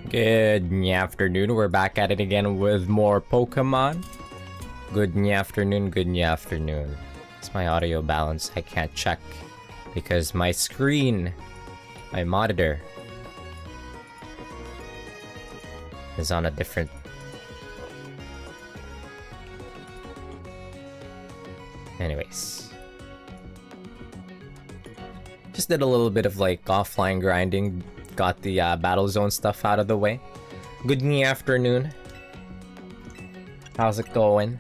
Good afternoon, we're back at it again with more Pokemon. Good afternoon, good afternoon. It's my audio balance, I can't check because my screen, my monitor is on a different... Anyways. Just did a little bit of like offline grinding. Got the battle zone stuff out of the way. Good afternoon. How's it going?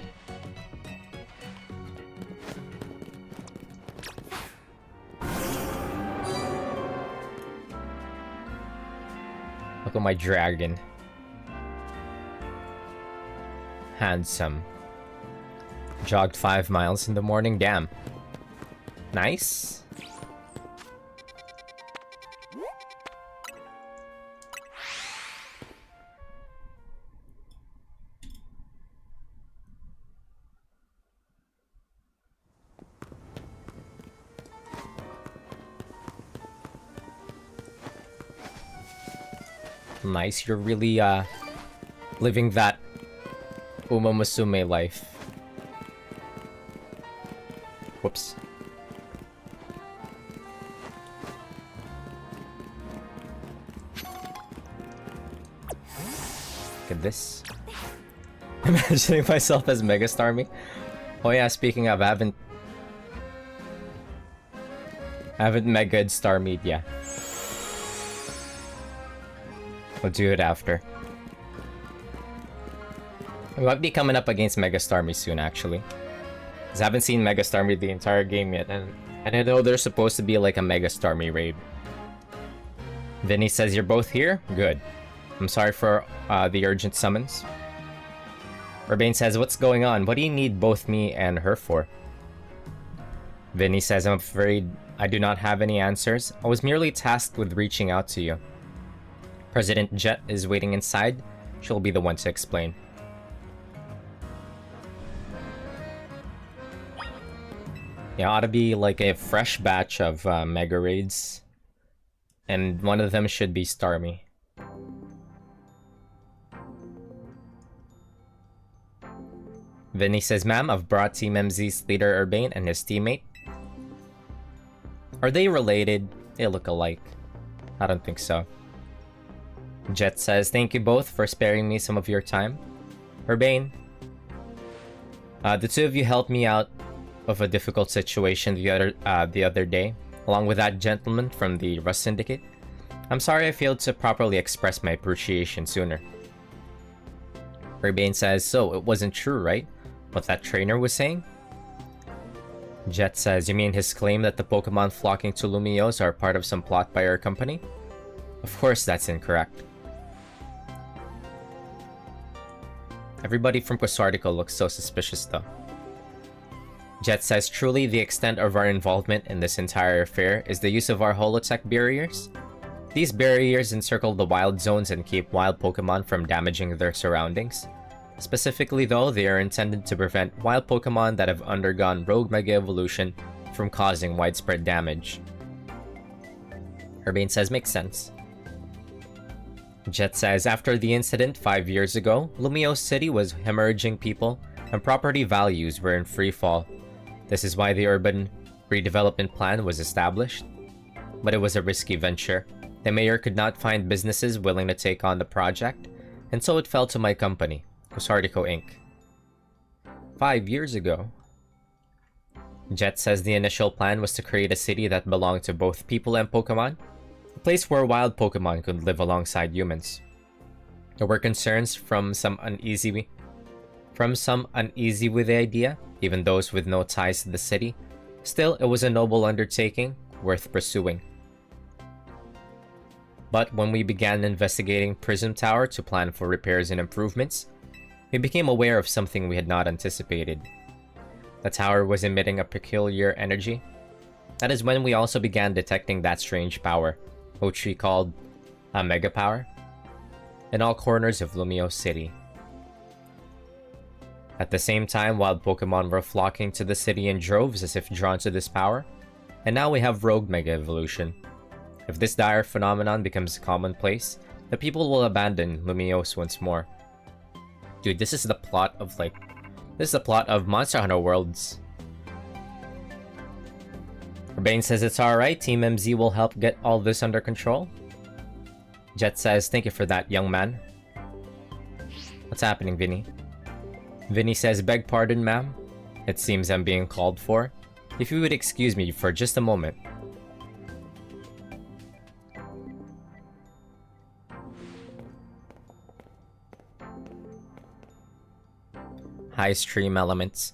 Look at my dragon. Handsome. Jogged 5 miles in the morning. Damn. Nice. Nice, you're really living that Uma Musume life. Whoops. Look at this. Imagining myself as Mega Starmie. Oh yeah, speaking of, I haven't Mega Starmied yet. We'll do it after. We might be coming up against Mega Starmie soon, actually. Because I haven't seen Mega Starmie the entire game yet, and I know there's supposed to be like a Mega Starmie raid. Vinny says you're both here? Good. I'm sorry for the urgent summons. Urbane says, what's going on? What do you need both me and her for? Vinny says, I'm afraid I do not have any answers. I was merely tasked with reaching out to you. President Jet is waiting inside. She'll be the one to explain. Yeah, ought to be like a fresh batch of Mega Raids. And one of them should be Starmie. Vinny says, ma'am, I've brought Team MZ's leader Urbane and his teammate. Are they related? They look alike. I don't think so. Jet says, thank you both for sparing me some of your time. Urbane. The two of you helped me out of a difficult situation the other day, along with that gentleman from the Rust Syndicate. I'm sorry I failed to properly express my appreciation sooner. Urbane says, so it wasn't true, right? What that trainer was saying? Jet says, you mean his claim that the Pokemon flocking to Lumiose are part of some plot by our company? Of course that's incorrect. Everybody from Quasartico looks so suspicious though. Jet says, truly the extent of our involvement in this entire affair is the use of our holotech barriers. These barriers encircle the wild zones and keep wild Pokemon from damaging their surroundings. Specifically though, they are intended to prevent wild Pokemon that have undergone Rogue Mega Evolution from causing widespread damage. Urbane says, makes sense. Jet says, after the incident 5 years ago, Lumiose City was hemorrhaging people and property values were in free fall. This is why the urban redevelopment plan was established. But it was a risky venture. The mayor could not find businesses willing to take on the project, and so it fell to my company, Quasartico Inc. 5 years ago. Jet says the initial plan was to create a city that belonged to both people and Pokemon. A place where wild Pokemon could live alongside humans. There were concerns from some uneasy with the idea, even those with no ties to the city. Still, it was a noble undertaking, worth pursuing. But when we began investigating Prism Tower to plan for repairs and improvements, we became aware of something we had not anticipated. The tower was emitting a peculiar energy. That is when we also began detecting that strange power, which we called a Mega Power, in all corners of Lumiose City. At the same time, wild Pokemon were flocking to the city in droves as if drawn to this power, and now we have Rogue Mega Evolution. If this dire phenomenon becomes commonplace, The people will abandon Lumiose once more. Dude, this is the plot of Monster Hunter Worlds. Urbane says it's alright, Team MZ will help get all this under control. Jet says, thank you for that, young man. What's happening, Vinny? Vinny says, beg pardon, ma'am. It seems I'm being called for. If you would excuse me for just a moment. High stream elements.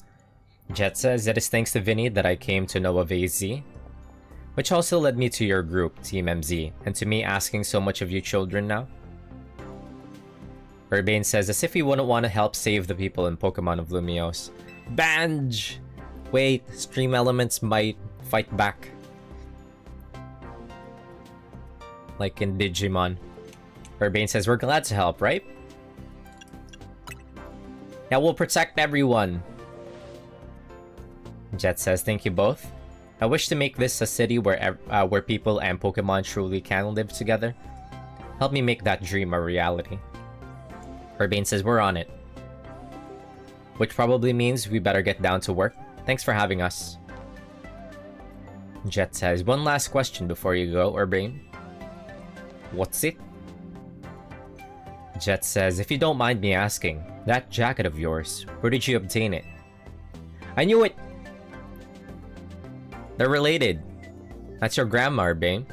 Jet says, it is thanks to Vinny that I came to know of AZ. Which also led me to your group, Team MZ, and to me asking so much of you children now. Urbane says, as if he wouldn't want to help save the people in Pokemon of Lumiose. Banj! Wait, stream elements might fight back. Like in Digimon. Urbane says, we're glad to help, right? Yeah, we'll protect everyone. Jet says, thank you both. I wish to make this a city where people and Pokemon truly can live together. Help me make that dream a reality. Urbane says, we're on it. Which probably means we better get down to work. Thanks for having us. Jet says, one last question before you go, Urbane. What's it? Jet says, if you don't mind me asking, that jacket of yours, where did you obtain it? I knew it! They're related. That's your grandma, Urbane.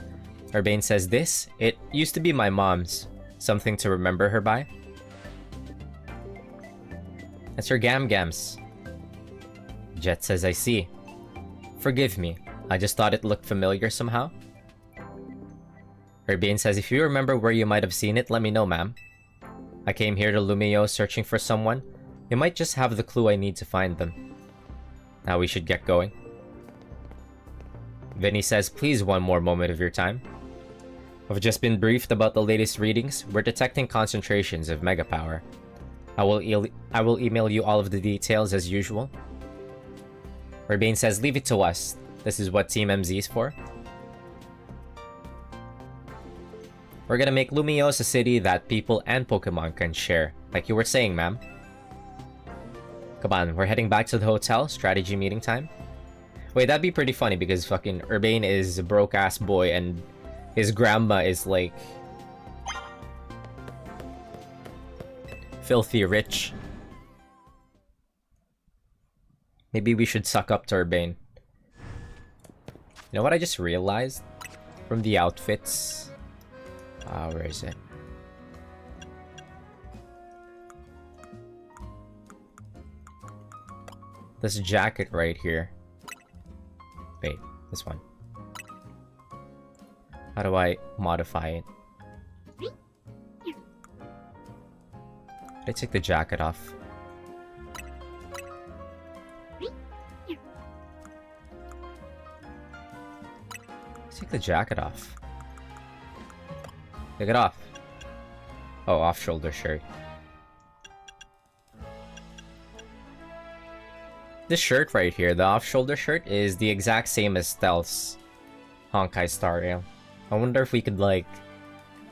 Urbane says this, it used to be my mom's. Something to remember her by? That's your Gam-Gams. Jet says, I see. Forgive me, I just thought it looked familiar somehow. Urbane says, if you remember where you might have seen it, let me know, ma'am. I came here to Lumio searching for someone. You might just have the clue I need to find them. Now we should get going. Vinny says, please one more moment of your time. I've just been briefed about the latest readings. We're detecting concentrations of mega power. I will email you all of the details as usual. Urbane says, leave it to us. This is what Team MZ is for. We're gonna make Lumiose a city that people and Pokemon can share. Like you were saying, ma'am. Come on, we're heading back to the hotel. Strategy meeting time. Wait, that'd be pretty funny because fucking Urbane is a broke-ass boy and his grandma is like... filthy rich. Maybe we should suck up to Urbane. You know what I just realized? From the outfits... where is it? This jacket right here. Wait, this one. How do I modify it? I take the jacket off. Take the jacket off. Take it off. Oh, off-shoulder shirt. This shirt right here, the off-shoulder shirt, is the exact same as Stealth's Honkai Star Rail. I wonder if we could, like,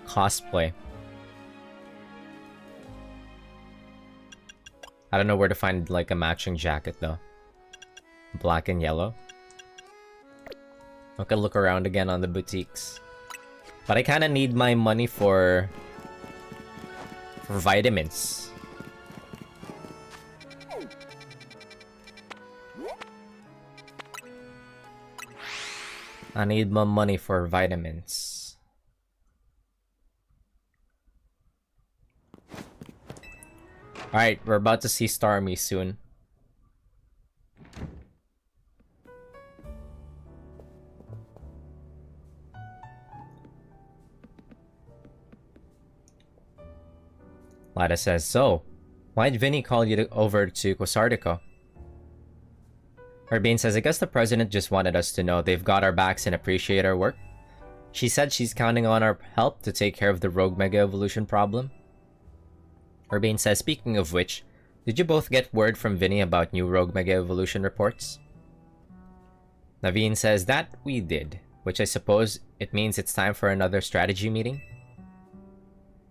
cosplay. I don't know where to find, like, a matching jacket, though. Black and yellow. I could look around again on the boutiques. But I kind of need my money for vitamins. I need my money for vitamins. Alright, we're about to see Starmie soon. Lada says, so, why'd Vinny call you over to Quasartico? Urbane says, I guess the president just wanted us to know they've got our backs and appreciate our work. She said she's counting on our help to take care of the rogue Mega Evolution problem. Urbane says, speaking of which, did you both get word from Vinny about new rogue Mega Evolution reports? Naveen says that we did, which I suppose it means it's time for another strategy meeting.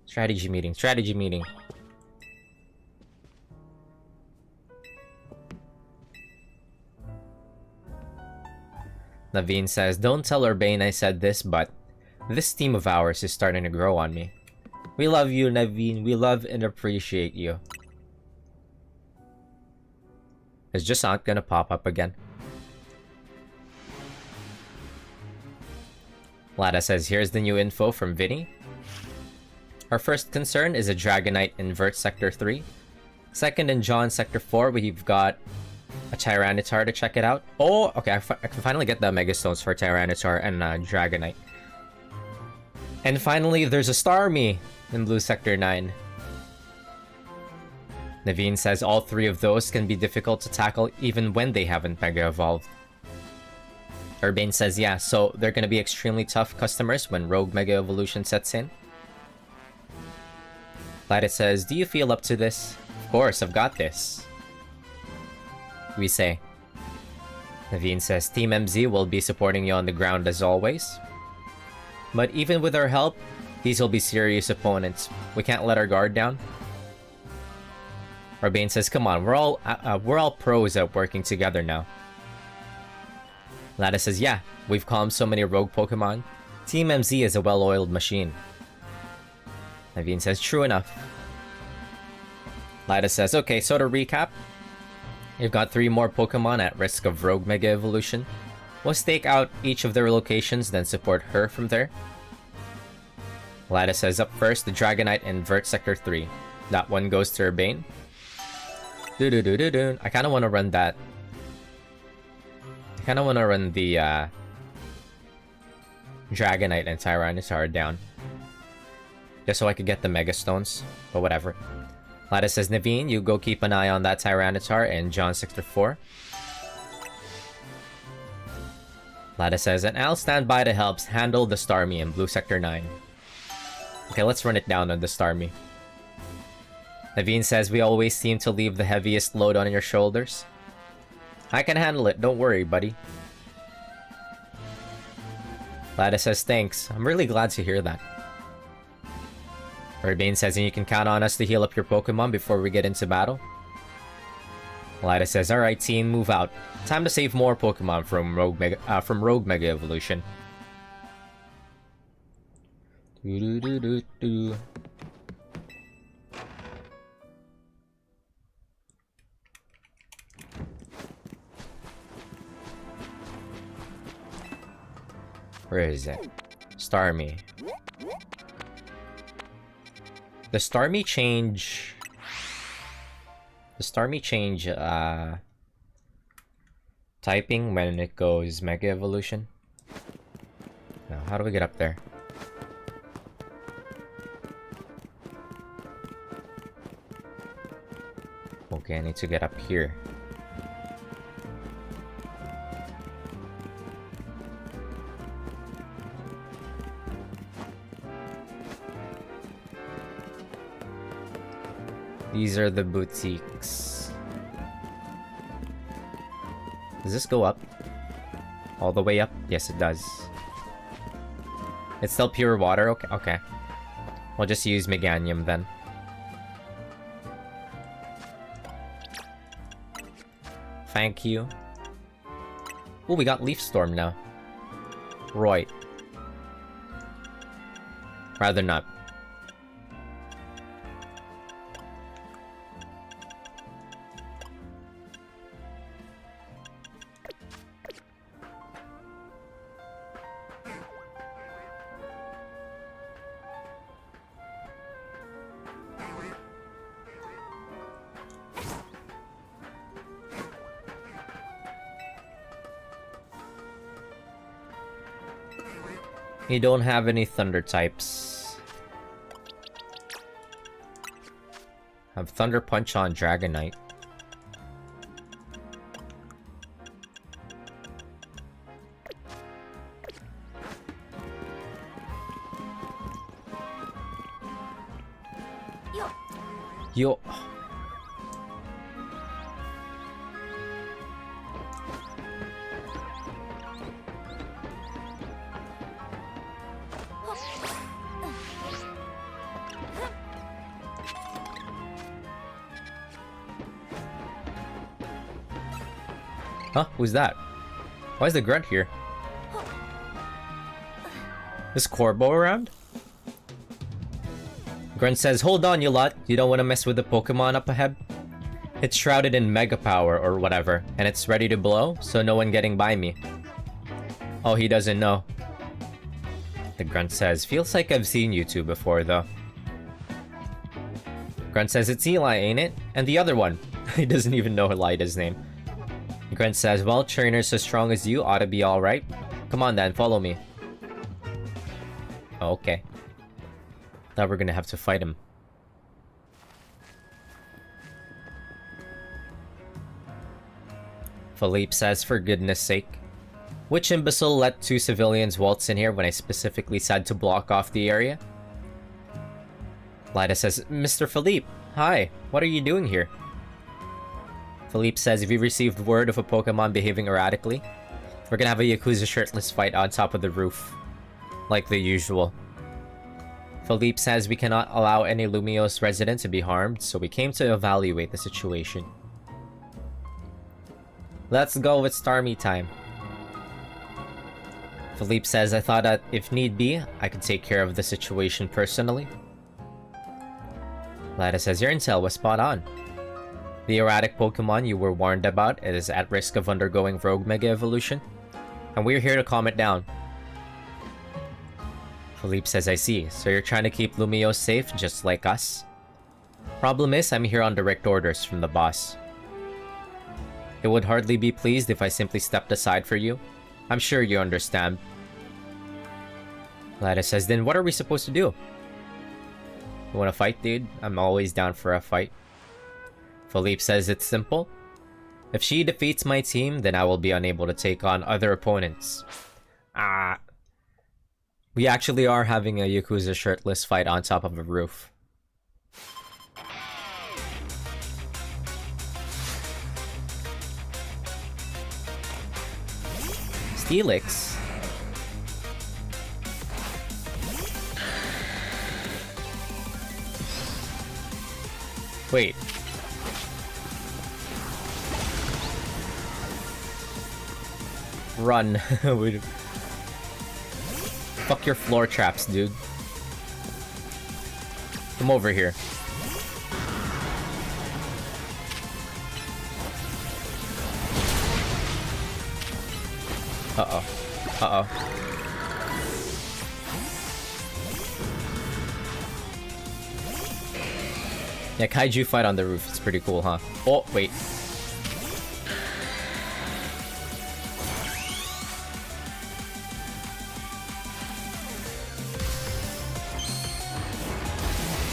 Strategy meeting, strategy meeting. Naveen says, don't tell Urbane I said this, but this team of ours is starting to grow on me. We love you, Naveen. We love and appreciate you. Is just not gonna pop up again? Lada says, here's the new info from Vinny. Our first concern is a Dragonite invert Sector 3. Second in John Sector 4, we've got a Tyranitar to check it out. Oh, okay, I can finally get the Megastones for Tyranitar and Dragonite. And finally, there's a Starmie in Blue Sector 9. Naveen says all three of those can be difficult to tackle even when they haven't Mega Evolved. Urbane says, yeah, so they're gonna be extremely tough customers when Rogue Mega Evolution sets in. Lada says, do you feel up to this? Of course, I've got this. We say. Naveen says, Team MZ will be supporting you on the ground as always. But even with our help, these will be serious opponents. We can't let our guard down. Urbane says, come on, we're all pros at working together now. Lada says, yeah, we've calmed so many rogue Pokemon. Team MZ is a well-oiled machine. Naveen says, true enough. Lada says, okay, so to recap, you've got 3 more Pokemon at risk of Rogue Mega Evolution. We'll stake out each of their locations, then support her from there. Lada says, up first, the Dragonite invert Sector 3. That one goes to Urbane. I kind of want to run that. I kind of want to run the Dragonite and Tyranitar down. Just so I could get the Mega Stones. But whatever. Lada says, Naveen, you go keep an eye on that Tyranitar in John Sector 4. Lada says, and I'll stand by to help handle the Starmie in Blue Sector 9. Okay, let's run it down on the Starmie. Naveen says, we always seem to leave the heaviest load on your shoulders. I can handle it, don't worry, buddy. Lada says, thanks. I'm really glad to hear that. Urbane says, and you can count on us to heal up your Pokemon before we get into battle. Lada says, alright team, move out. Time to save more Pokemon from Rogue Mega Evolution. Where is it? Starmie. The Starmie change... typing when it goes Mega Evolution? Now, how do we get up there? Okay, I need to get up here. These are the boutiques. Does this go up? All the way up? Yes, it does. It's still pure water? Okay, okay. We'll just use Meganium then. Thank you. Oh, we got Leaf Storm now. Right. Rather not. You don't have any thunder types. Have Thunder Punch on Dragonite. Yo. Huh? Who's that? Why is the grunt here? Is Corbo around? Grunt says, hold on, you lot. You don't want to mess with the Pokemon up ahead? It's shrouded in Mega Power or whatever, and it's ready to blow, so no one getting by me. Oh, he doesn't know. The Grunt says, feels like I've seen you two before, though. Grunt says, it's Eli, ain't it? And the other one. He doesn't even know Elida's name. Grunt says, well, trainers as strong as you ought to be alright. Come on then, follow me. Oh, okay. Thought we're gonna have to fight him. Philippe says, for goodness sake. Which imbecile let two civilians waltz in here when I specifically said to block off the area? Lyda says, Mr. Philippe, hi, what are you doing here? Philippe says, if you received word of a Pokemon behaving erratically, we're gonna have a Yakuza shirtless fight on top of the roof. Like the usual. Philippe says we cannot allow any Lumiose resident to be harmed, so we came to evaluate the situation. Let's go with Starmie time. Philippe says, I thought that if need be, I could take care of the situation personally. Lada says, your intel was spot on. The erratic Pokemon you were warned about is at risk of undergoing Rogue Mega Evolution, and we're here to calm it down. Philippe says, I see. So you're trying to keep Lumiose safe, just like us? Problem is, I'm here on direct orders from the boss. He would hardly be pleased if I simply stepped aside for you. I'm sure you understand. Lada says, then what are we supposed to do? You wanna fight, dude? I'm always down for a fight. Philippe says it's simple. If she defeats my team, then I will be unable to take on other opponents. We actually are having a Yakuza shirtless fight on top of a roof. Steelix. Wait. Run. Fuck your floor traps, dude. Come over here. Uh-oh. Uh-oh. Yeah, kaiju fight on the roof. It's pretty cool, huh? Oh, wait.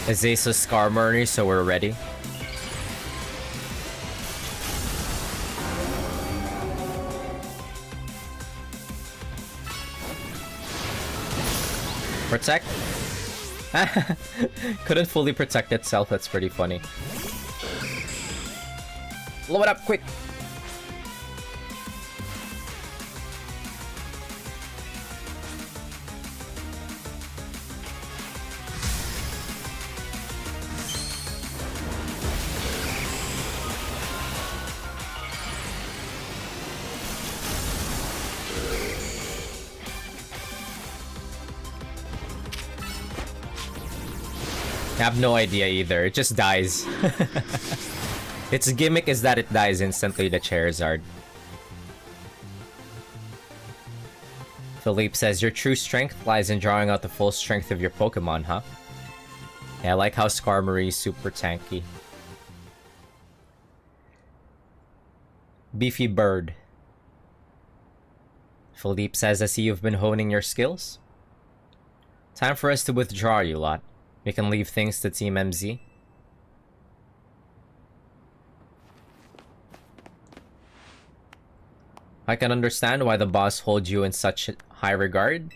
Azasa's Skarmory, so we're ready. Protect? Couldn't fully protect itself, that's pretty funny. Blow it up, quick! I have no idea either, it just dies. Its gimmick is that it dies instantly to Charizard. Philippe says, your true strength lies in drawing out the full strength of your Pokemon, huh? Yeah, I like how Skarmory is super tanky. Beefy Bird. Philippe says, I see you've been honing your skills. Time for us to withdraw, you lot. We can leave things to Team MZ. I can understand why the boss holds you in such high regard.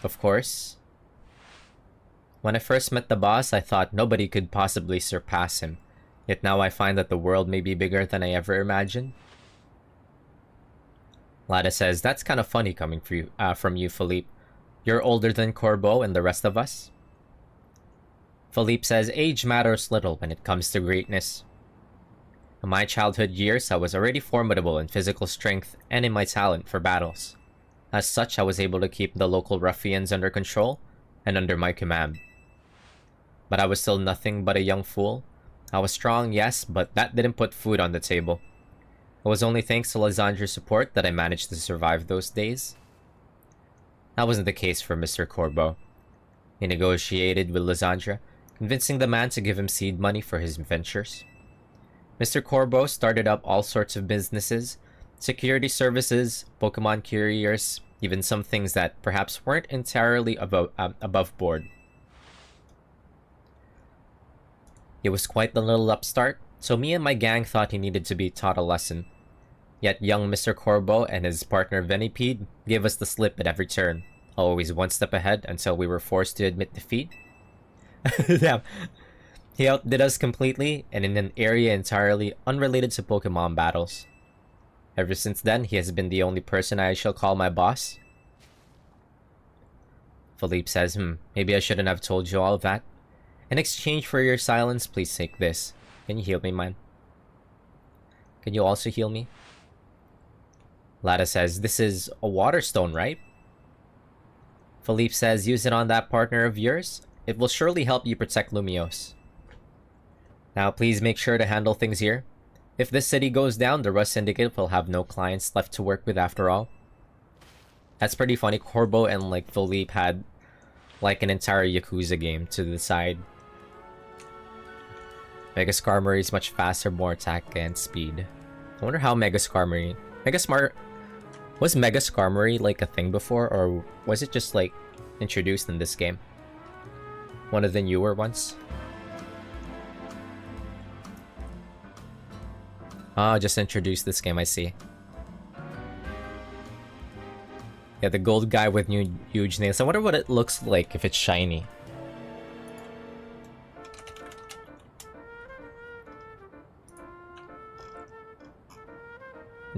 Of course. When I first met the boss, I thought nobody could possibly surpass him. Yet now I find that the world may be bigger than I ever imagined. Lada says, that's kind of funny coming from you, Philippe. You're older than Corbo and the rest of us. Philippe says, age matters little when it comes to greatness. In my childhood years, I was already formidable in physical strength and in my talent for battles. As such, I was able to keep the local ruffians under control and under my command. But I was still nothing but a young fool. I was strong, yes, but that didn't put food on the table. It was only thanks to Lysandra's support that I managed to survive those days. That wasn't the case for Mr. Corbeau. He negotiated with Lysandra, convincing the man to give him seed money for his ventures. Mr. Corbeau started up all sorts of businesses, security services, Pokemon couriers, even some things that perhaps weren't entirely above board. He was quite the little upstart, so me and my gang thought he needed to be taught a lesson. Yet young Mr. Corbeau and his partner Venipede gave us the slip at every turn, always one step ahead until we were forced to admit defeat. Damn. He outdid us completely and in an area entirely unrelated to Pokemon battles. Ever since then, he has been the only person I shall call my boss. Philippe says, maybe I shouldn't have told you all of that. In exchange for your silence, please take this. Can you heal me, man? Can you also heal me? Lada says, this is a water stone, right? Philippe says, use it on that partner of yours. It will surely help you protect Lumiose. Now, please make sure to handle things here. If this city goes down, the Rust Syndicate will have no clients left to work with after all. That's pretty funny. Corbeau and, Philippe had, an entire Yakuza game to the side. Mega Skarmory is much faster, more attack and speed. I wonder how Mega Skarmory... Was Mega Skarmory, a thing before, or was it just, introduced in this game? One of the newer ones? Oh, just introduced this game, I see. Yeah, the gold guy with new huge nails. I wonder what it looks like if it's shiny.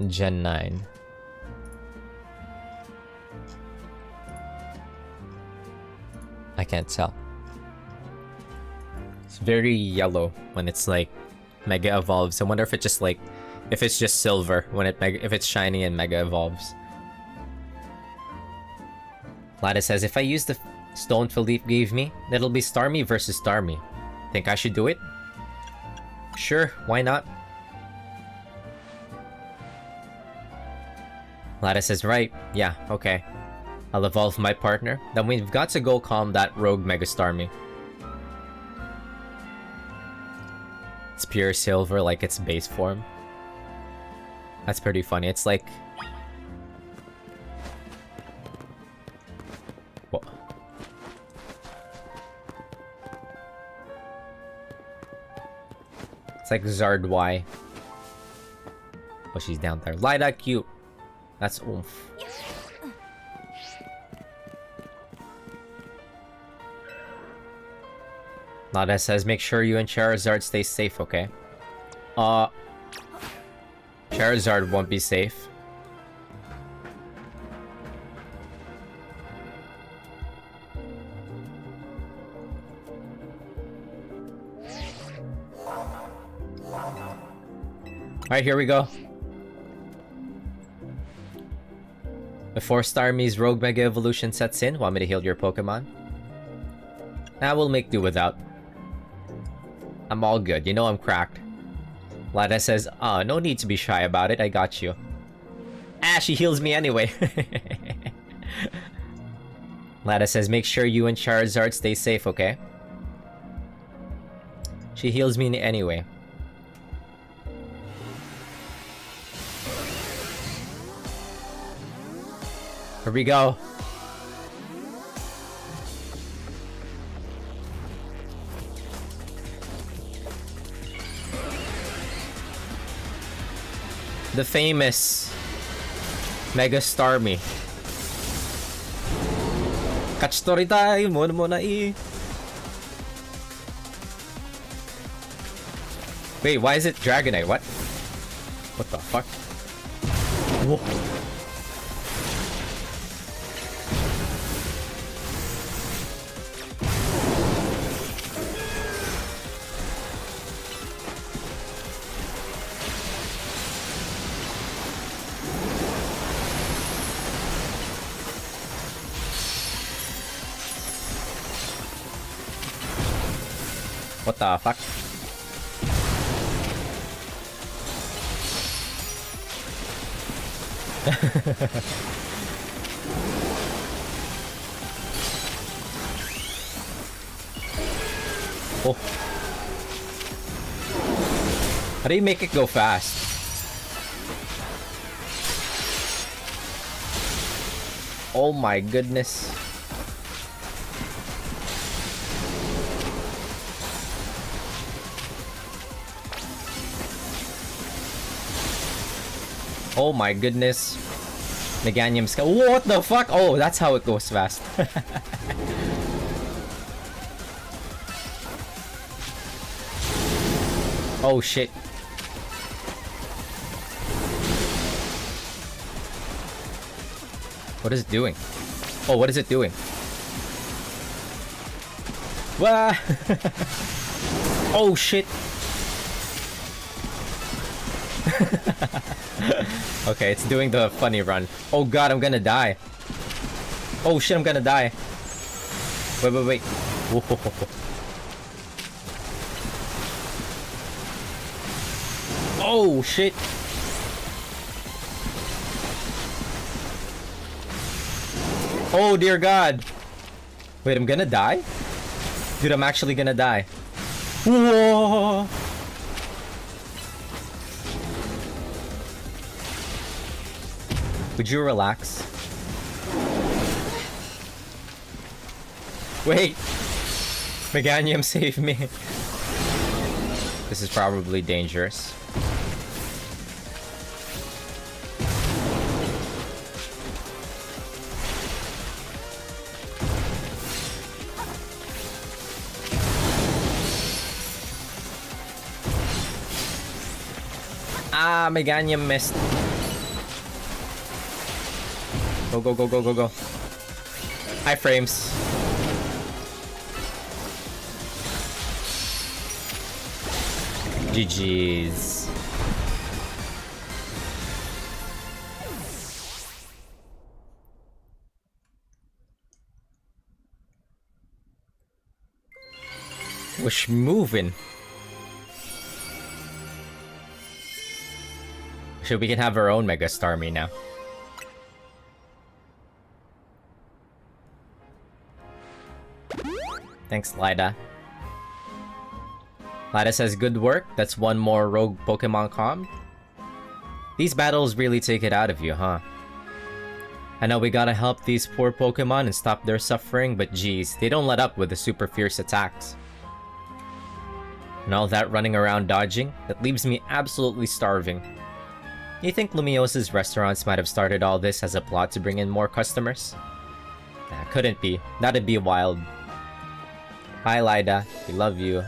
Gen 9. I can't tell. It's very yellow when it's Mega Evolves. I wonder if it just if it's just silver when if it's shiny and Mega Evolves. Lada says, if I use the stone Philippe gave me, it'll be Starmie versus Starmie. Think I should do it? Sure, why not? Lada says, right, yeah, okay. I'll evolve my partner. Then we've got to go calm that rogue Mega Starmie. It's pure silver like its base form. That's pretty funny. It's like... Whoa. It's like Zard Y. Oh, she's down there. Lida cute. That's oomph. Lada says, make sure you and Charizard stay safe, okay? Charizard won't be safe. Alright, here we go. Before Starmie's Rogue Mega Evolution sets in, want me to heal your Pokemon? I will make do without. I'm all good. You know I'm cracked. Lada says, no need to be shy about it. I got you. Ah, she heals me anyway. Lada says, make sure you and Charizard stay safe, okay? She heals me anyway. Here we go. The famous Mega Starmie. Kachtori tayo, mo na eh. Wait, why is it Dragonite? What? What the fuck? Whoa. What the fuck? Oh. How do you make it go fast? Oh my goodness. Oh my goodness. Meganium Scout. What the fuck? Oh, that's how it goes fast. Oh shit. What is it doing? Oh, what is it doing? Wah! Oh shit. Okay, it's doing the funny run. Oh god, I'm gonna die. Oh shit, I'm gonna die. Wait. Whoa. Oh shit. Oh dear god. Wait, I'm gonna die? Dude, I'm actually gonna die. Whoa. Would you relax? Wait! Meganium, save me. This is probably dangerous. Ah, Meganium missed. Go. High frames. GG's. We're moving. So we can have our own Mega Starmie now. Thanks, Lida. Lida says, good work. That's one more rogue Pokemon calmed. These battles really take it out of you, huh? I know we gotta help these poor Pokemon and stop their suffering, but geez, they don't let up with the super fierce attacks. And all that running around dodging, that leaves me absolutely starving. You think Lumios's restaurants might have started all this as a plot to bring in more customers? Nah, couldn't be. That'd be wild. Hi, Lida. We love you.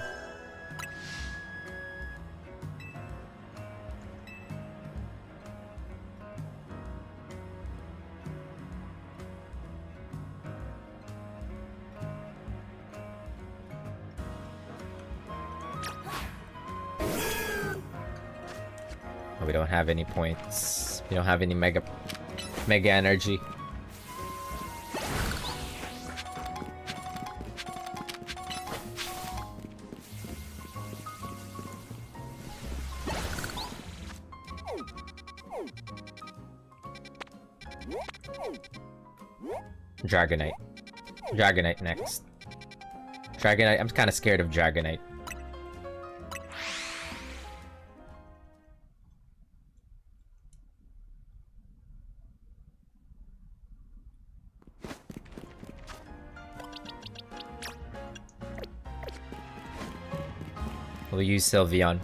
Oh, we don't have any points. We don't have any mega energy. Dragonite. Dragonite next. Dragonite. I'm kind of scared of Dragonite. We'll use Sylveon.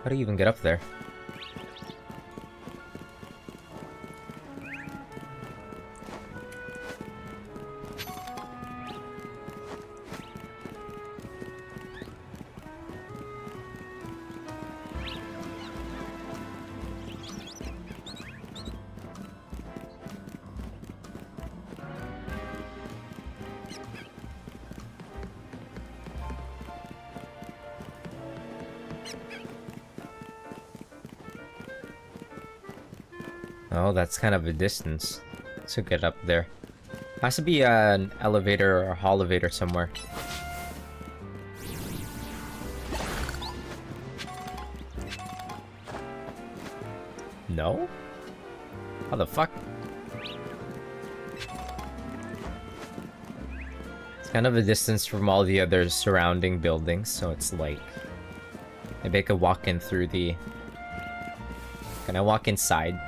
How do you even get up there? Oh, that's kind of a distance to get up there. Has to be an elevator or a hall-elevator somewhere. No? How the fuck? It's kind of a distance from all the other surrounding buildings, so it's like... Maybe I could walk in through the... Can I walk inside?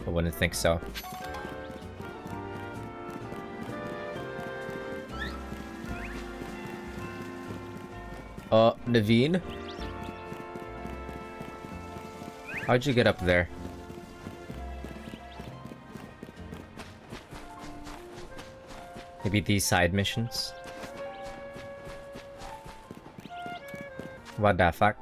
I wouldn't think so. Naveen? How'd you get up there? Maybe these side missions? What the fuck?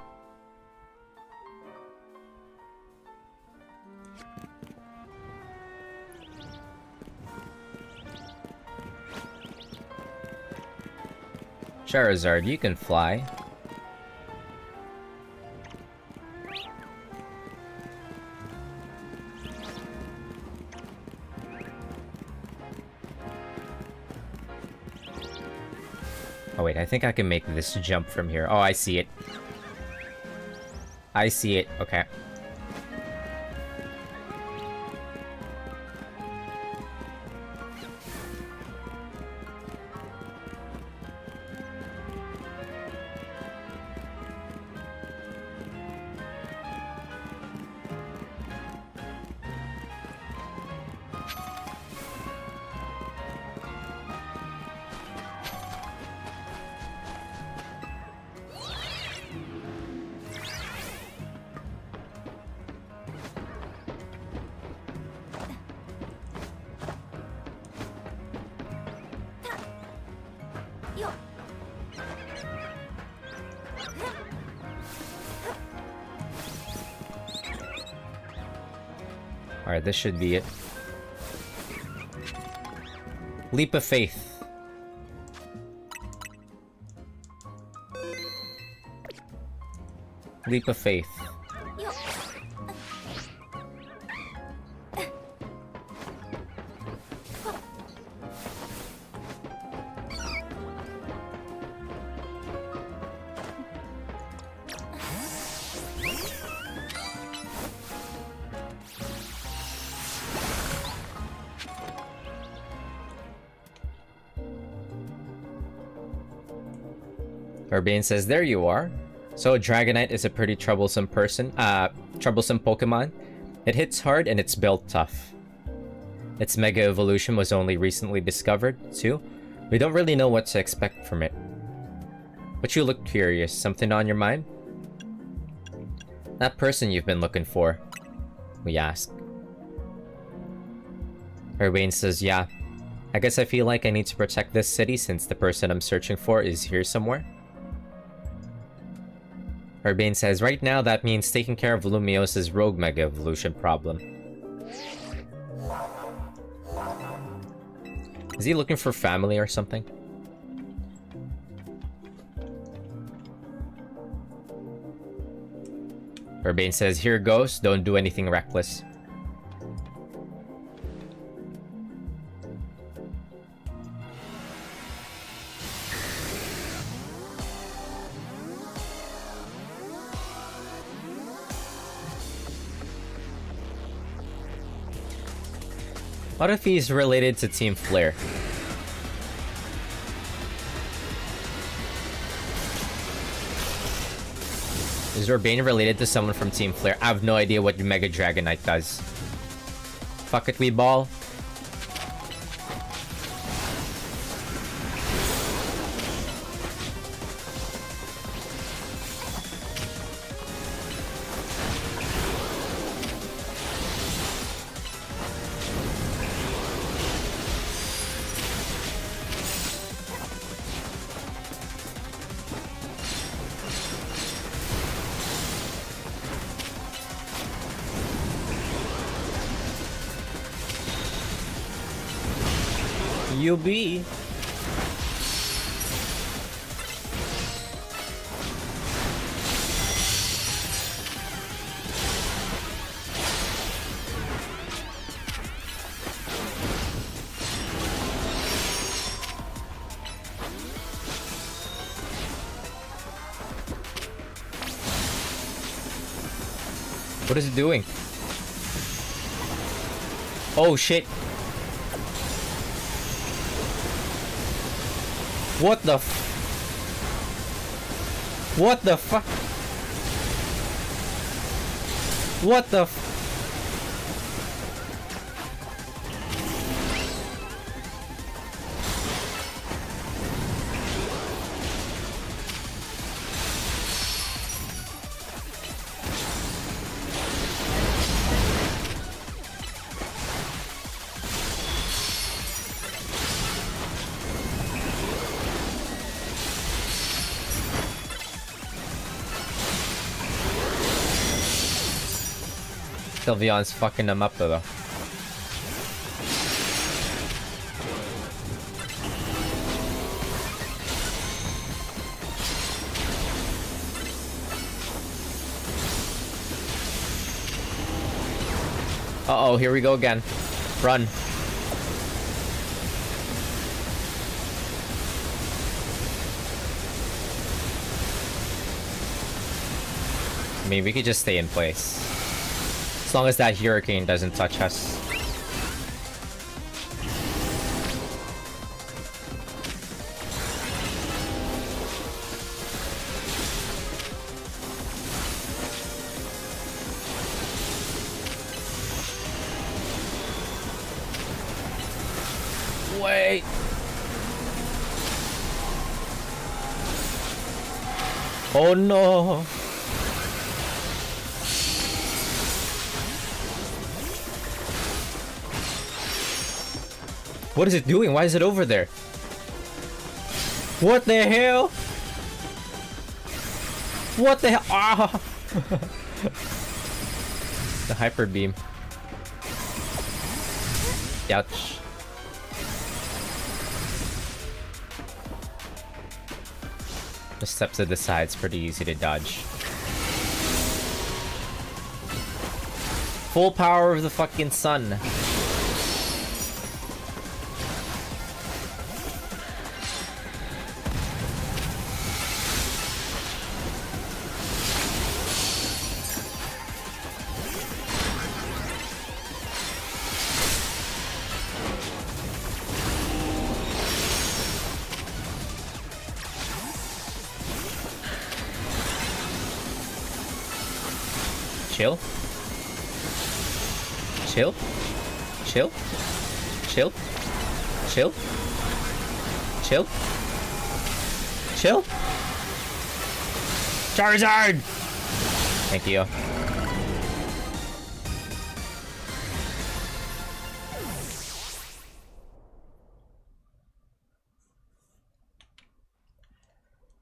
Charizard, you can fly. Oh wait, I think I can make this jump from here. Oh, I see it. I see it. Okay. Alright, this should be it. Leap of faith. Leap of faith. Urbane says, there you are. So Dragonite is a pretty troublesome troublesome Pokemon. It hits hard and it's built tough. Its Mega Evolution was only recently discovered, too. We don't really know what to expect from it. But you look curious. Something on your mind? That person you've been looking for, we ask. Urbane says, yeah. I guess I feel like I need to protect this city since the person I'm searching for is here somewhere. Urbane says, right now that means taking care of Lumios's rogue Mega Evolution problem. Is he looking for family or something? Urbane says, here goes, don't do anything reckless. What if he's related to Team Flare? Is Urbane related to someone from Team Flare? I have no idea what Mega Dragonite does. Fuck it, we ball. UB. What is it doing? Oh shit. What the What the fuck? What the Sylveon's fucking them up though. Uh-oh, here we go again. Run. I mean, we could just stay in place. As long as that hurricane doesn't touch us. Wait. Oh no. What is it doing? Why is it over there? What the hell? What the hell? Ah! The hyper beam. Ouch. The steps to the side's pretty easy to dodge. Full power of the fucking sun. Chill. Chill. Chill. Chill. Chill. Chill. Chill. Charizard! Thank you.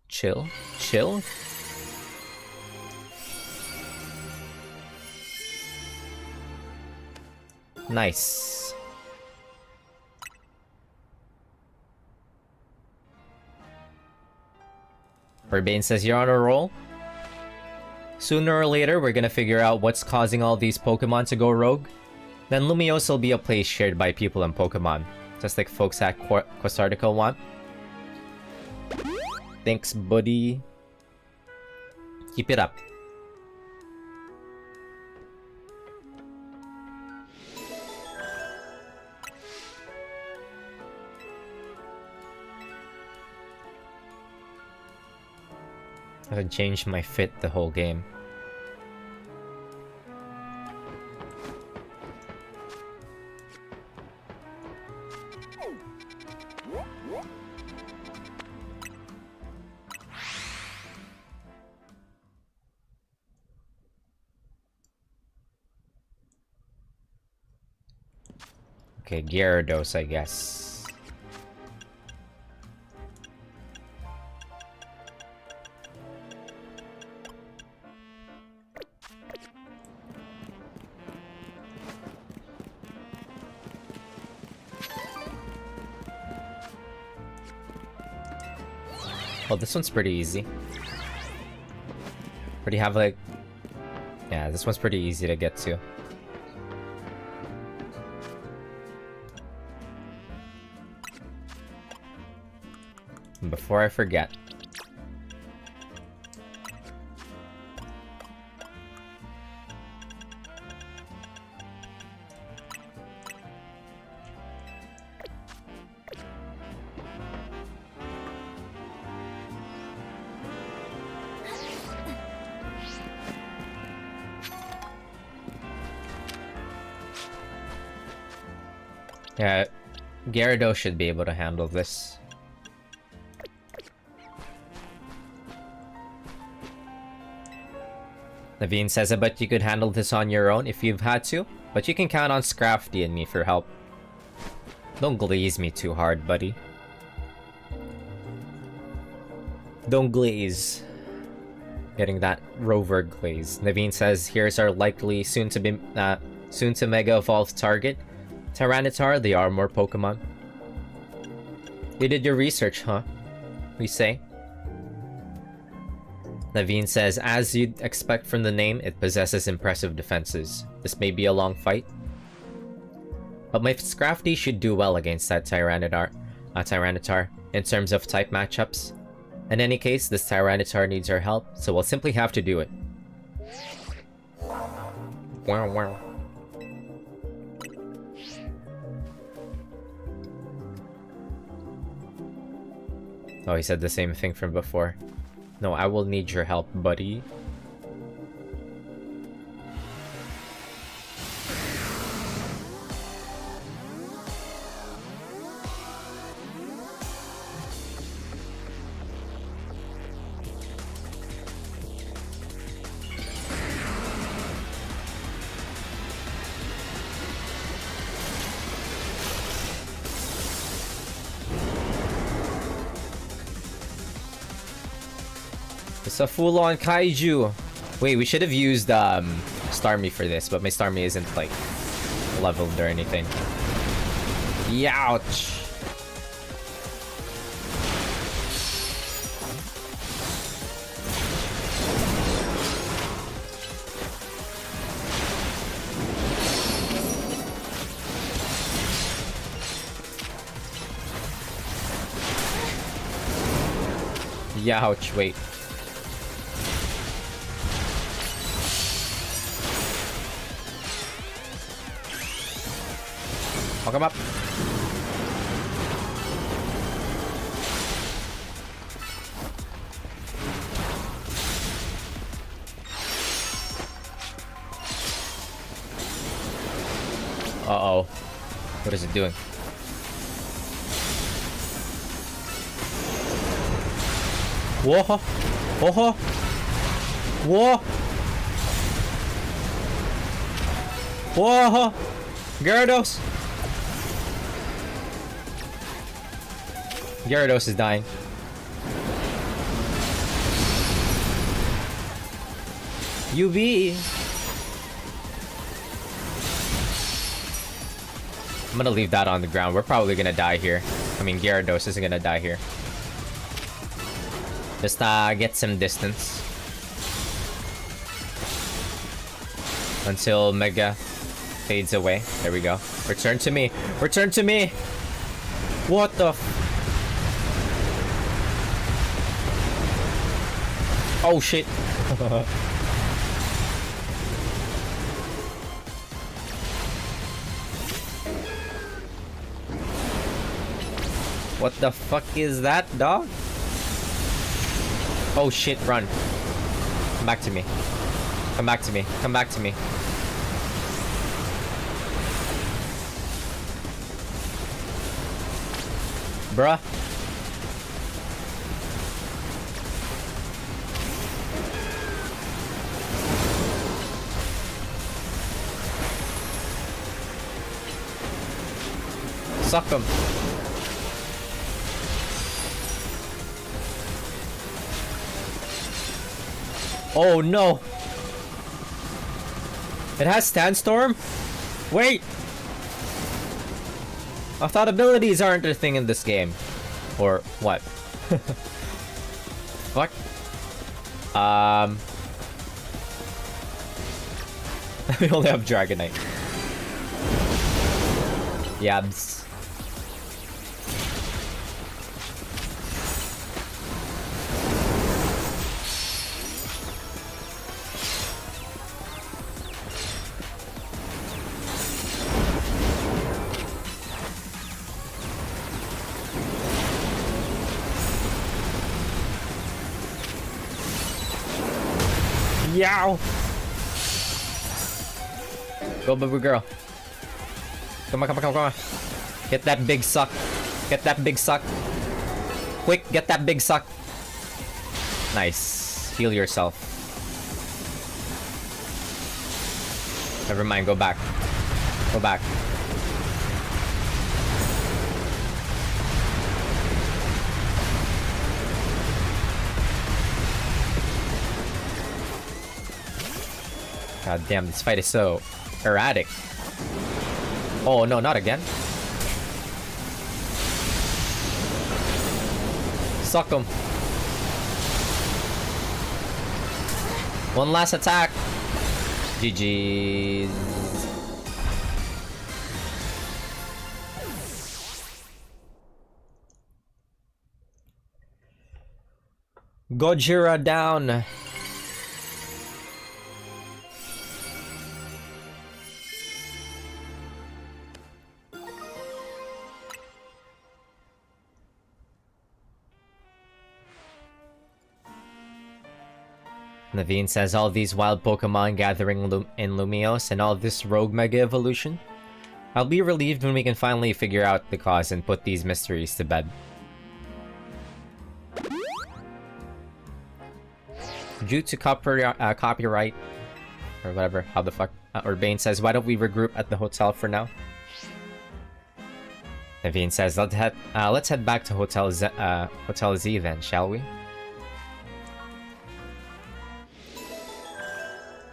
Chill. Chill. Nice. Urbane says you're on a roll. Sooner or later, we're gonna figure out what's causing all these Pokemon to go rogue. Then Lumiose will be a place shared by people and Pokemon, just like folks at Quasartico want. Thanks, buddy. Keep it up. I haven't changed my fit the whole game. Okay, Gyarados, I guess. Oh, this one's pretty easy. Pretty have like... Yeah, this one's pretty easy to get to. And before I forget... Yeah, Gyarados should be able to handle this. Naveen says, I bet you could handle this on your own if you've had to, but you can count on Scrafty and me for help. Don't glaze me too hard, buddy. Don't glaze. Getting that rover glaze. Naveen says, here's our likely soon to Mega Evolve target. Tyranitar, the Armor Pokemon. You did your research, huh? We say. Naveen says, as you'd expect from the name, it possesses impressive defenses. This may be a long fight, but my Scrafty should do well against that Tyranitar in terms of type matchups. In any case, this Tyranitar needs our help, so we'll simply have to do it. Wow, wow. Oh, he said the same thing from before. No, I will need your help, buddy. It's a full-on kaiju. Wait, we should have used Starmie for this, but my Starmie isn't like leveled or anything. Youch. Youch, wait. Fuck him up. Uh-oh. What is it doing? Whoa! Whoa! Whoa! Whoa! Gyarados! Gyarados is dying. UV! I'm gonna leave that on the ground. We're probably gonna die here. I mean, Gyarados isn't gonna die here. Just get some distance. Until Mega fades away. There we go. Return to me. Return to me! What the f- Oh shit. What the fuck is that, dog? Oh shit, run. Come back to me. Come back to me. Come back to me. Bruh. Suck him. Oh no. It has Sandstorm? Wait. I thought abilities aren't a thing in this game. Or what? Fuck. We only have Dragonite. Yabs. Yow! Go, baby girl. Come on, come on, come on, come on. Get that big suck. Get that big suck. Quick, get that big suck. Nice. Heal yourself. Never mind, go back. Go back. God damn, this fight is so erratic. Oh no, not again. Suck him. One last attack. GG's. Gojira down. Naveen says all these wild Pokemon gathering in Lumiose and all this rogue Mega Evolution. I'll be relieved when we can finally figure out the cause and put these mysteries to bed. Due to copyright, or whatever, how the fuck, Urbane says, why don't we regroup at the hotel for now? Naveen says, let's head back to Hotel Z then, shall we?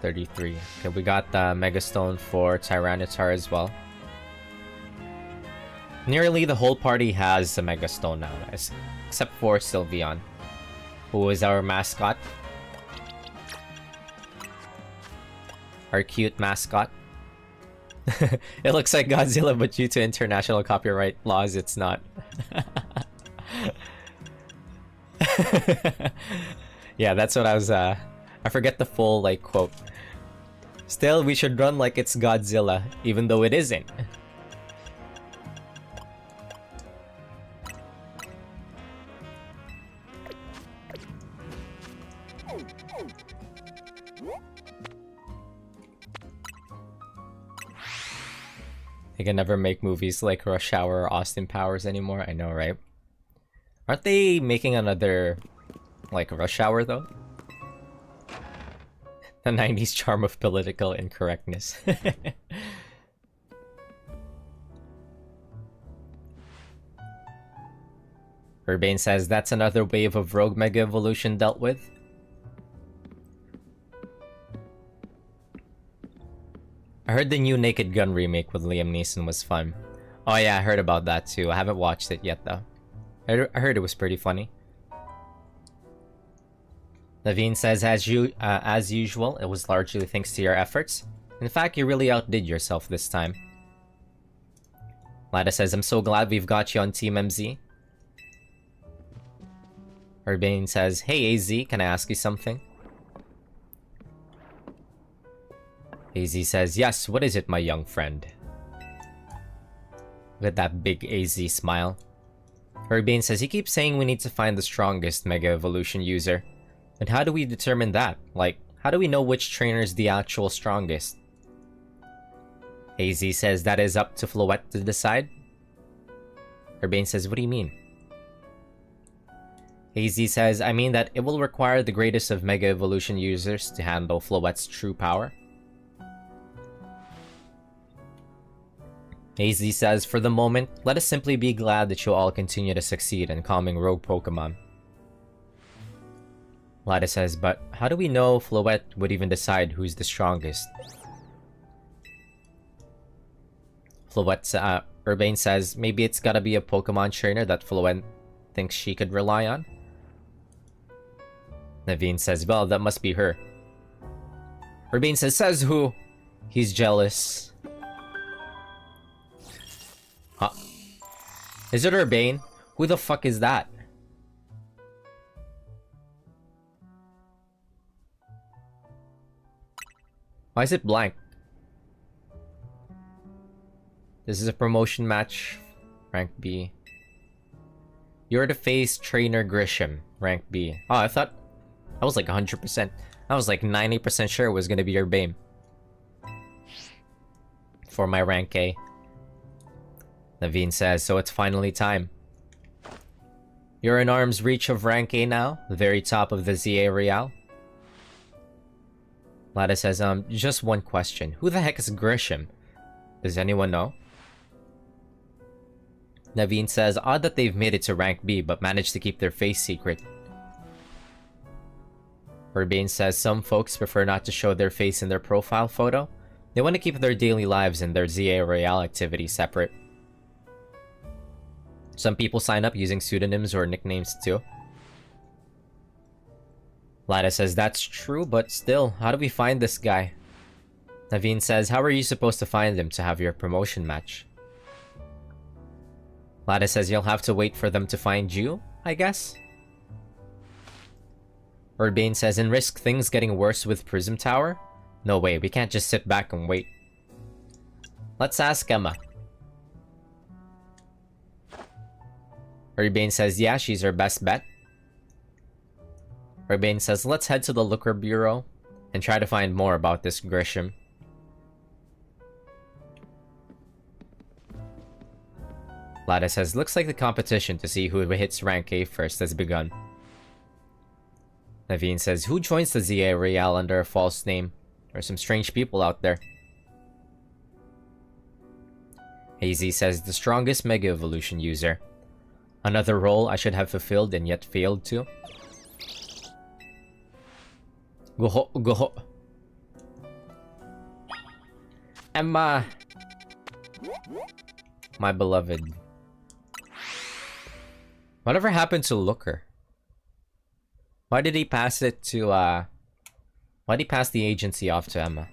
33. Okay, we got the Mega Stone for Tyranitar as well. Nearly the whole party has a Mega Stone now, guys. Except for Sylveon, who is our mascot. Our cute mascot. It looks like Godzilla, but due to international copyright laws, it's not. Yeah, that's what I was, I forget the full, like, quote. Still, we should run like it's Godzilla, even though it isn't. They can never make movies like Rush Hour or Austin Powers anymore. I know, right? Aren't they making another, like, Rush Hour, though? The 90s charm of political incorrectness. Urbane says that's another wave of rogue Mega Evolution dealt with. I heard the new Naked Gun remake with Liam Neeson was fun. Oh yeah, I heard about that too. I haven't watched it yet though. I heard it was pretty funny. Naveen says, as usual, it was largely thanks to your efforts. In fact, you really outdid yourself this time. Lada says, I'm so glad we've got you on Team MZ. Urbane says, hey AZ, can I ask you something? AZ says, yes, what is it, my young friend? Look at that big AZ smile. Urbane says, he keeps saying we need to find the strongest Mega Evolution user. And how do we determine that? Like, how do we know which trainer is the actual strongest? AZ says that is up to Floette to decide. Urbane says, what do you mean? AZ says, I mean that it will require the greatest of Mega Evolution users to handle Floette's true power. AZ says, for the moment, let us simply be glad that you'll all continue to succeed in calming rogue Pokemon. Lada says, but how do we know Floette would even decide who's the strongest? Floette, Urbane says, maybe it's gotta be a Pokemon trainer that Floette thinks she could rely on? Naveen says, well, that must be her. Urbane says who? He's jealous. Huh? Is it Urbane? Who the fuck is that? Why is it blank? This is a promotion match. Rank B. You're to face Trainer Grisham. Rank B. Oh, I thought... I was like 100%. I was like 90% sure it was gonna be Urbane. For my rank A. Naveen says, so it's finally time. You're in arm's reach of rank A now, the very top of the ZA Real. Lada says, just one question. Who the heck is Grisham? Does anyone know? Naveen says, odd that they've made it to rank B, but managed to keep their face secret. Urbane says, some folks prefer not to show their face in their profile photo. They want to keep their daily lives and their ZA Royale activity separate. Some people sign up using pseudonyms or nicknames too. Lada says, that's true, but still, how do we find this guy? Naveen says, how are you supposed to find him to have your promotion match? Lada says, you'll have to wait for them to find you, I guess? Urbane says, and risk things getting worse with Prism Tower? No way, we can't just sit back and wait. Let's ask Emma. Urbane says, yeah, she's our best bet. Urbane says, let's head to the Looker Bureau and try to find more about this Grisham. Lada says, looks like the competition to see who hits rank A first has begun. Naveen says, who joins the ZA Real under a false name? There are some strange people out there. AZ says, the strongest Mega Evolution user. Another role I should have fulfilled and yet failed to. Goho, goho. Emma! My beloved. Whatever happened to Looker? Why did he pass it to, why did he pass the agency off to Emma?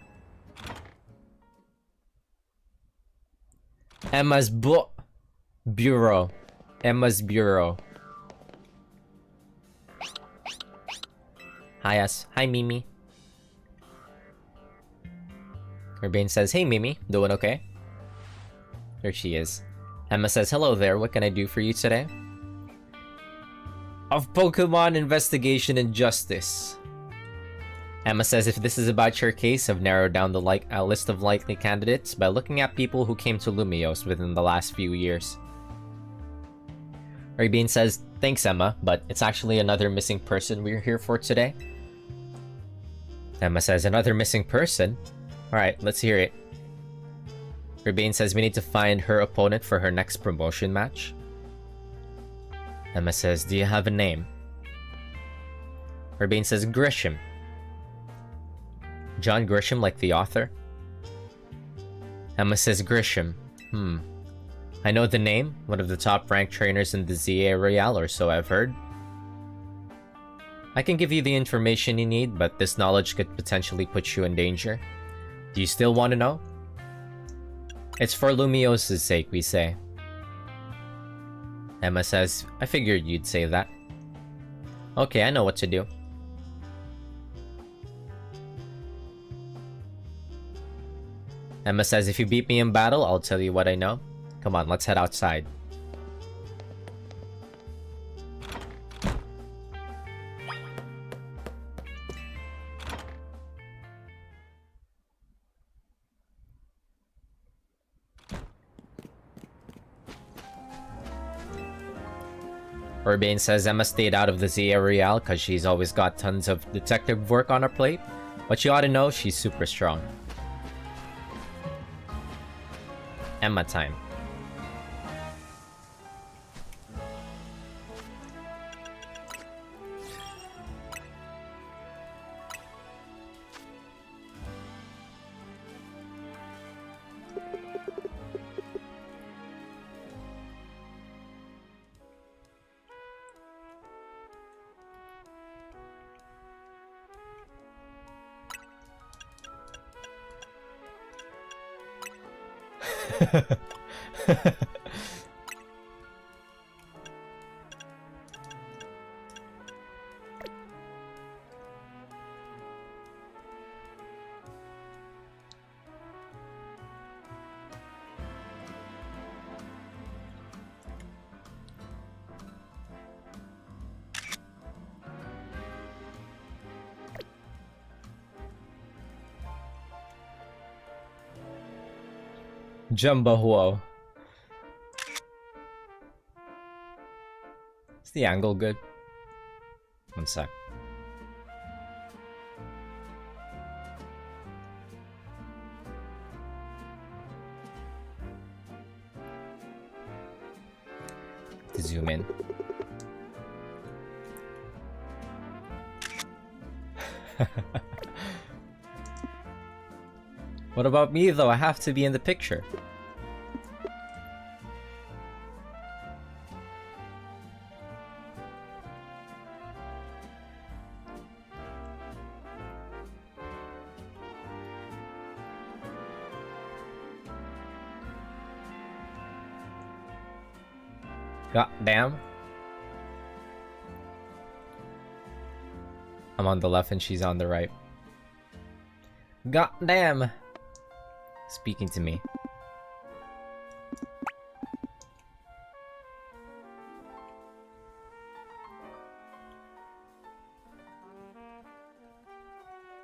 Emma's bureau. Emma's bureau. Hi, us. Hi, Mimi. Urbane says, hey, Mimi. Doing okay? There she is. Emma says, hello there. What can I do for you today? Of Pokemon Investigation and Justice. Emma says, if this is about your case, I've narrowed down the list of likely candidates by looking at people who came to Lumiose within the last few years. Urbane says, thanks, Emma, but it's actually another missing person we're here for today. Emma says, another missing person? Alright, let's hear it. Urbane says, we need to find her opponent for her next promotion match. Emma says, do you have a name? Urbane says, Grisham. John Grisham, like the author? Emma says, Grisham. I know the name, one of the top ranked trainers in the ZA Royale, or so I've heard. I can give you the information you need, but this knowledge could potentially put you in danger. Do you still want to know? It's for Lumiose's sake, we say. Emma says, I figured you'd say that. Okay, I know what to do. Emma says, if you beat me in battle, I'll tell you what I know. Come on, let's head outside. Urbane says Emma stayed out of the ZA Real because she's always got tons of detective work on her plate, but you ought to know she's super strong. Emma time. Jumbo Huo. Is the angle good? One sec. To zoom in. What about me though? I have to be in the picture. God damn. I'm on the left and she's on the right. God damn. Speaking to me.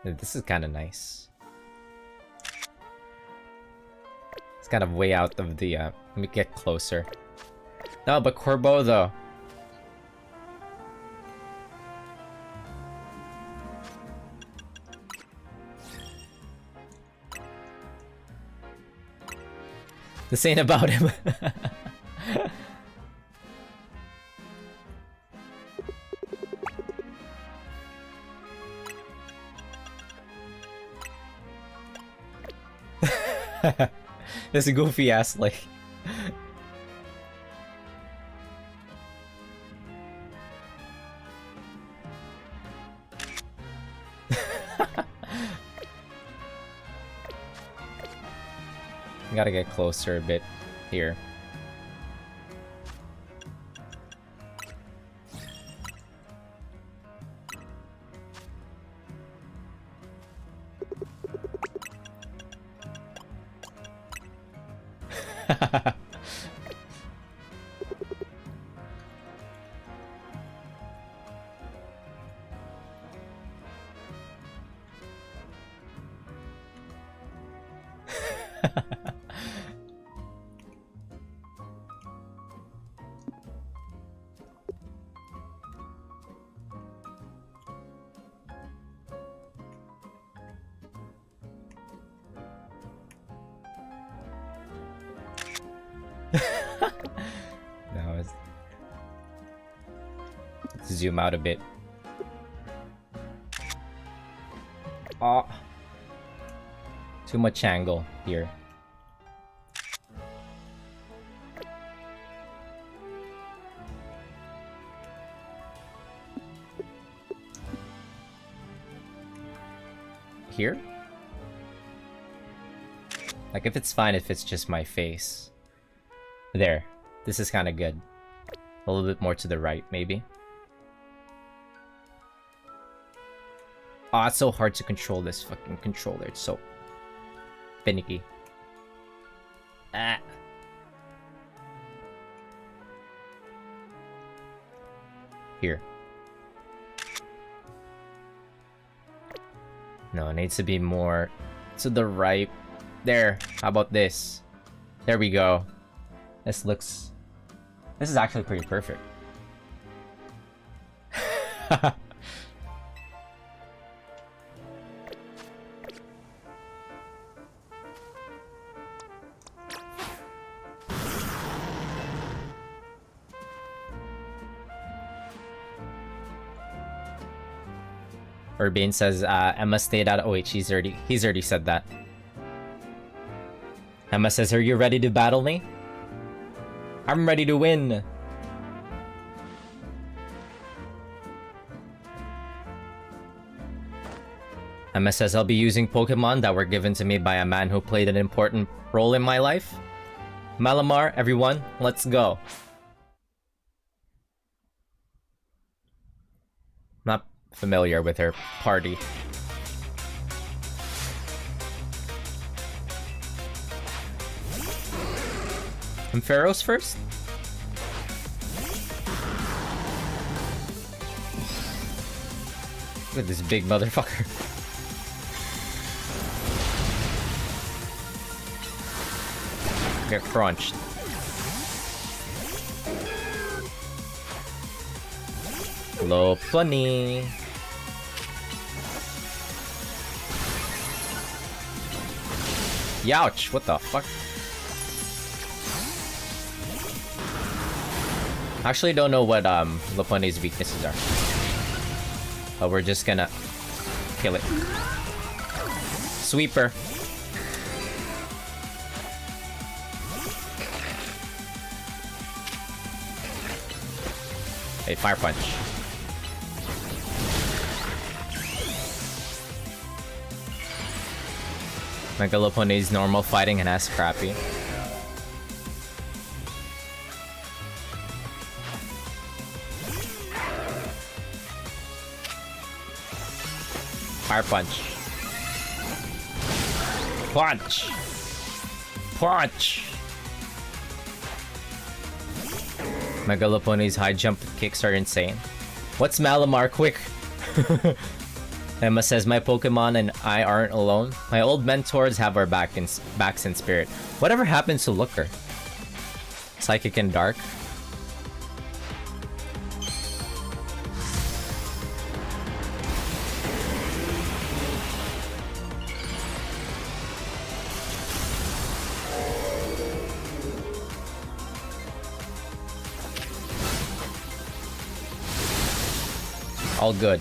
This is kind of nice. It's kind of way out of the, let me get closer. No, but Corbeau though. This ain't about him. This goofy ass like. Gotta get closer a bit here. Zoom out a bit. Oh, too much angle here. Here? Like if it's fine if it's just my face. There. This is kind of good. A little bit more to the right, maybe. Oh, it's so hard to control this fucking controller. It's so finicky. Ah. Here. No, it needs to be more to the right. There. How about this? There we go. This looks... This is actually pretty perfect. Urbane says Emma stayed out. Oh wait, he's already said that. Emma says, "Are you ready to battle me?" I'm ready to win. Emma says, "I'll be using Pokemon that were given to me by a man who played an important role in my life." Malamar, everyone, let's go. Not familiar with her party. And Pharaoh's first? Look at this big motherfucker. Get crunched. Lopunny. Youch, what the fuck? Actually don't know what Lopunny's weaknesses are. But we're just gonna kill it. Sweeper. Hey, Fire Punch. Megalopunny's normal fighting and ass crappy. Fire Punch. Punch! Punch! Megalopunny's high jump kicks are insane. What's Malamar? Quick! Emma says, my Pokemon and I aren't alone. My old mentors have our backs in spirit. Whatever happens to Looker? Psychic and Dark? All good.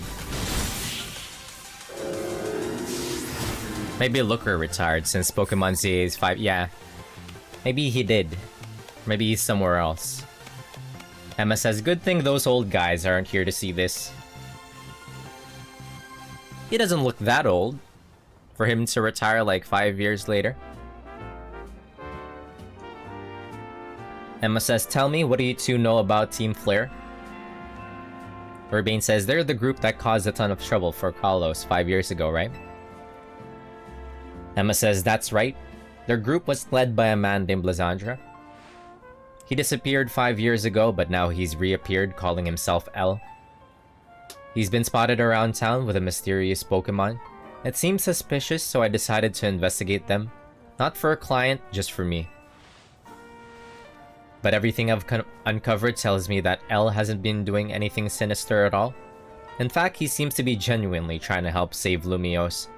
Maybe Looker retired since Pokemon ZA is 5. Yeah. Maybe he did. Maybe he's somewhere else. Emma says, good thing those old guys aren't here to see this. He doesn't look that old for him to retire like 5 years later. Emma says, tell me, what do you two know about Team Flare? Urbane says, they're the group that caused a ton of trouble for Kalos 5 years ago, right? Emma says, that's right. Their group was led by a man named Lysandra. He disappeared 5 years ago, but now he's reappeared, calling himself L. He's been spotted around town with a mysterious Pokemon. It seemed suspicious, so I decided to investigate them. Not for a client, just for me. But everything I've uncovered tells me that L hasn't been doing anything sinister at all. In fact, he seems to be genuinely trying to help save Lumiose.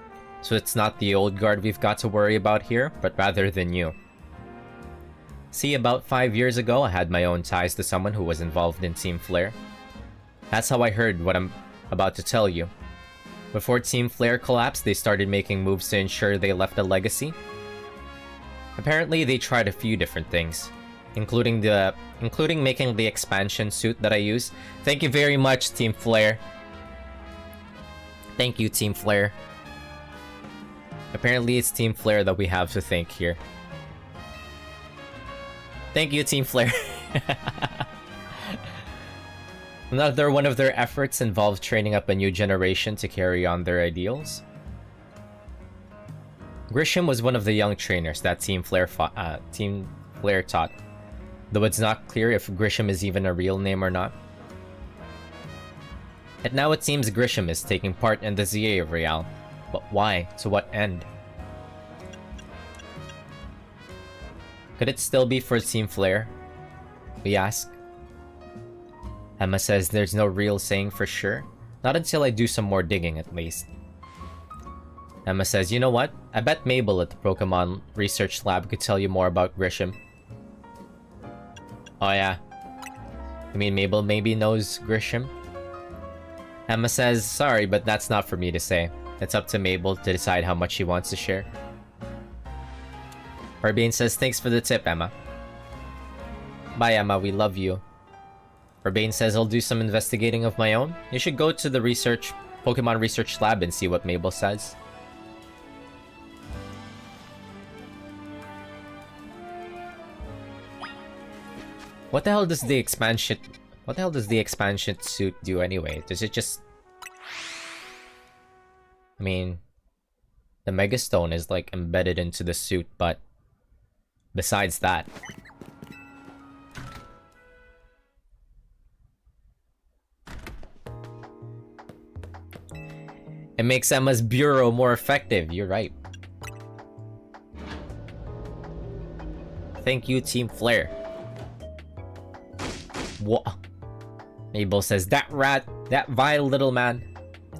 So it's not the old guard we've got to worry about here, but rather the new. See, about 5 years ago, I had my own ties to someone who was involved in Team Flare. That's how I heard what I'm about to tell you. Before Team Flare collapsed, they started making moves to ensure they left a legacy. Apparently, they tried a few different things, including making the expansion suit that I use. Thank you very much, Team Flare. Thank you, Team Flare. Apparently, it's Team Flare that we have to thank here. Thank you, Team Flare. Another one of their efforts involved training up a new generation to carry on their ideals. Grisham was one of the young trainers that Team Flare taught, though it's not clear if Grisham is even a real name or not. And now it seems Grisham is taking part in the ZA Real. But why? To what end? Could it still be for Team Flare? We ask. Emma says there's no real saying for sure. Not until I do some more digging, at least. Emma says, you know what? I bet Mabel at the Pokemon Research Lab could tell you more about Grisham. Oh yeah. I mean, Mabel maybe knows Grisham? Emma says, sorry, but that's not for me to say. It's up to Mabel to decide how much she wants to share. Urbane says, thanks for the tip, Emma. Bye, Emma, we love you. Urbane says, I'll do some investigating of my own. You should go to the Pokemon Research Lab and see what Mabel says. What the hell does the expansion suit do anyway? Does it just... I mean, the Mega Stone is like embedded into the suit, but besides that, it makes Emma's bureau more effective. You're right. Thank you, Team Flare. What? Mabel says, that rat That vile little man.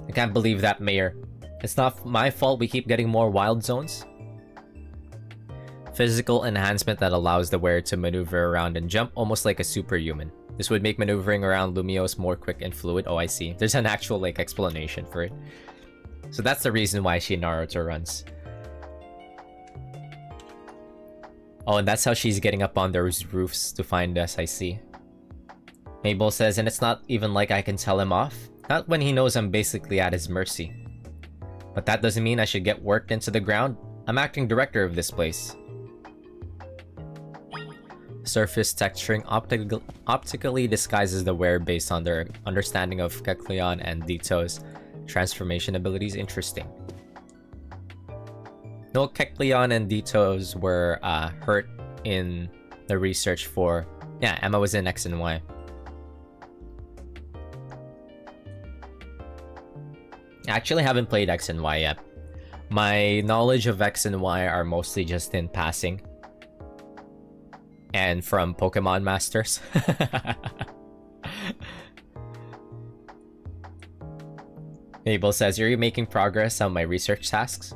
I can't believe that, Mayor. It's not my fault we keep getting more wild zones. Physical enhancement that allows the wearer to maneuver around and jump almost like a superhuman. This would make maneuvering around Lumiose more quick and fluid. Oh, I see. There's an actual, like, explanation for it. So that's the reason why she Naruto runs. Oh, and that's how she's getting up on those roofs to find us, I see. Mabel says, and it's not even like I can tell him off. Not when he knows I'm basically at his mercy. But that doesn't mean I should get worked into the ground. I'm acting director of this place. Surface texturing optically disguises the wearer based on their understanding of Kecleon and Dito's transformation abilities. Interesting. No, Kecleon and Dito's were hurt in the research for... Yeah, Emma was in X and Y. I actually haven't played X and Y yet. My knowledge of X and Y are mostly just in passing. And from Pokemon Masters. Mabel says, are you making progress on my research tasks?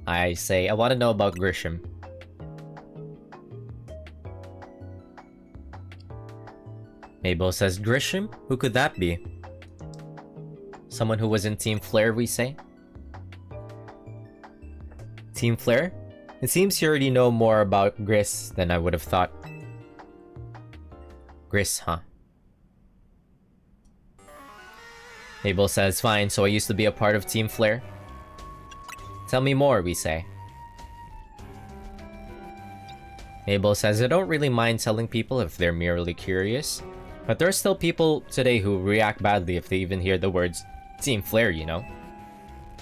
I say, I want to know about Grisham. Mabel says, Grisham? Who could that be? Someone who was in Team Flare, we say? Team Flare? It seems you already know more about Gris than I would have thought. Gris, huh? Mabel says, fine, so I used to be a part of Team Flare? Tell me more, we say. Mabel says, I don't really mind telling people if they're merely curious, but there are still people today who react badly if they even hear the words Team Flare, you know?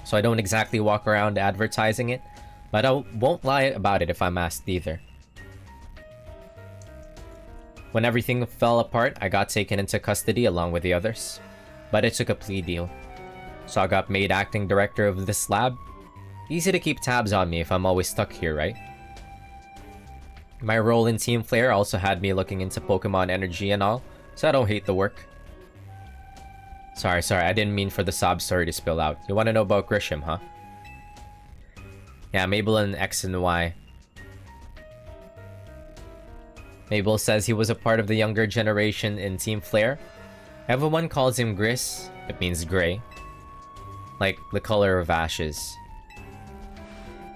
So I don't exactly walk around advertising it, but I won't lie about it if I'm asked either. When everything fell apart, I got taken into custody along with the others, but it took a plea deal. So I got made acting director of this lab. Easy to keep tabs on me if I'm always stuck here, right? My role in Team Flare also had me looking into Pokemon energy and all, so I don't hate the work. Sorry, I didn't mean for the sob story to spill out. You want to know about Grisham, huh? Yeah, Mabel and X and Y. Mabel says he was a part of the younger generation in Team Flare. Everyone calls him Gris. It means gray. Like the color of ashes.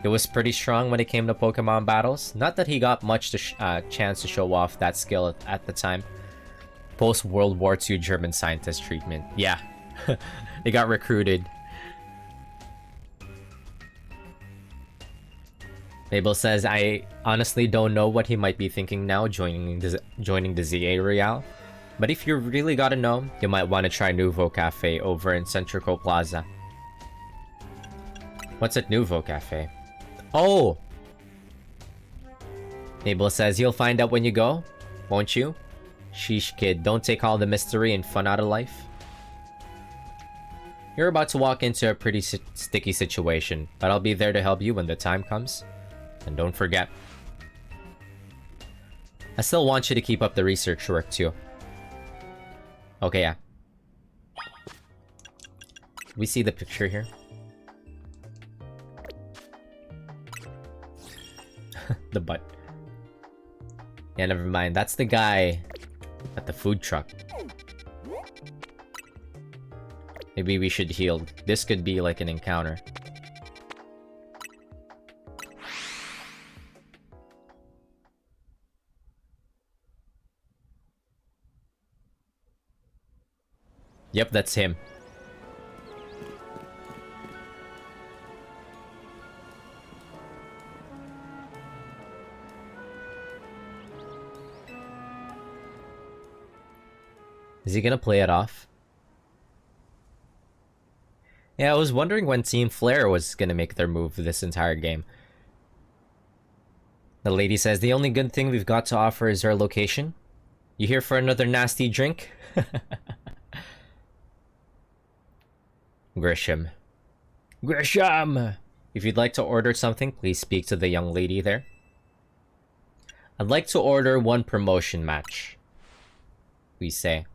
He was pretty strong when it came to Pokemon battles. Not that he got much chance to show off that skill at the time. Post-World War II German scientist treatment. Yeah, they got recruited. Mabel says, I honestly don't know what he might be thinking now joining the ZA Real. But if you really gotta know, you might want to try Nouveau Cafe over in Centrico Plaza. What's at Nouveau Cafe? Oh! Mabel says, you'll find out when you go, won't you? Sheesh, kid, don't take all the mystery and fun out of life. You're about to walk into a pretty sticky situation, but I'll be there to help you when the time comes. And don't forget, I still want you to keep up the research work too. Okay, yeah. We see the picture here. The butt. Yeah, never mind. That's the guy at the food truck. Maybe we should heal. This could be like an encounter. Yep, that's him. Is he gonna play it off? Yeah, I was wondering when Team Flare was gonna make their move this entire game. The lady says, the only good thing we've got to offer is our location. You here for another nasty drink? Grisham. Grisham! If you'd like to order something, please speak to the young lady there. I'd like to order one promotion match. We say.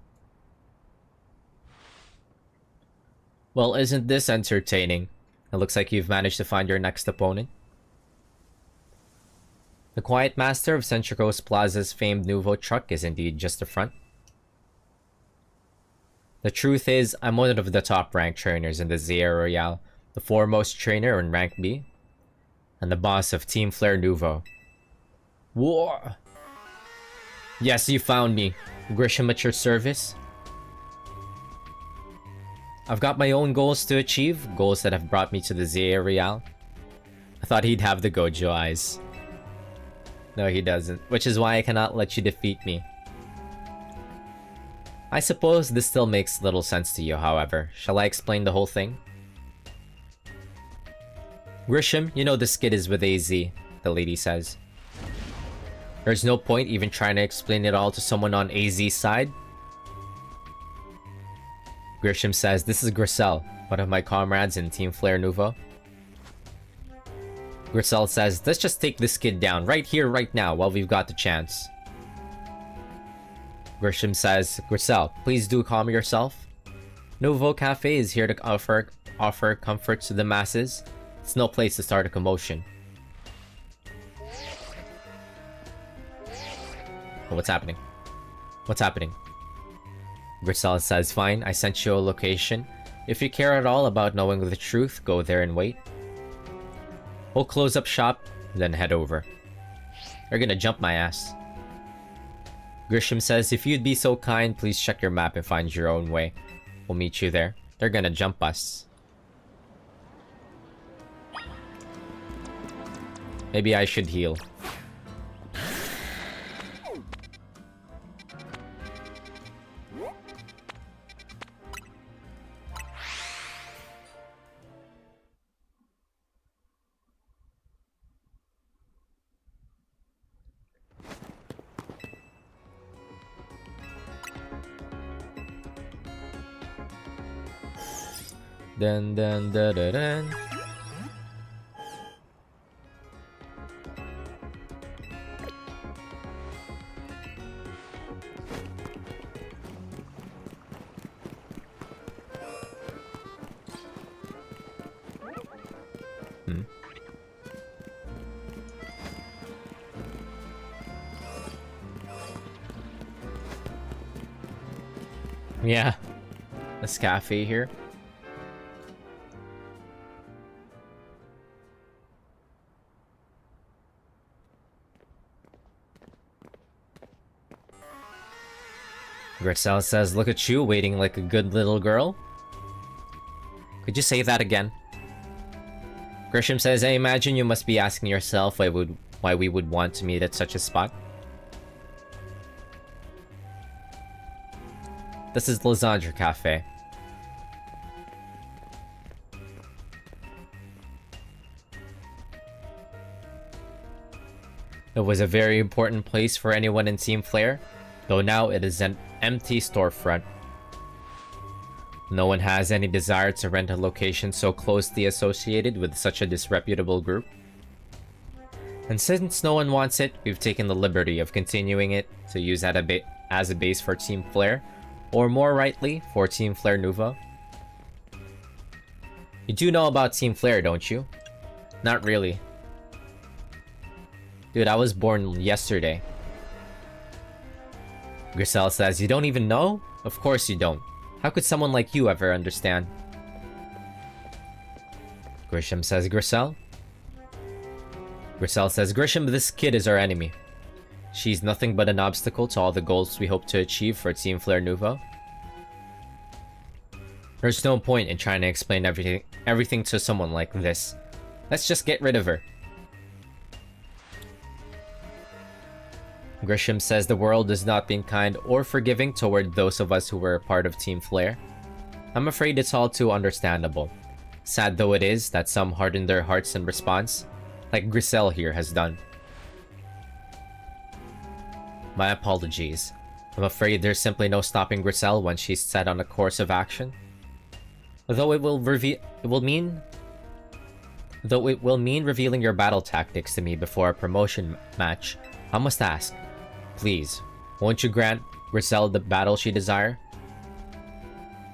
Well, isn't this entertaining? It looks like you've managed to find your next opponent. The Quiet Master of Central Coast Plaza's famed Nouveau truck is indeed just the front. The truth is, I'm one of the top-ranked trainers in the Zia Royale, the foremost trainer in Rank B, and the boss of Team Flare Nouveau. Whoa! Yes, you found me. Grisham at your service. I've got my own goals to achieve, goals that have brought me to the Zia Royale. I thought he'd have the Gojo eyes. No, he doesn't, which is why I cannot let you defeat me. I suppose this still makes little sense to you, however. Shall I explain the whole thing? Grisham, you know this kid is with AZ, the lady says. There's no point even trying to explain it all to someone on AZ's side. Grisham says, this is Grisel, one of my comrades in Team Flare Nouveau. Grisel says, let's just take this kid down right here, right now, while we've got the chance. Grisham says, Grisel, please do calm yourself. Nouveau Cafe is here to offer comfort to the masses. It's no place to start a commotion. Oh, what's happening? What's happening? Grisel says, fine, I sent you a location. If you care at all about knowing the truth, go there and wait. We'll close up shop, then head over. They're gonna jump my ass. Grisham says, if you'd be so kind, please check your map and find your own way. We'll meet you there. They're gonna jump us. Maybe I should heal. Dun dun dun dun dun. Yeah, this cafe here. Grisel says, look at you, waiting like a good little girl. Could you say that again? Grisham says, I imagine you must be asking yourself why we would want to meet at such a spot. This is Lasandra Cafe. It was a very important place for anyone in Team Flare, though now it is an empty storefront. No one has any desire to rent a location so closely associated with such a disreputable group. And since no one wants it, we've taken the liberty of continuing it to use as a base for Team Flare, or more rightly, for Team Flare Nouveau. You do know about Team Flare, don't you? Not really. Dude, I was born yesterday. Grisel says, you don't even know? Of course you don't. How could someone like you ever understand? Grisham says, Grisel? Grisel says, Grisham, this kid is our enemy. She's nothing but an obstacle to all the goals we hope to achieve for Team Flare Nouveau. There's no point in trying to explain everything to someone like this. Let's just get rid of her. Grisham says the world has not been kind or forgiving toward those of us who were a part of Team Flare. I'm afraid it's all too understandable. Sad though it is that some hardened their hearts in response, like Grisel here has done. My apologies. I'm afraid there's simply no stopping Grisel once she's set on a course of action. Though it will mean revealing your battle tactics to me before a promotion match, I must ask, please, won't you grant Grisel the battle she desires?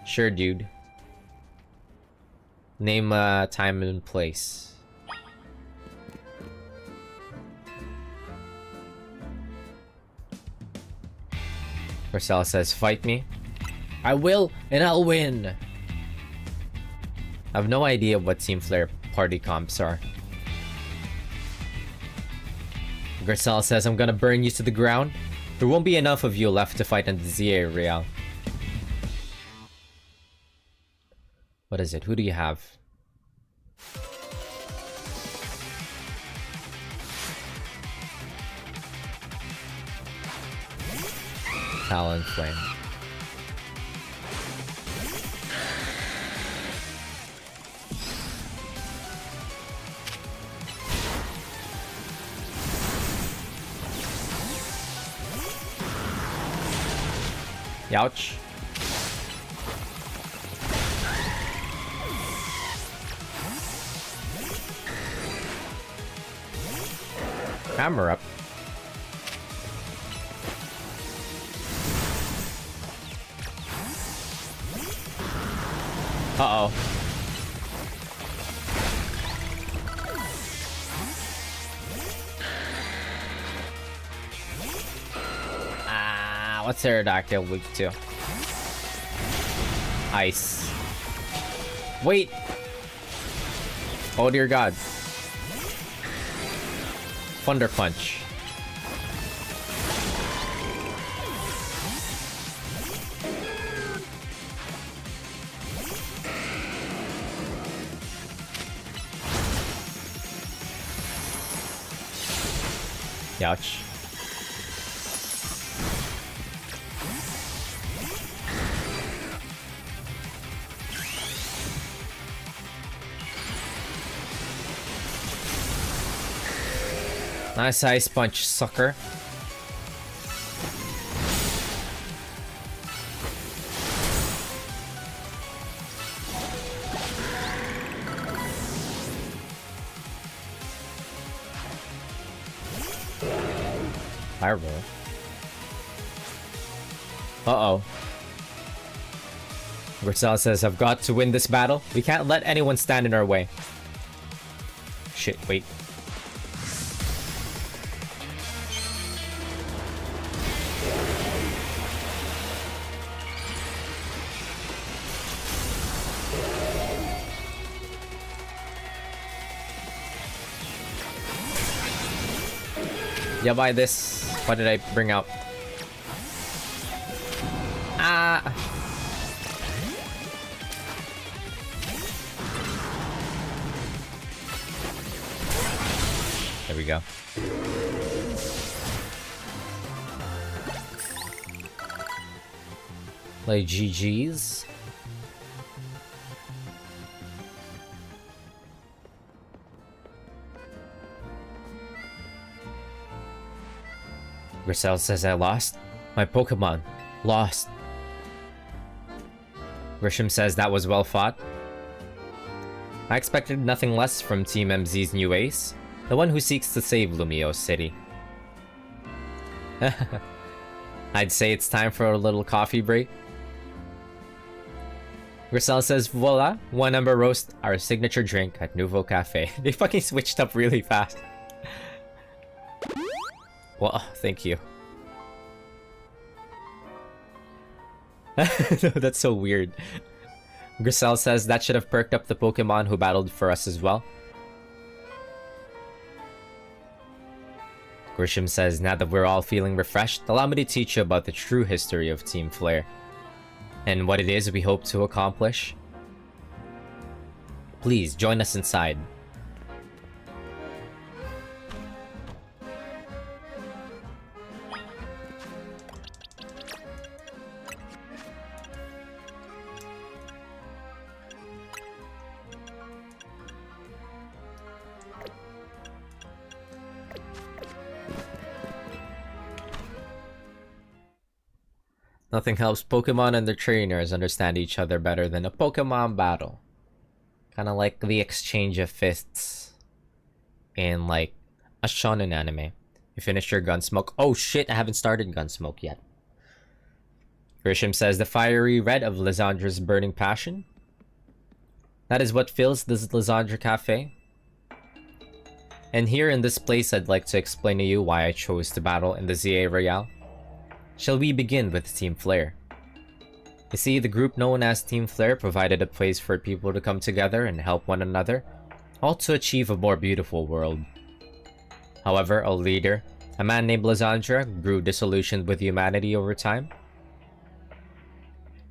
Sure, dude. Name time and place. Marcel says, fight me. I will, and I'll win. I have no idea what Team Flare party comps are. Garcelle says, I'm gonna burn you to the ground. There won't be enough of you left to fight in the ZA Real. What is it? Who do you have? Talon Flame. Ouch. Hammer up. Uh-oh. What's Aerodactyl weak to? Ice. Wait! Oh dear god. Thunder Punch. Ouch. Nice Ice Punch, sucker. Fire roll. Uh-oh. Garcelle says, I've got to win this battle. We can't let anyone stand in our way. Shit, wait. Yeah, buy this. What did I bring out? Ah! There we go. Like GG's. Garcelle says I lost. My Pokemon. Lost. Grisham says that was well fought. I expected nothing less from Team MZ's new ace, the one who seeks to save Lumio City. I'd say it's time for a little coffee break. Garcelle says, voila, one Ember Roast, our signature drink at Nouveau Cafe. They fucking switched up really fast. Well, thank you. That's so weird. Garcelle says that should have perked up the Pokemon who battled for us as well. Grisham says, now that we're all feeling refreshed, allow me to teach you about the true history of Team Flare. And what it is we hope to accomplish. Please, join us inside. Nothing helps Pokemon and their trainers understand each other better than a Pokemon battle. Kinda like the exchange of fists in like a shonen anime. You finish your Gunsmoke. Oh shit, I haven't started Gunsmoke yet. Grisham says the fiery red of Lysandra's burning passion. That is what fills this Lysandre Cafe. And here in this place, I'd like to explain to you why I chose to battle in the ZA Royale. Shall we begin with Team Flare? You see, the group known as Team Flare provided a place for people to come together and help one another, all to achieve a more beautiful world. However, our leader, a man named Lysandre, grew disillusioned with humanity over time.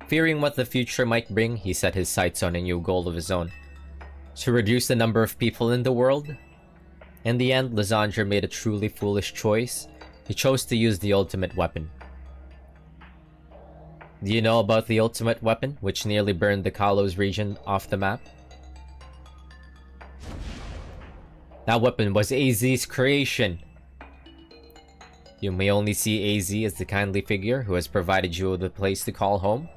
Fearing what the future might bring, he set his sights on a new goal of his own: to reduce the number of people in the world. In the end, Lysandre made a truly foolish choice. He chose to use the ultimate weapon. Do you know about the ultimate weapon, which nearly burned the Kalos region off the map? That weapon was AZ's creation. You may only see AZ as the kindly figure who has provided you with a place to call home.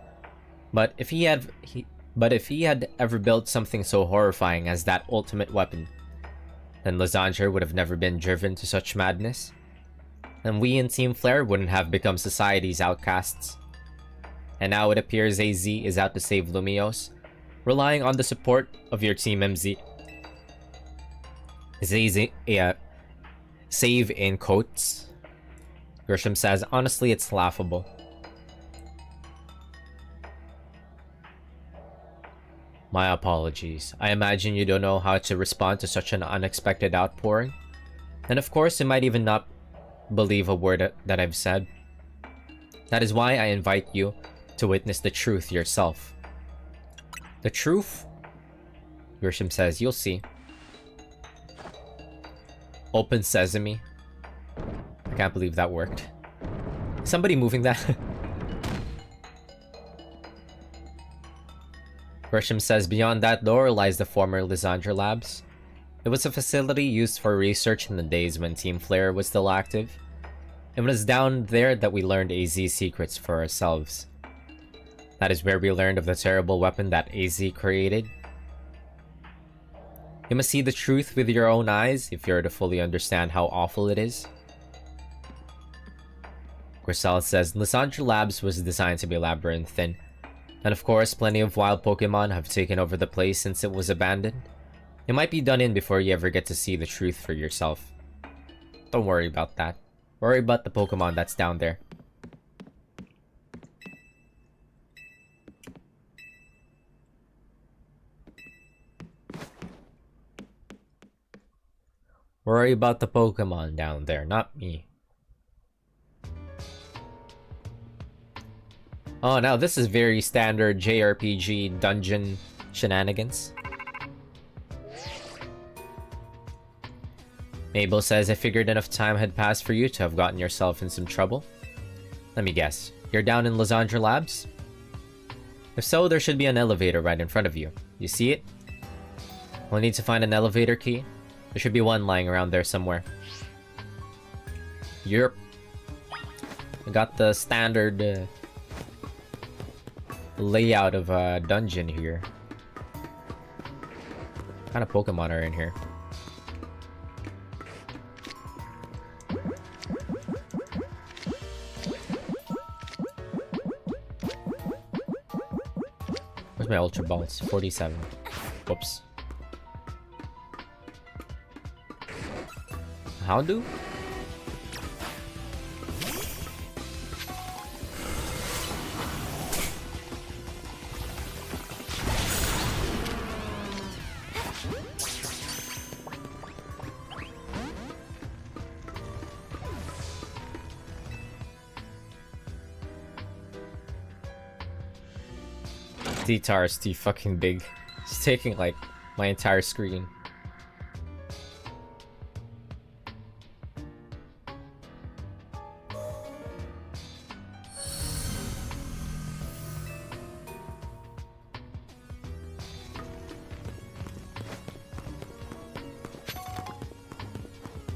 But if he had ever built something so horrifying as that ultimate weapon, then Lysandre would have never been driven to such madness. And we in Team Flare wouldn't have become society's outcasts. And now it appears AZ is out to save Lumiose, relying on the support of your Team MZ. Save in quotes. Grisham says, honestly, it's laughable. My apologies. I imagine you don't know how to respond to such an unexpected outpouring. And of course, you might even not believe a word that I've said. That is why I invite you to witness the truth yourself. The truth? Grisham says, you'll see. Open sesame. I can't believe that worked. Somebody moving that? Grisham says, beyond that door lies the former Lysandre Labs. It was a facility used for research in the days when Team Flare was still active. It was down there that we learned AZ's secrets for ourselves. That is where we learned of the terrible weapon that AZ created. You must see the truth with your own eyes if you are to fully understand how awful it is. Grisel says, Lysandre Labs was designed to be labyrinthine. And of course, plenty of wild Pokemon have taken over the place since it was abandoned. It might be done in before you ever get to see the truth for yourself. Don't worry about that. Worry about the Pokemon that's down there. Worry about the Pokemon down there, not me. Oh, now this is very standard JRPG dungeon shenanigans. Mabel says, I figured enough time had passed for you to have gotten yourself in some trouble. Let me guess, you're down in Lysandre Labs? If so, there should be an elevator right in front of you. You see it? We'll need to find an elevator key. There should be one lying around there somewhere. Yep. I got the standard layout of a dungeon here. What kind of Pokemon are in here? Where's my Ultra Balls? 47. Whoops. Houndoom? D-Tar is too fucking big. It's taking like my entire screen.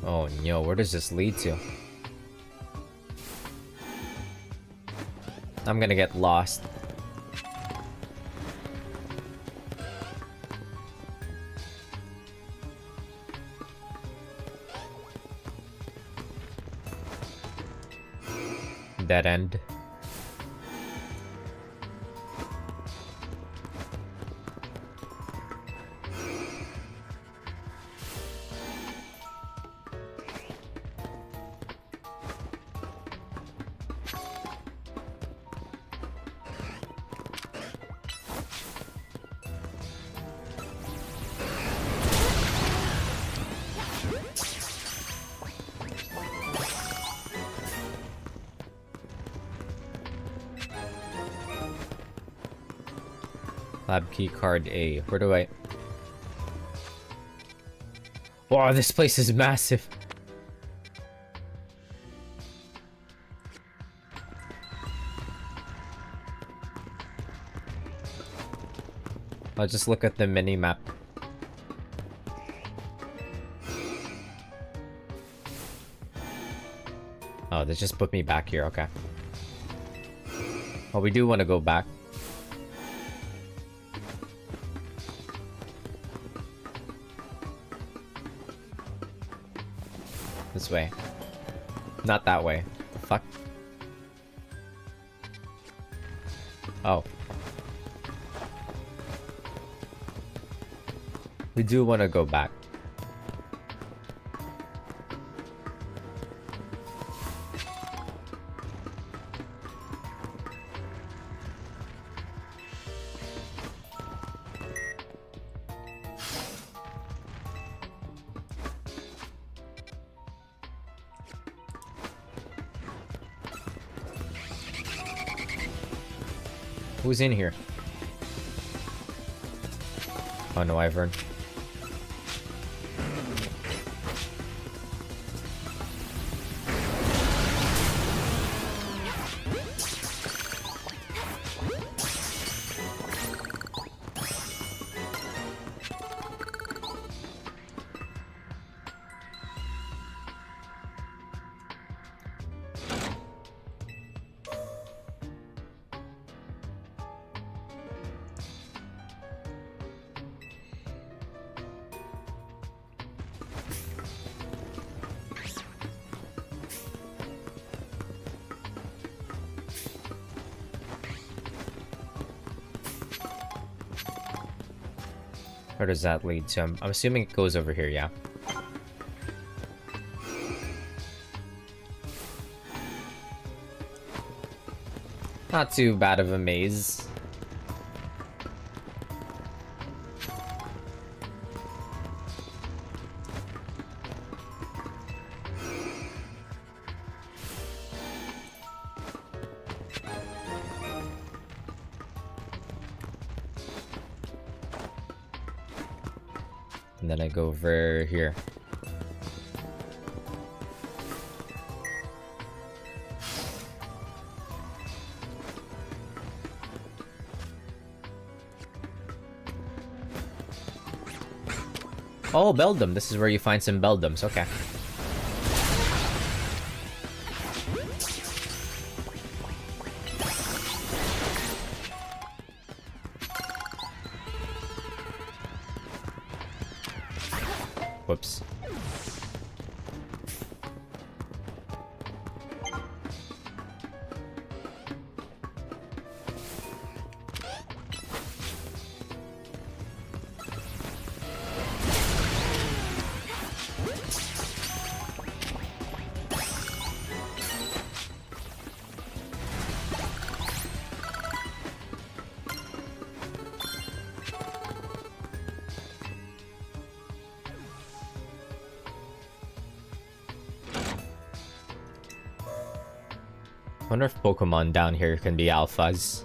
Oh no, where does this lead to? I'm gonna get lost. Dead end. Lab key card A. Where do I... Wow, this place is massive. I'll just look at the mini-map. Oh, they just put me back here, okay. Oh, we do want to go back. This way. Not that way. Fuck. Oh. We do want to go back. Who's in here? Oh no, Ivern. Where does that lead to? I'm assuming it goes over here, yeah. Not too bad of a maze. And then I go over here. Oh, Beldum. This is where you find some Beldums. Okay. Whoops. I wonder if Pokemon down here can be alphas.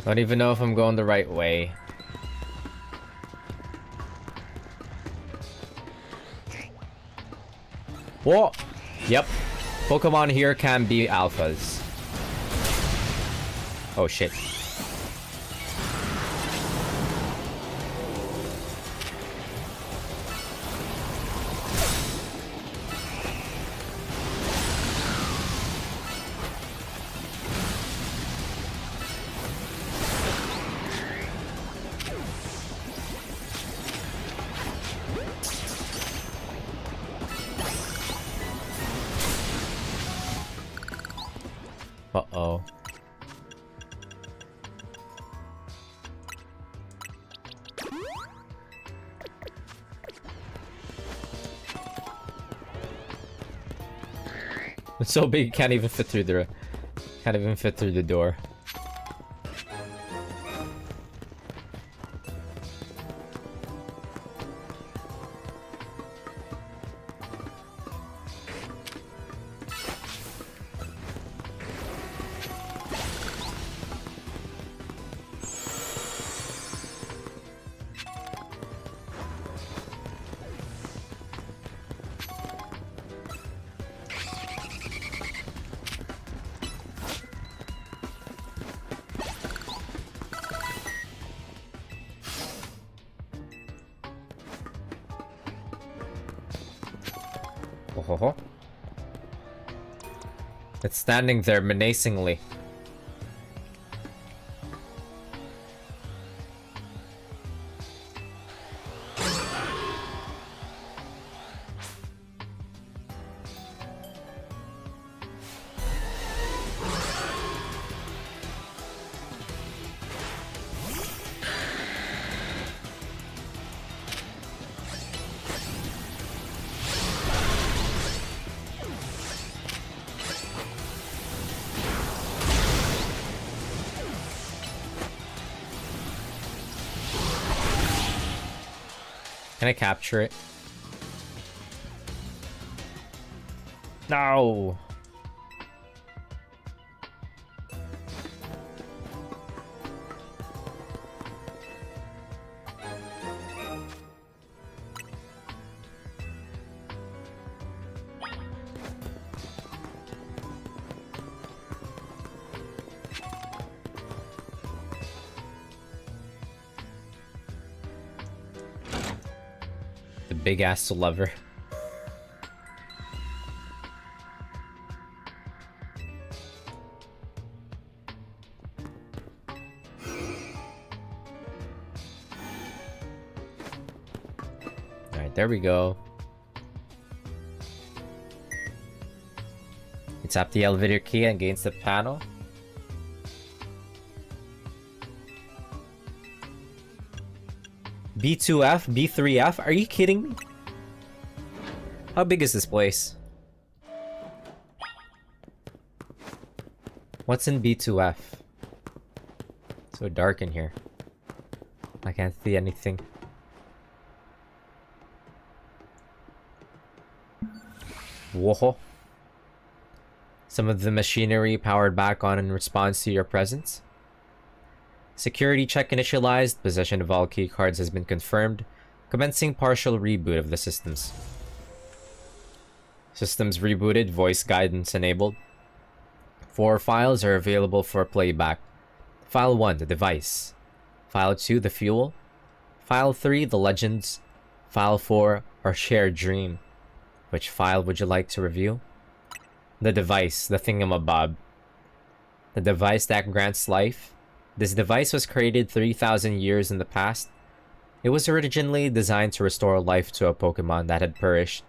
I don't even know if I'm going the right way. Whoa! Yep. Pokemon here can be alphas. Oh shit. Uh-oh. It's so big, can't even fit through the door. Oh. It's standing there menacingly. Can I capture it? No! Big ass lever. Alright, there we go. You tap the elevator key against the panel. B2F? B3F? Are you kidding me? How big is this place? What's in B2F? So dark in here. I can't see anything. Whoa. Some of the machinery powered back on in response to your presence. Security check initialized. Possession of all key cards has been confirmed. Commencing partial reboot of the systems. Systems rebooted. Voice guidance enabled. 4 files are available for playback. File 1, the device. File 2, the fuel. File 3, the legends. File 4, our shared dream. Which file would you like to review? The device, the thingamabob. The device that grants life. This device was created 3,000 years in the past. It was originally designed to restore life to a Pokemon that had perished.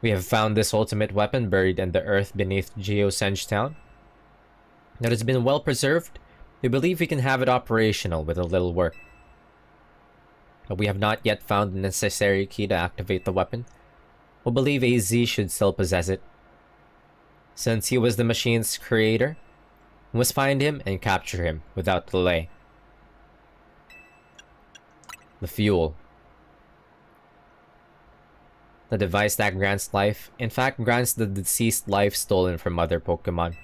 We have found this ultimate weapon buried in the earth beneath Geosenge Town. It has been well preserved. We believe we can have it operational with a little work. But we have not yet found the necessary key to activate the weapon. We believe AZ should still possess it. Since he was the machine's creator, we must find him and capture him without delay. The fuel. The device that grants life, in fact, grants the deceased life stolen from other Pokemon.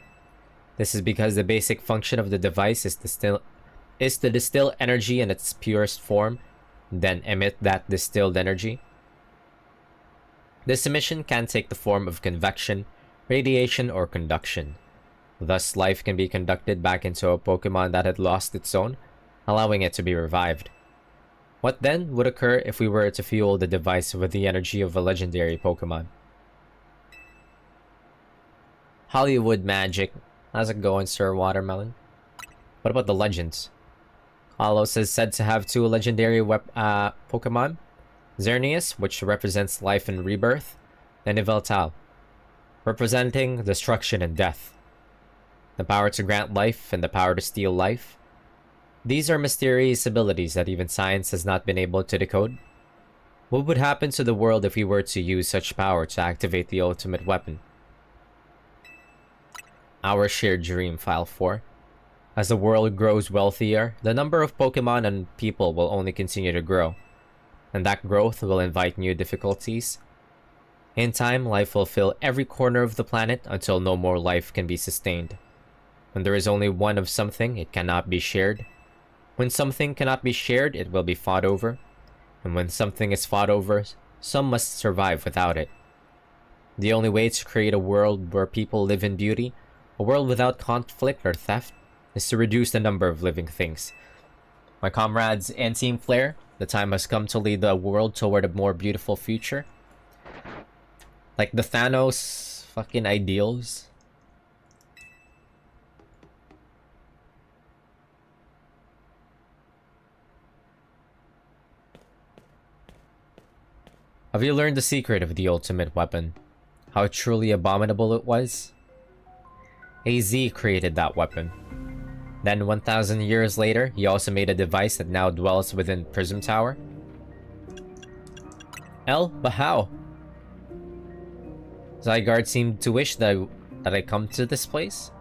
This is because the basic function of the device is to distill energy in its purest form, then emit that distilled energy. This emission can take the form of convection, radiation, or conduction. Thus, life can be conducted back into a Pokemon that had lost its own, allowing it to be revived. What then would occur if we were to fuel the device with the energy of a legendary Pokemon? Hollywood magic. How's it going, Sir Watermelon? What about the legends? Kalos is said to have 2 legendary Pokemon. Xerneas, which represents life and rebirth, and Yveltal, representing destruction and death. The power to grant life and the power to steal life. These are mysterious abilities that even science has not been able to decode. What would happen to the world if we were to use such power to activate the ultimate weapon? Our shared dream, File 4. As the world grows wealthier, the number of Pokemon and people will only continue to grow, and that growth will invite new difficulties. In time, life will fill every corner of the planet until no more life can be sustained. When there is only one of something, it cannot be shared. When something cannot be shared, it will be fought over. And when something is fought over, some must survive without it. The only way to create a world where people live in beauty, a world without conflict or theft, is to reduce the number of living things. My comrades and Team Flare, the time has come to lead the world toward a more beautiful future. Like the Thanos fucking ideals. Have you learned the secret of the ultimate weapon? How truly abominable it was? AZ created that weapon. Then 1,000 years later, he also made a device that now dwells within Prism Tower. But how? Zygarde seemed to wish that I come to this place.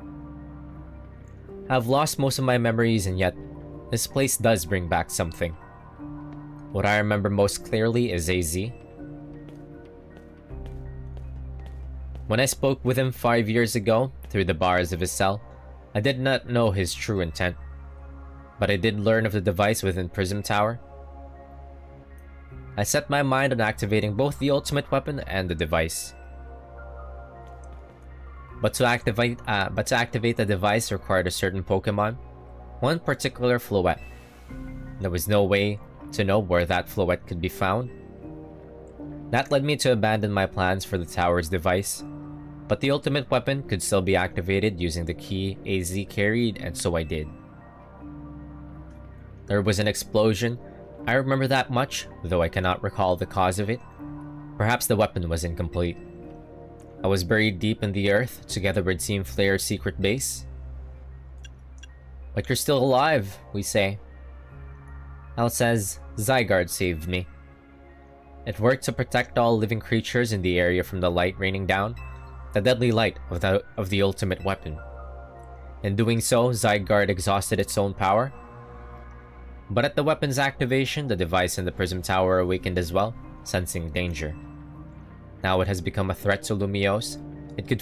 I've lost most of my memories, and yet this place does bring back something. What I remember most clearly is AZ. When I spoke with him 5 years ago, through the bars of his cell, I did not know his true intent, but I did learn of the device within Prism Tower. I set my mind on activating both the ultimate weapon and the device. But to activate the device required a certain Pokemon, one particular Floette. There was no way to know where that Floette could be found. That led me to abandon my plans for the tower's device, but the ultimate weapon could still be activated using the key AZ carried, and so I did. There was an explosion. I remember that much, though I cannot recall the cause of it. Perhaps the weapon was incomplete. I was buried deep in the earth, together with Team Flare's secret base. But you're still alive, we say. Al says, Zygarde saved me. It worked to protect all living creatures in the area from the light raining down, the deadly light of the ultimate weapon. In doing so, Zygarde exhausted its own power. But at the weapon's activation, the device in the Prism Tower awakened as well, sensing danger. Now it has become a threat to Lumiose. It could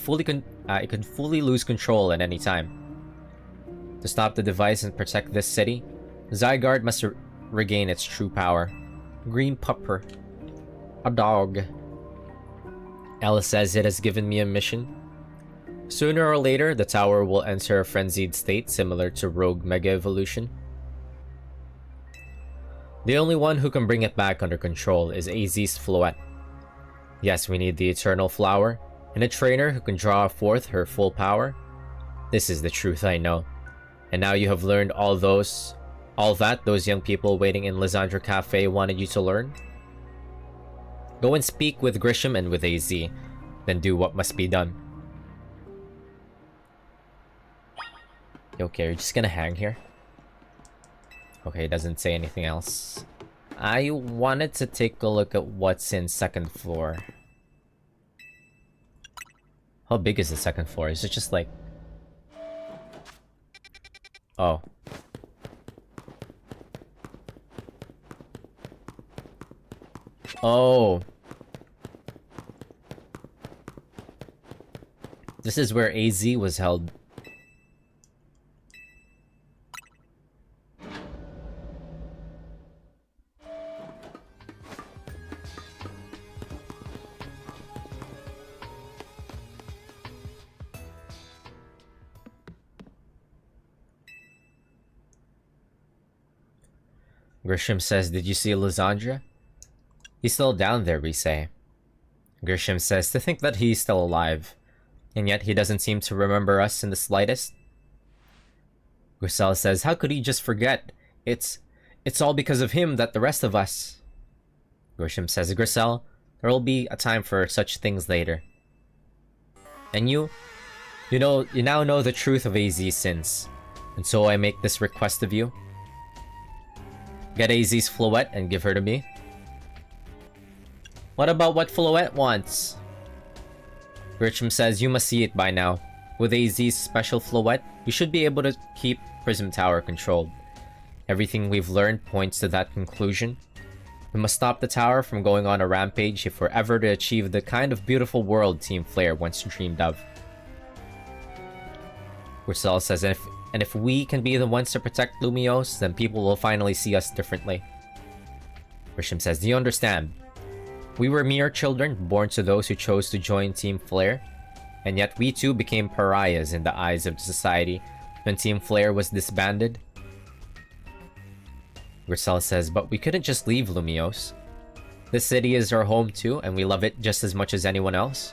fully lose control at any time. To stop the device and protect this city, Zygarde must regain its true power. Green Pupper. A dog. Ella says it has given me a mission. Sooner or later, the tower will enter a frenzied state similar to Rogue Mega Evolution. The only one who can bring it back under control is AZ's Floette. Yes, we need the Eternal Flower, and a trainer who can draw forth her full power. This is the truth I know. And now you have learned all that those young people waiting in Lysandra Cafe wanted you to learn. Go and speak with Grisham and with AZ, then do what must be done. Okay, you're just gonna hang here? Okay, it doesn't say anything else. I wanted to take a look at what's in second floor. How big is the second floor? Is it just like... Oh. Oh. This is where AZ was held. Grisham says, did you see Lysandra? He's still down there, we say. Grisham says, to think that he's still alive, and yet he doesn't seem to remember us in the slightest. Grisel says, how could he just forget? It's all because of him that the rest of us... Grisham says, Grisel, there will be a time for such things later. And you? You now know the truth of AZ's sins, and so I make this request of you. Get AZ's Floette and give her to me. What about what Floette wants? Grisham says you must see it by now. With AZ's special Floette, we should be able to keep Prism Tower controlled. Everything we've learned points to that conclusion. We must stop the tower from going on a rampage if we're ever to achieve the kind of beautiful world Team Flare once dreamed of. Grisel says, and if we can be the ones to protect Lumiose, then people will finally see us differently. Grisham says, do you understand? We were mere children, born to those who chose to join Team Flare, and yet we too became pariahs in the eyes of society when Team Flare was disbanded. Grisel says, but we couldn't just leave Lumiose. This city is our home too, and we love it just as much as anyone else.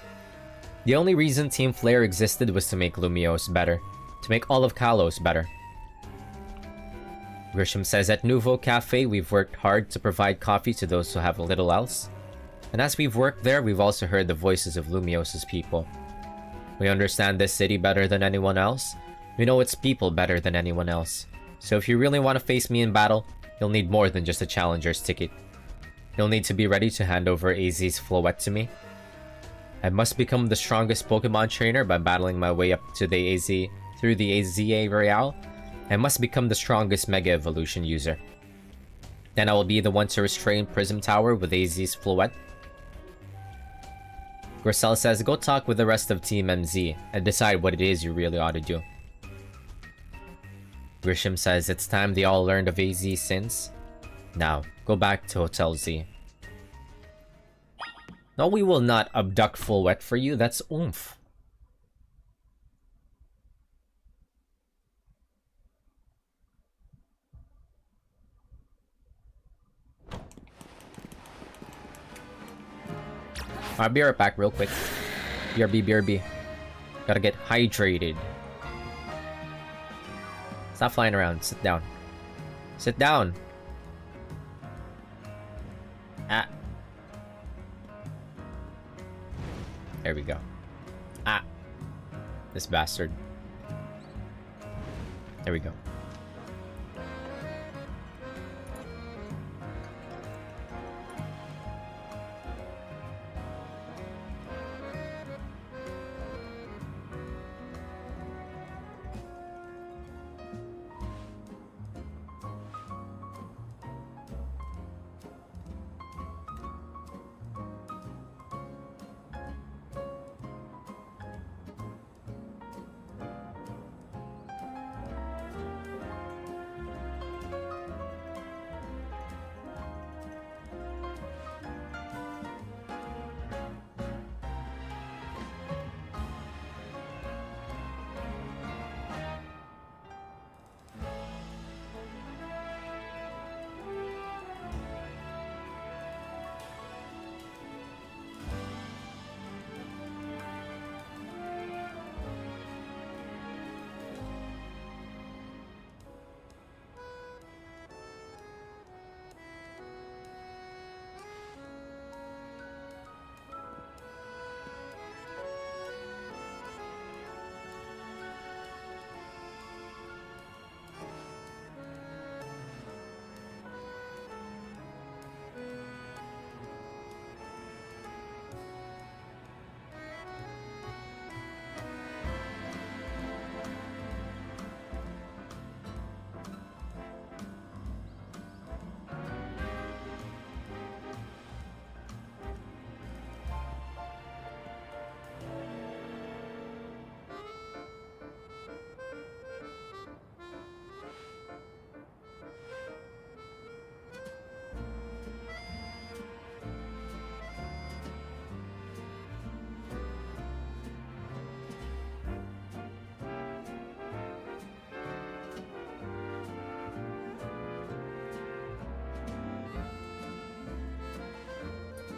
The only reason Team Flare existed was to make Lumiose better, to make all of Kalos better. Grisham says, at Nouveau Cafe, we've worked hard to provide coffee to those who have little else. And as we've worked there, we've also heard the voices of Lumiose's people. We understand this city better than anyone else. We know its people better than anyone else. So if you really want to face me in battle, you'll need more than just a challenger's ticket. You'll need to be ready to hand over AZ's Floette to me. I must become the strongest Pokemon trainer by battling my way up to the through the AZA Royale. I must become the strongest Mega Evolution user. Then I will be the one to restrain Prism Tower with AZ's Floette. Grisel says, go talk with the rest of Team MZ and decide what it is you really ought to do. Grisham says, it's time they all learned of AZ's sins. Now, go back to Hotel Z. No, we will not abduct Floette for you, that's oomph. I'll be right back real quick. BRB, BRB. Gotta get hydrated. Stop flying around. Sit down. Sit down. Ah. There we go. Ah. This bastard. There we go.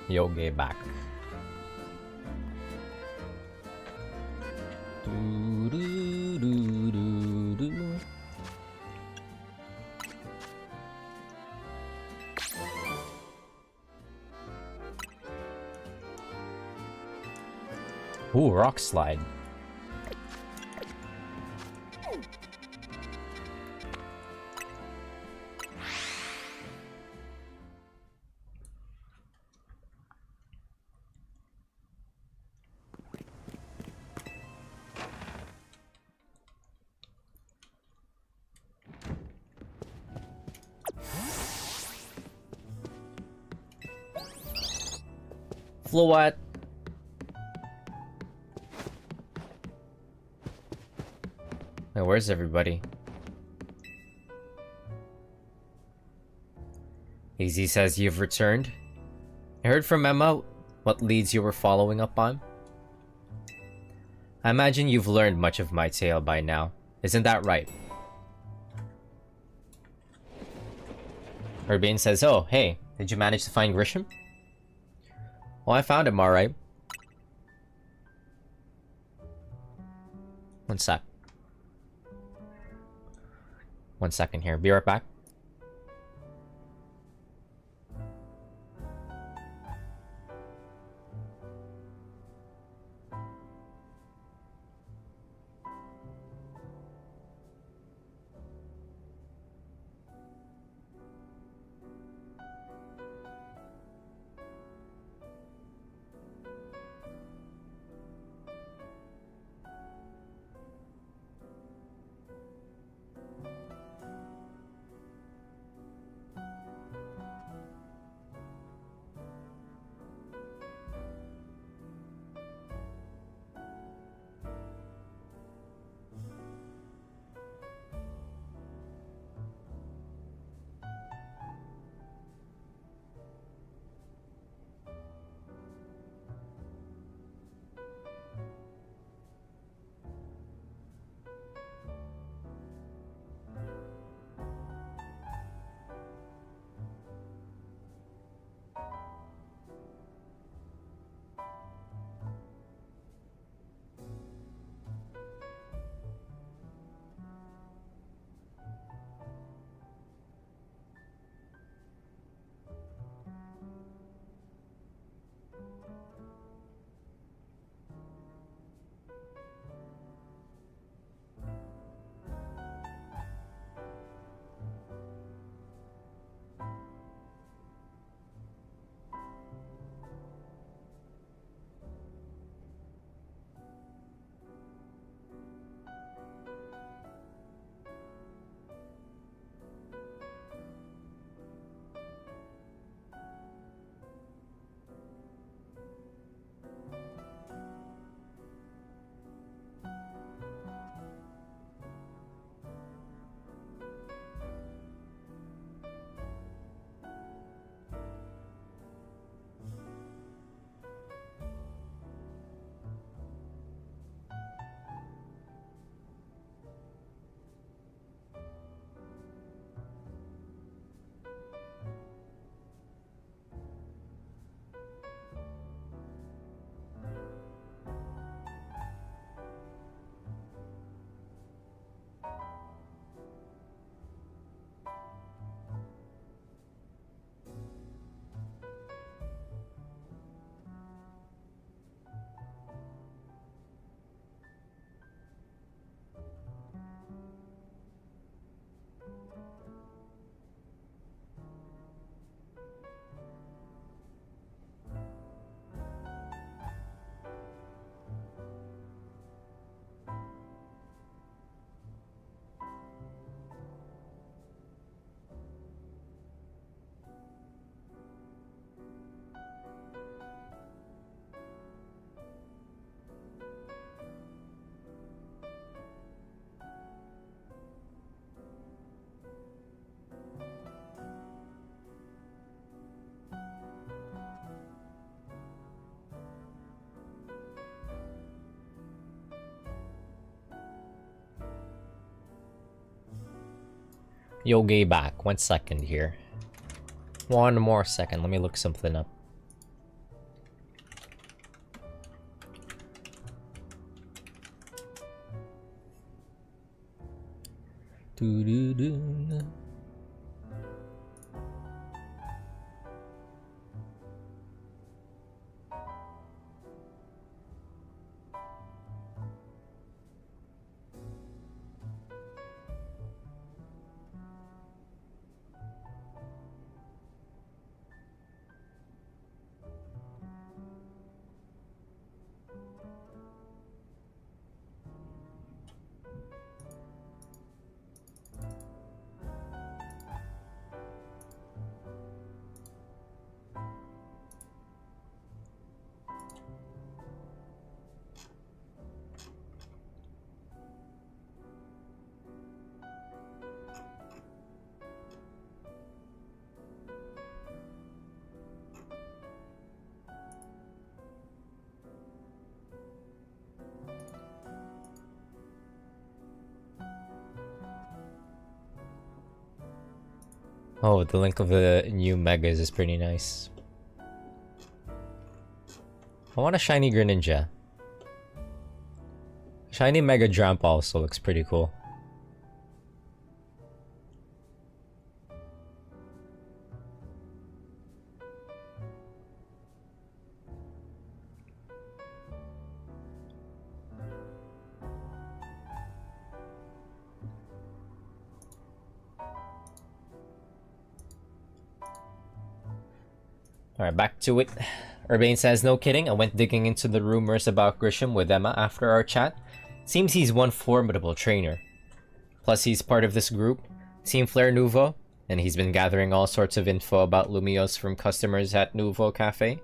Yoge back. Ooh, rock slide. What? Wait, where's everybody? Easy says you've returned. I heard from Emma what leads you were following up on. I imagine you've learned much of my tale by now. Isn't that right? Urbane says, oh, hey, did you manage to find Grisham? Well, I found him alright. One sec. 1 second here. Be right back. Yogi back. 1 second here. 1 more second. Let me look something up. Doo-doo-doo. Oh, the link of the new megas is pretty nice. I want a shiny Greninja. Shiny Mega Dramp also looks pretty cool. Alright, back to it. Urbane says, no kidding, I went digging into the rumors about Grisham with Emma after our chat. Seems he's one formidable trainer. Plus he's part of this group, Team Flare Nouveau, and he's been gathering all sorts of info about Lumiose from customers at Nouveau Cafe.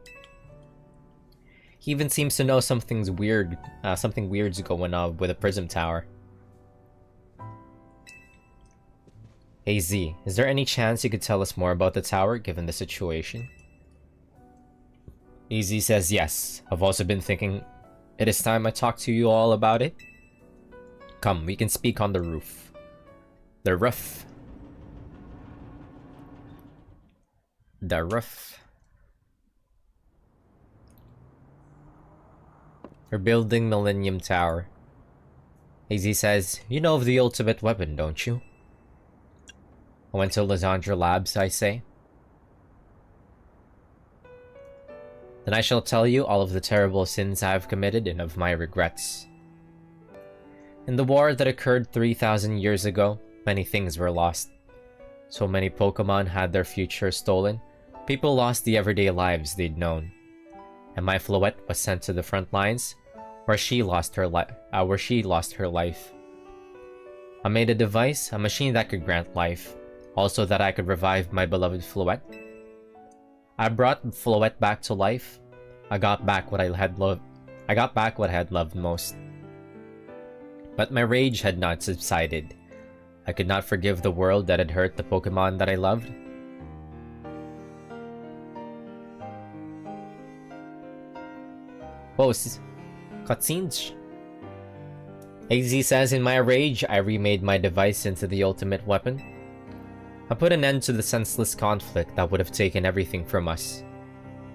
He even seems to know something weird's going on with a Prism Tower. Hey Z, is there any chance you could tell us more about the tower given the situation? Easy says yes. I've also been thinking it is time I talk to you all about it. Come, we can speak on the roof. The roof. The roof. We're building Millennium Tower. Easy says, you know of the ultimate weapon, don't you? I went to Lysandra Labs, I say. Then I shall tell you all of the terrible sins I have committed and of my regrets. In the war that occurred 3,000 years ago, many things were lost. So many Pokemon had their future stolen. People lost the everyday lives they'd known. And my Floette was sent to the front lines, where she lost her life. I made a device, a machine that could grant life, also that I could revive my beloved Floette. I brought Floette back to life. I got back what I had loved most. But my rage had not subsided. I could not forgive the world that had hurt the Pokemon that I loved. Whoa, cutscenes. AZ says, in my rage, I remade my device into the ultimate weapon. I put an end to the senseless conflict that would have taken everything from us,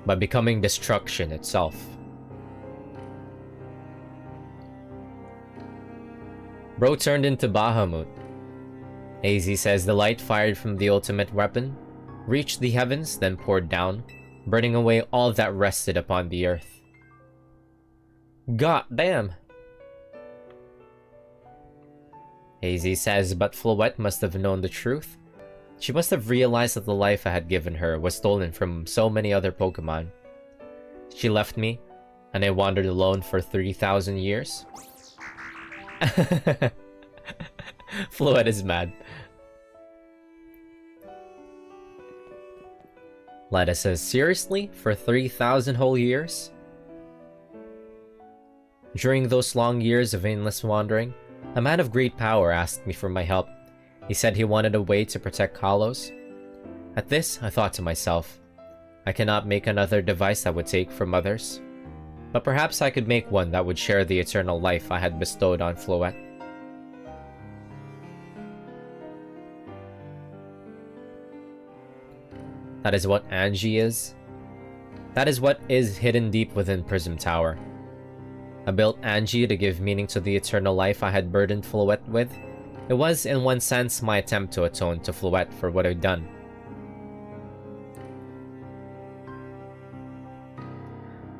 by becoming destruction itself. Bro turned into Bahamut. AZ says the light fired from the ultimate weapon reached the heavens, then poured down, burning away all that rested upon the earth. God damn! AZ says, but Floette must have known the truth. She must have realized that the life I had given her was stolen from so many other Pokemon. She left me, and I wandered alone for 3,000 years. Floette is mad. Letta says, seriously? For 3,000 whole years? During those long years of aimless wandering, a man of great power asked me for my help. He said he wanted a way to protect Kalos. At this, I thought to myself, I cannot make another device that would take from others, but perhaps I could make one that would share the eternal life I had bestowed on Floette. That is what Angie is. That is what is hidden deep within Prism Tower. I built Angie to give meaning to the eternal life I had burdened Floette with. It was, in one sense, my attempt to atone to Floette for what I'd done.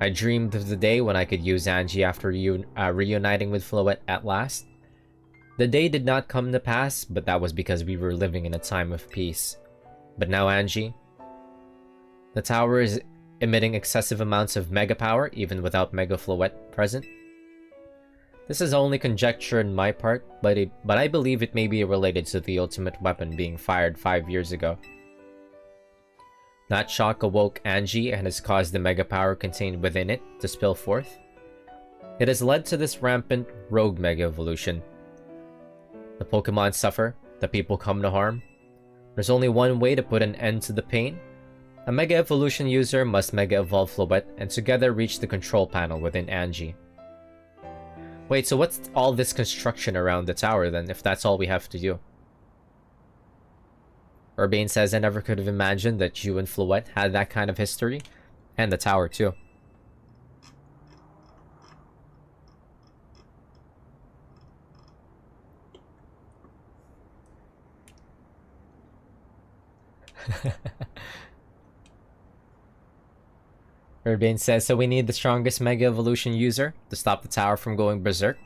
I dreamed of the day when I could use Angie after reuniting with Floette at last. The day did not come to pass, but that was because we were living in a time of peace. But now Angie, the tower is emitting excessive amounts of mega power even without Mega Floette present. This is only conjecture on my part, but I believe it may be related to the ultimate weapon being fired 5 years ago. That shock awoke Angie and has caused the mega power contained within it to spill forth. It has led to this rampant rogue mega evolution. The Pokemon suffer, the people come to harm. There's only one way to put an end to the pain. A Mega Evolution user must Mega Evolve Floette and together reach the control panel within Angie. Wait, so what's all this construction around the tower then, if that's all we have to do? Urbane says, I never could have imagined that you and Floette had that kind of history. And the tower, too. Urbane says, so we need the strongest Mega Evolution user to stop the tower from going berserk.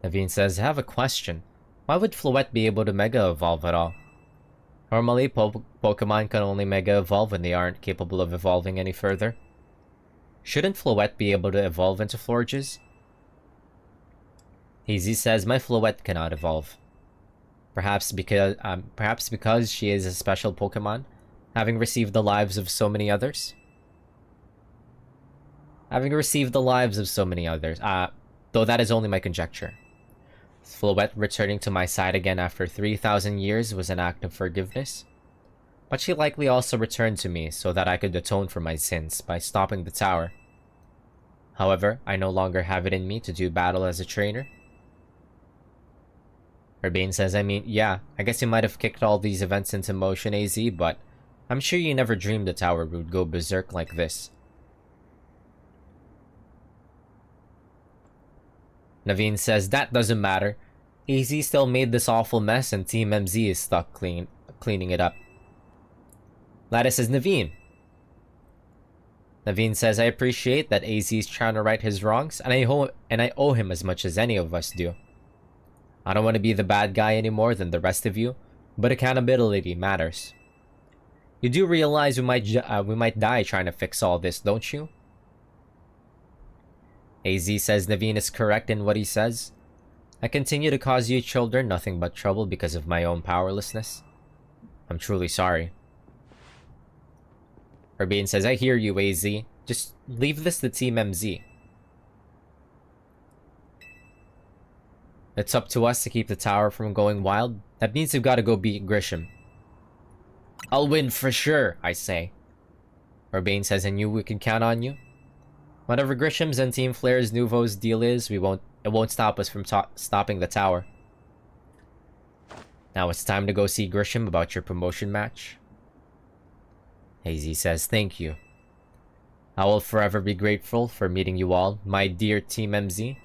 Naveen says, I have a question. Why would Floette be able to Mega Evolve at all? Normally, Pokemon can only Mega Evolve when they aren't capable of evolving any further. Shouldn't Floette be able to evolve into Florges? Easy says, my Floette cannot evolve. Perhaps because she is a special Pokemon, having received the lives of so many others? Having received the lives of so many others, though that is only my conjecture. Floette returning to my side again after 3,000 years was an act of forgiveness. But she likely also returned to me so that I could atone for my sins by stopping the tower. However, I no longer have it in me to do battle as a trainer. Urbane says, I mean, yeah, I guess you might have kicked all these events into motion, AZ, but I'm sure you never dreamed the tower would go berserk like this. Naveen says, that doesn't matter. AZ still made this awful mess and Team MZ is stuck cleaning it up. Lattice says, Naveen. Naveen says, I appreciate that AZ is trying to right his wrongs, and I owe him as much as any of us do. I don't want to be the bad guy any more than the rest of you, but accountability matters. You do realize we might die trying to fix all this, don't you? AZ says Naveen is correct in what he says. I continue to cause you children nothing but trouble because of my own powerlessness. I'm truly sorry. Urbane says, I hear you, AZ. Just leave this to Team MZ. It's up to us to keep the tower from going wild. That means we've got to go beat Grisham. I'll win for sure, I say. Urbane says, I knew we could count on you. Whatever Grisham's and Team Flare's Nouveau's deal is, it won't stop us from stopping the tower. Now it's time to go see Grisham about your promotion match. Hazy says, thank you. I will forever be grateful for meeting you all, my dear Team MZ.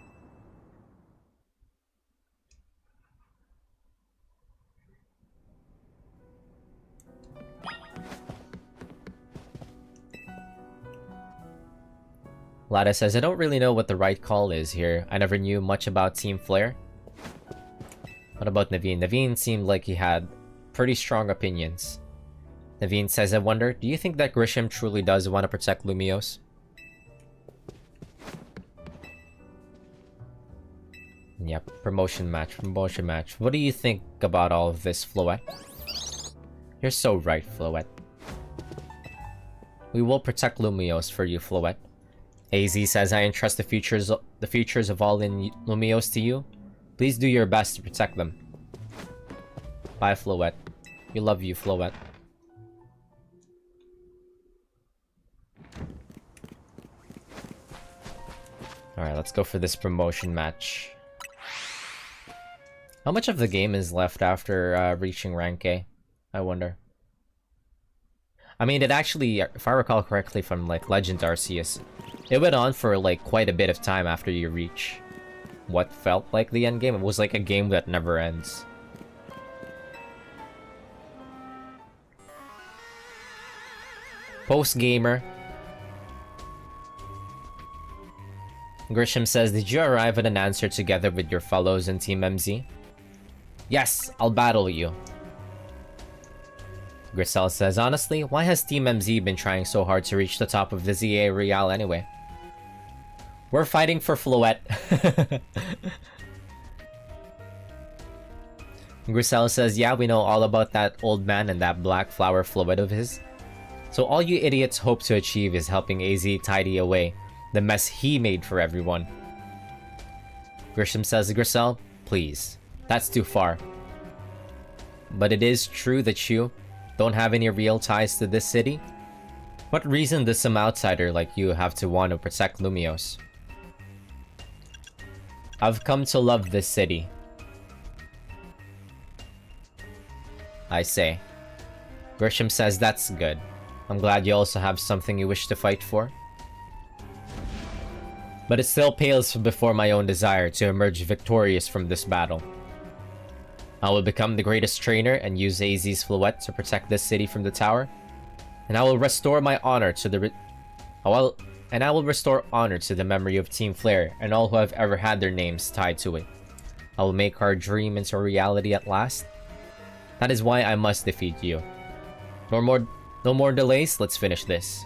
Lada says, I don't really know what the right call is here. I never knew much about Team Flare. What about Naveen? Naveen seemed like he had pretty strong opinions. Naveen says, I wonder, do you think that Grisham truly does want to protect Lumiose? Yep, promotion match. What do you think about all of this, Floette? You're so right, Floette. We will protect Lumiose for you, Floette. AZ says, I entrust the futures of all in Lumiose to you. Please do your best to protect them. Bye, Floette. We love you, Floette. Alright, let's go for this promotion match. How much of the game is left after reaching rank A? I wonder. I mean, it actually, if I recall correctly from like Legend Arceus, it went on for like quite a bit of time after you reach what felt like the end game. It was like a game that never ends. Post Gamer. Grisham says, did you arrive at an answer together with your fellows in Team MZ? Yes, I'll battle you. Grisel says, honestly, why has Team MZ been trying so hard to reach the top of the ZA Real anyway? We're fighting for Floette. Grisel says, yeah, we know all about that old man and that black flower Floette of his. So all you idiots hope to achieve is helping AZ tidy away the mess he made for everyone. Grisham says, Grisel, please. That's too far. But it is true that you don't have any real ties to this city. What reason does some outsider like you have to want to protect Lumiose? I've come to love this city. I say. Grisham says that's good. I'm glad you also have something you wish to fight for. But it still pales before my own desire to emerge victorious from this battle. I will become the greatest trainer and use AZ's Fluette to protect this city from the tower. And I will restore my honor to the I will restore honor to the memory of Team Flare and all who have ever had their names tied to it. I will make our dream into reality at last. That is why I must defeat you. No more delays, let's finish this.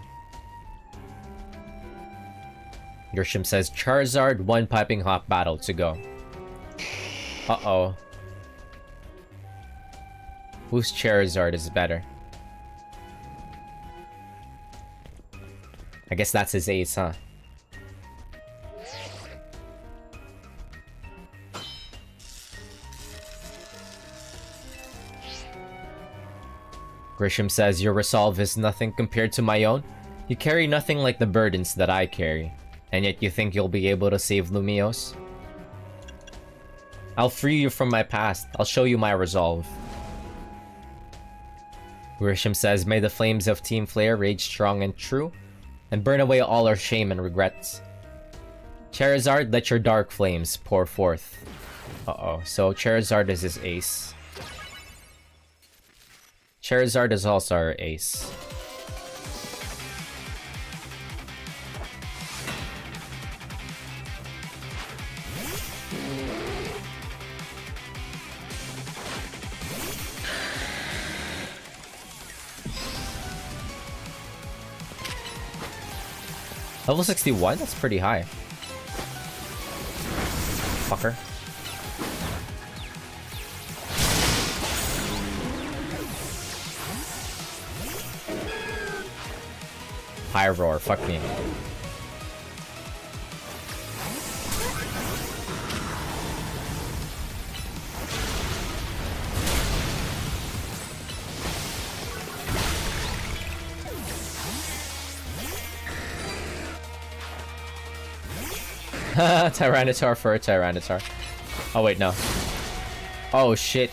Grisham says Charizard, one piping hot battle to go. Uh-oh. Whose Charizard is better? I guess that's his ace, huh? Grisham says your resolve is nothing compared to my own. You carry nothing like the burdens that I carry. And yet you think you'll be able to save Lumiose? I'll free you from my past. I'll show you my resolve. Grisham says, may the flames of Team Flare rage strong and true, and burn away all our shame and regrets. Charizard, let your dark flames pour forth. Uh-oh, so Charizard is his ace. Charizard is also our ace. Level 61? That's pretty high. Fucker. High roar, fuck me. Tyranitar for a Tyranitar. Oh wait, no. Oh shit.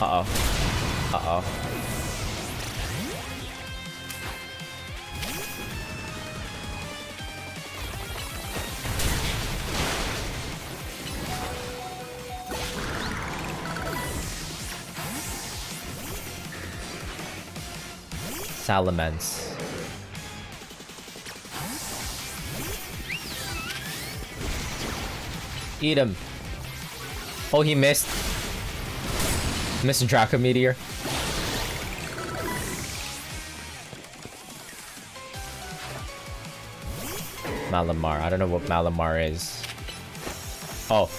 Uh-oh. Uh-oh. Salamence. Eat him. Oh, he missed. Missed Draco Meteor. Malamar. I don't know what Malamar is. Oh.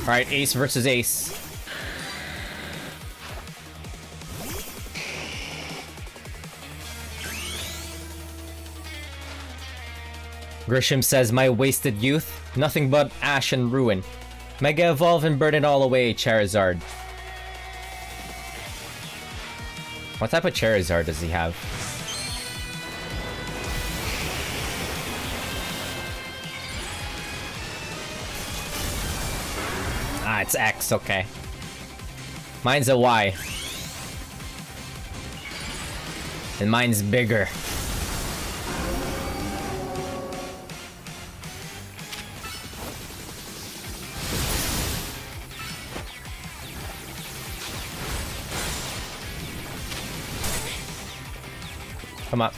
Alright, ace versus ace. Grisham says, my wasted youth, nothing but ash and ruin. Mega Evolve and burn it all away, Charizard. What type of Charizard does he have? Ah, it's X, okay. Mine's a Y. And mine's bigger. Come up.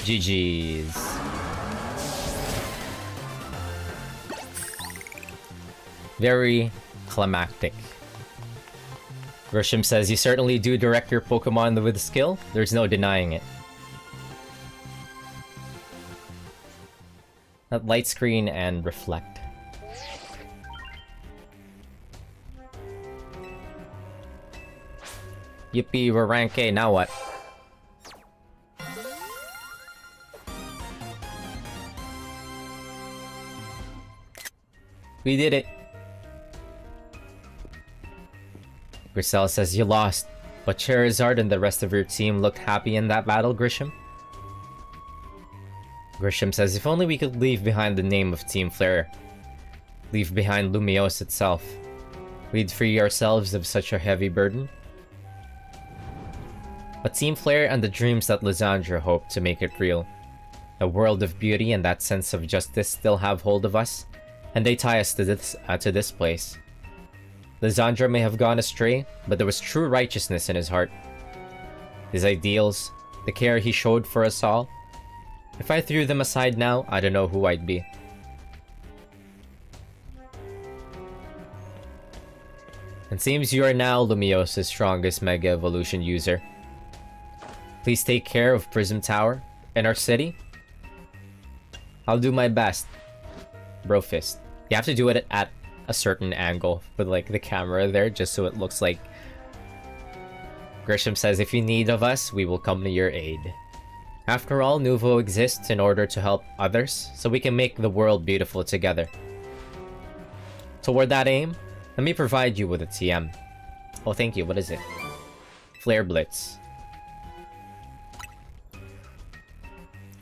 GG's. Very climactic. Grisham says, you certainly do direct your Pokemon with skill. There's no denying it. That light screen and reflect. Yippee, we're rank A, now what? We did it. Grisel says you lost, but Charizard and the rest of your team looked happy in that battle, Grisham. Grisham says if only we could leave behind the name of Team Flare. Leave behind Lumiose itself. We'd free ourselves of such a heavy burden. But Team Flare and the dreams that Lysandra hoped to make it real. A world of beauty and that sense of justice still have hold of us, and they tie us to this place. Lysandra may have gone astray, but there was true righteousness in his heart. His ideals, the care he showed for us all. If I threw them aside now, I don't know who I'd be. It seems you are now Lumiose's strongest Mega Evolution user. Please take care of Prism Tower and our city. I'll do my best. Brofist. You have to do it at a certain angle with like the camera there just so it looks like. Grisham says if you need of us, we will come to your aid. After all, Nuvo exists in order to help others, so we can make the world beautiful together. Toward that aim, let me provide you with a TM. Oh, thank you. What is it? Flare Blitz.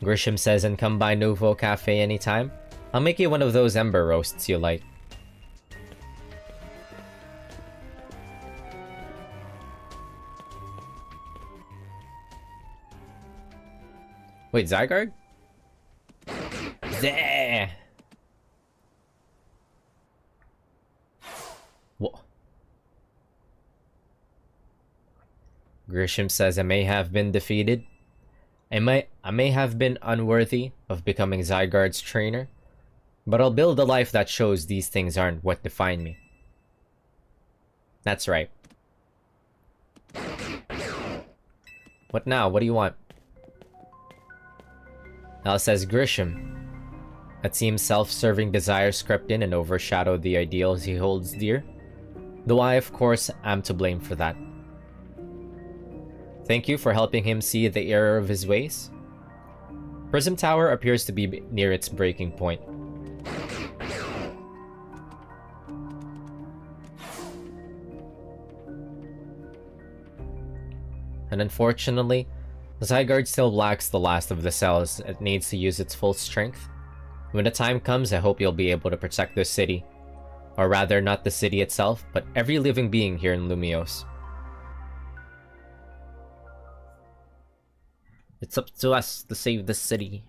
Grisham says, and come by Nuvo Cafe anytime. I'll make you one of those ember roasts you like. Wait, Zygarde? Zeh! Whoa. Grisham says I may have been defeated. I may have been unworthy of becoming Zygarde's trainer, but I'll build a life that shows these things aren't what define me. That's right. What now? What do you want? Al says Grisham. That seems self-serving desires crept in and overshadowed the ideals he holds dear. Though I, of course, am to blame for that. Thank you for helping him see the error of his ways. Prism Tower appears to be near its breaking point. And unfortunately, Zygarde still lacks the last of the cells it needs to use its full strength. When the time comes, I hope you'll be able to protect this city. Or rather, not the city itself, but every living being here in Lumiose. It's up to us to save the city.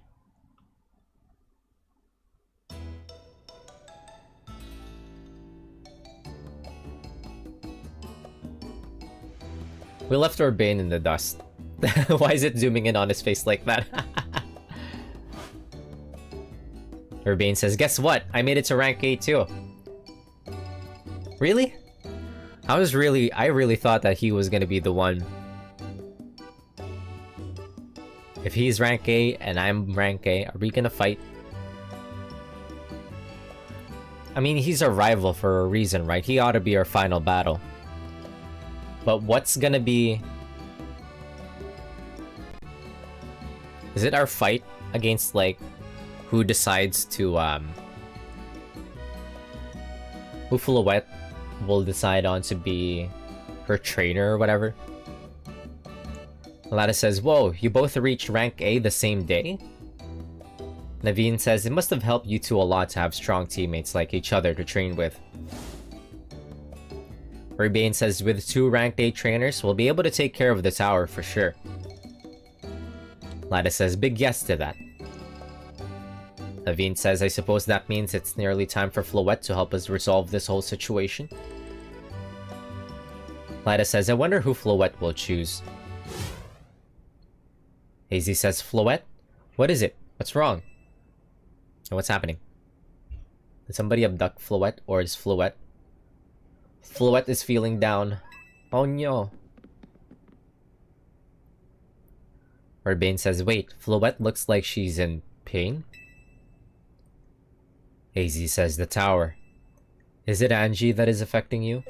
We left Urbane in the dust. Why is it zooming in on his face like that? Urbane says, guess what? I made it to rank 8 too. Really? I really thought that he was gonna be the one. If he's rank A and I'm rank A, are we gonna fight? I mean, he's our rival for a reason, right? He ought to be our final battle. But what's gonna be... Is it our fight against, like, who decides to, who Floette will decide on to be her trainer or whatever? Lada says, whoa, you both reached rank A the same day? Naveen says, it must have helped you two a lot to have strong teammates like each other to train with. Urbane says, with 2 ranked A trainers, we'll be able to take care of the tower for sure. Lada says, big yes to that. Naveen says, I suppose that means it's nearly time for Floette to help us resolve this whole situation. Lada says, I wonder who Floette will choose. Hazy says, Floette? What is it? What's wrong? And what's happening? Did somebody abduct Floette, or is Floette? Floette is feeling down. Oh no. Urbane says, wait, Floette looks like she's in pain? Hazy says, the tower. Is it Angie that is affecting you?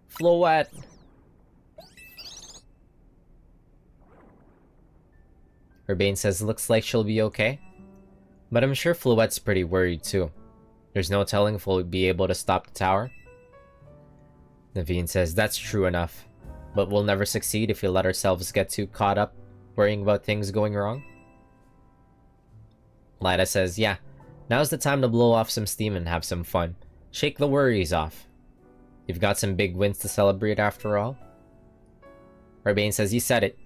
Floette! Urbane says, looks like she'll be okay. But I'm sure Fluette's pretty worried too. There's no telling if we'll be able to stop the tower. Naveen says, that's true enough. But we'll never succeed if we let ourselves get too caught up worrying about things going wrong. Lyda says, yeah, now's the time to blow off some steam and have some fun. Shake the worries off. You've got some big wins to celebrate after all. Urbane says, you said it.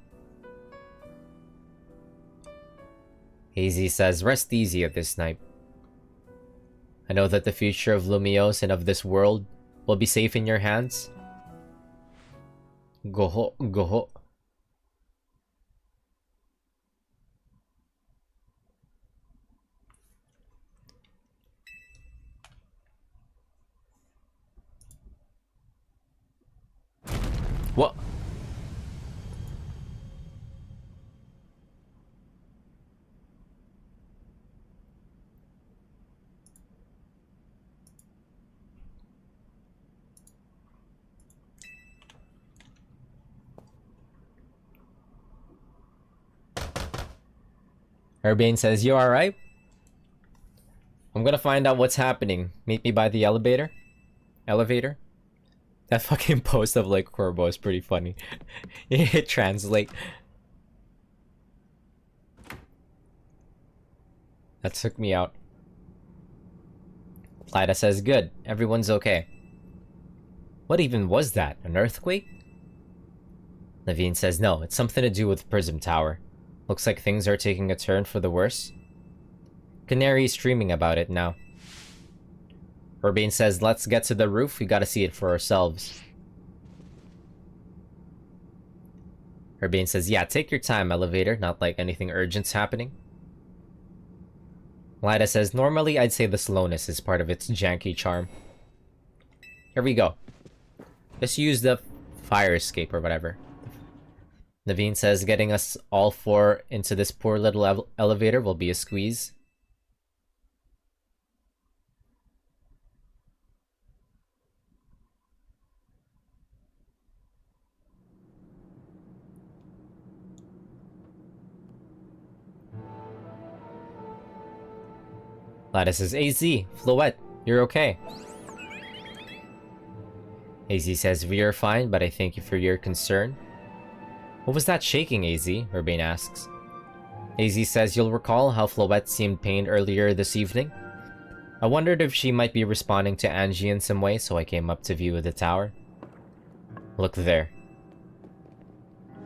Hazy says, rest easy at this night. I know that the future of Lumiose and of this world will be safe in your hands. Goho, goho. What? Urbane says, you alright? I'm gonna find out what's happening. Meet me by the elevator? Elevator? That fucking post of like Corbo is pretty funny. It translate. That took me out. Lyda says, good. Everyone's okay. What even was that? An earthquake? Naveen says, no, it's something to do with Prism Tower. Looks like things are taking a turn for the worse. Canary's streaming about it now. Urbane says, let's get to the roof, we gotta see it for ourselves. Urbane says, yeah, take your time, elevator, not like anything urgent's happening. Lyda says, normally I'd say the slowness is part of its janky charm. Here we go. Just use the fire escape or whatever. Naveen says, getting us all four into this poor little elevator will be a squeeze. Lyda says, AZ, Floette, you're okay. AZ says, we are fine, but I thank you for your concern. What was that shaking, AZ? Urbane asks. AZ says, you'll recall how Floette seemed pained earlier this evening? I wondered if she might be responding to Angie in some way, so I came up to view the tower. Look there.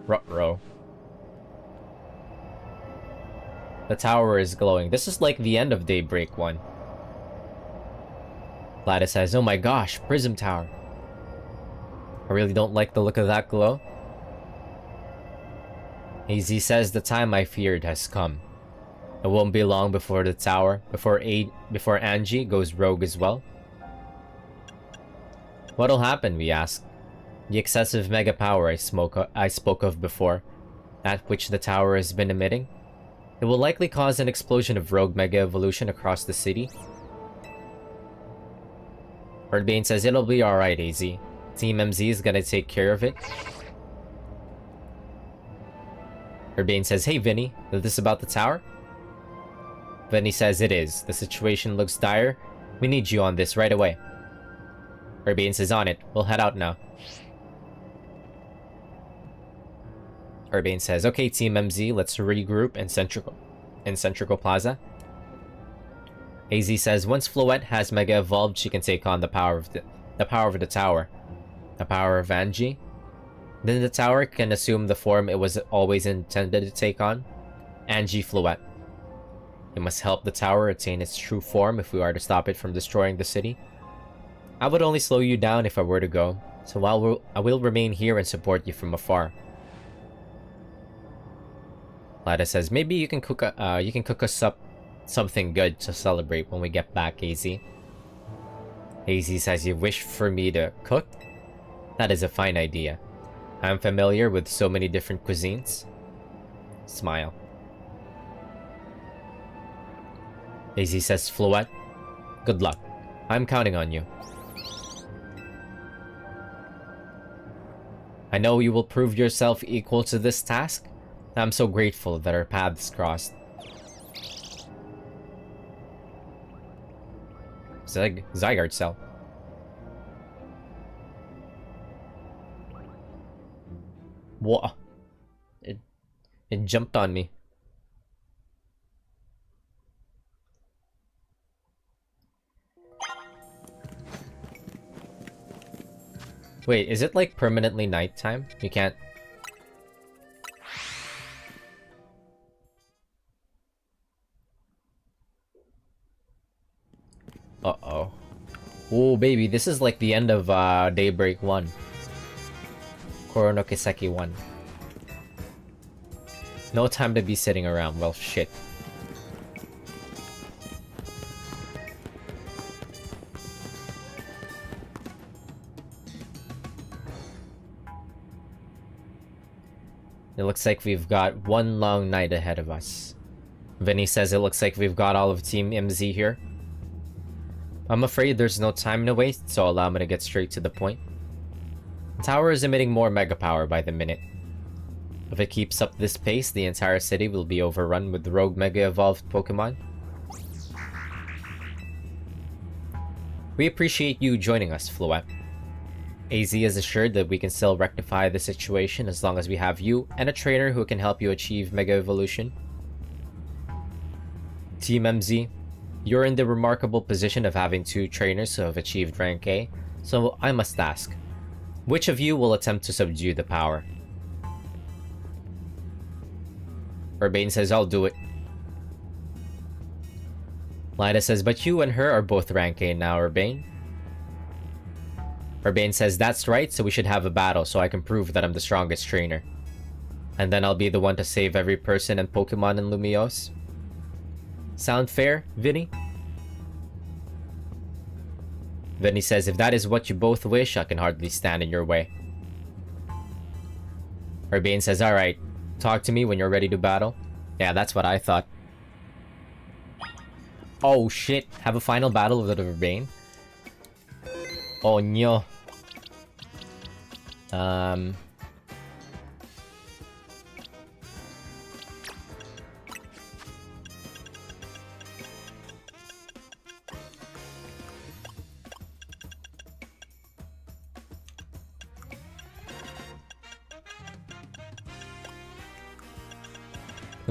Ruh-roh. The tower is glowing. This is like the end of Daybreak 1. Lyda says, oh my gosh, Prism Tower. I really don't like the look of that glow. AZ says the time I feared has come. It won't be long before the tower, before Angie goes rogue as well. What'll happen, we ask. The excessive mega power I spoke of before, that which the tower has been emitting. It will likely cause an explosion of rogue mega evolution across the city. Urbane says it'll be alright, AZ. Team MZ is gonna take care of it. Urbane says, hey Vinny, is this about the tower? Vinny says it is. The situation looks dire. We need you on this right away. Urbane says on it. We'll head out now. Urbane says, okay Team MZ, let's regroup in Centrical Plaza. AZ says, once Floette has mega evolved, she can take on the power of the tower. The power of Angie. Then the tower can assume the form it was always intended to take on. Angie Floette. We must help the tower attain its true form if we are to stop it from destroying the city. I would only slow you down if I were to go, so I will remain here and support you from afar. Lyda says, maybe you can cook us up something good to celebrate when we get back, AZ. AZ says, you wish for me to cook? That is a fine idea. I am familiar with so many different cuisines. Smile. AZ says, Floette, good luck. I'm counting on you. I know you will prove yourself equal to this task. I'm so grateful that our paths crossed. Zygarde cell. What? It jumped on me. Wait, is it like permanently nighttime? You can't... Uh-oh. Oh, baby, this is like the end of Daybreak 1. Koro Kiseki 1. No time to be sitting around. Well, shit. It looks like we've got one long night ahead of us. Vinny says it looks like we've got all of Team MZ here. I'm afraid there's no time to waste, so allow me to get straight to the point. The tower is emitting more mega power by the minute. If it keeps up this pace, the entire city will be overrun with rogue mega evolved Pokemon. We appreciate you joining us, Floette. AZ is assured that we can still rectify the situation as long as we have you and a trainer who can help you achieve Mega Evolution. Team MZ, you're in the remarkable position of having 2 trainers who have achieved rank A, so I must ask, which of you will attempt to subdue the power? Urbane says, I'll do it. Lida says, but you and her are both rank A now, Urbane. Urbane says, that's right, so we should have a battle so I can prove that I'm the strongest trainer. And then I'll be the one to save every person and Pokemon in Lumiose. Sound fair, Vinny? Vinny says, if that is what you both wish, I can hardly stand in your way. Urbane says, alright, talk to me when you're ready to battle. Yeah, that's what I thought. Oh shit, have a final battle with Urbane? Oh no. Do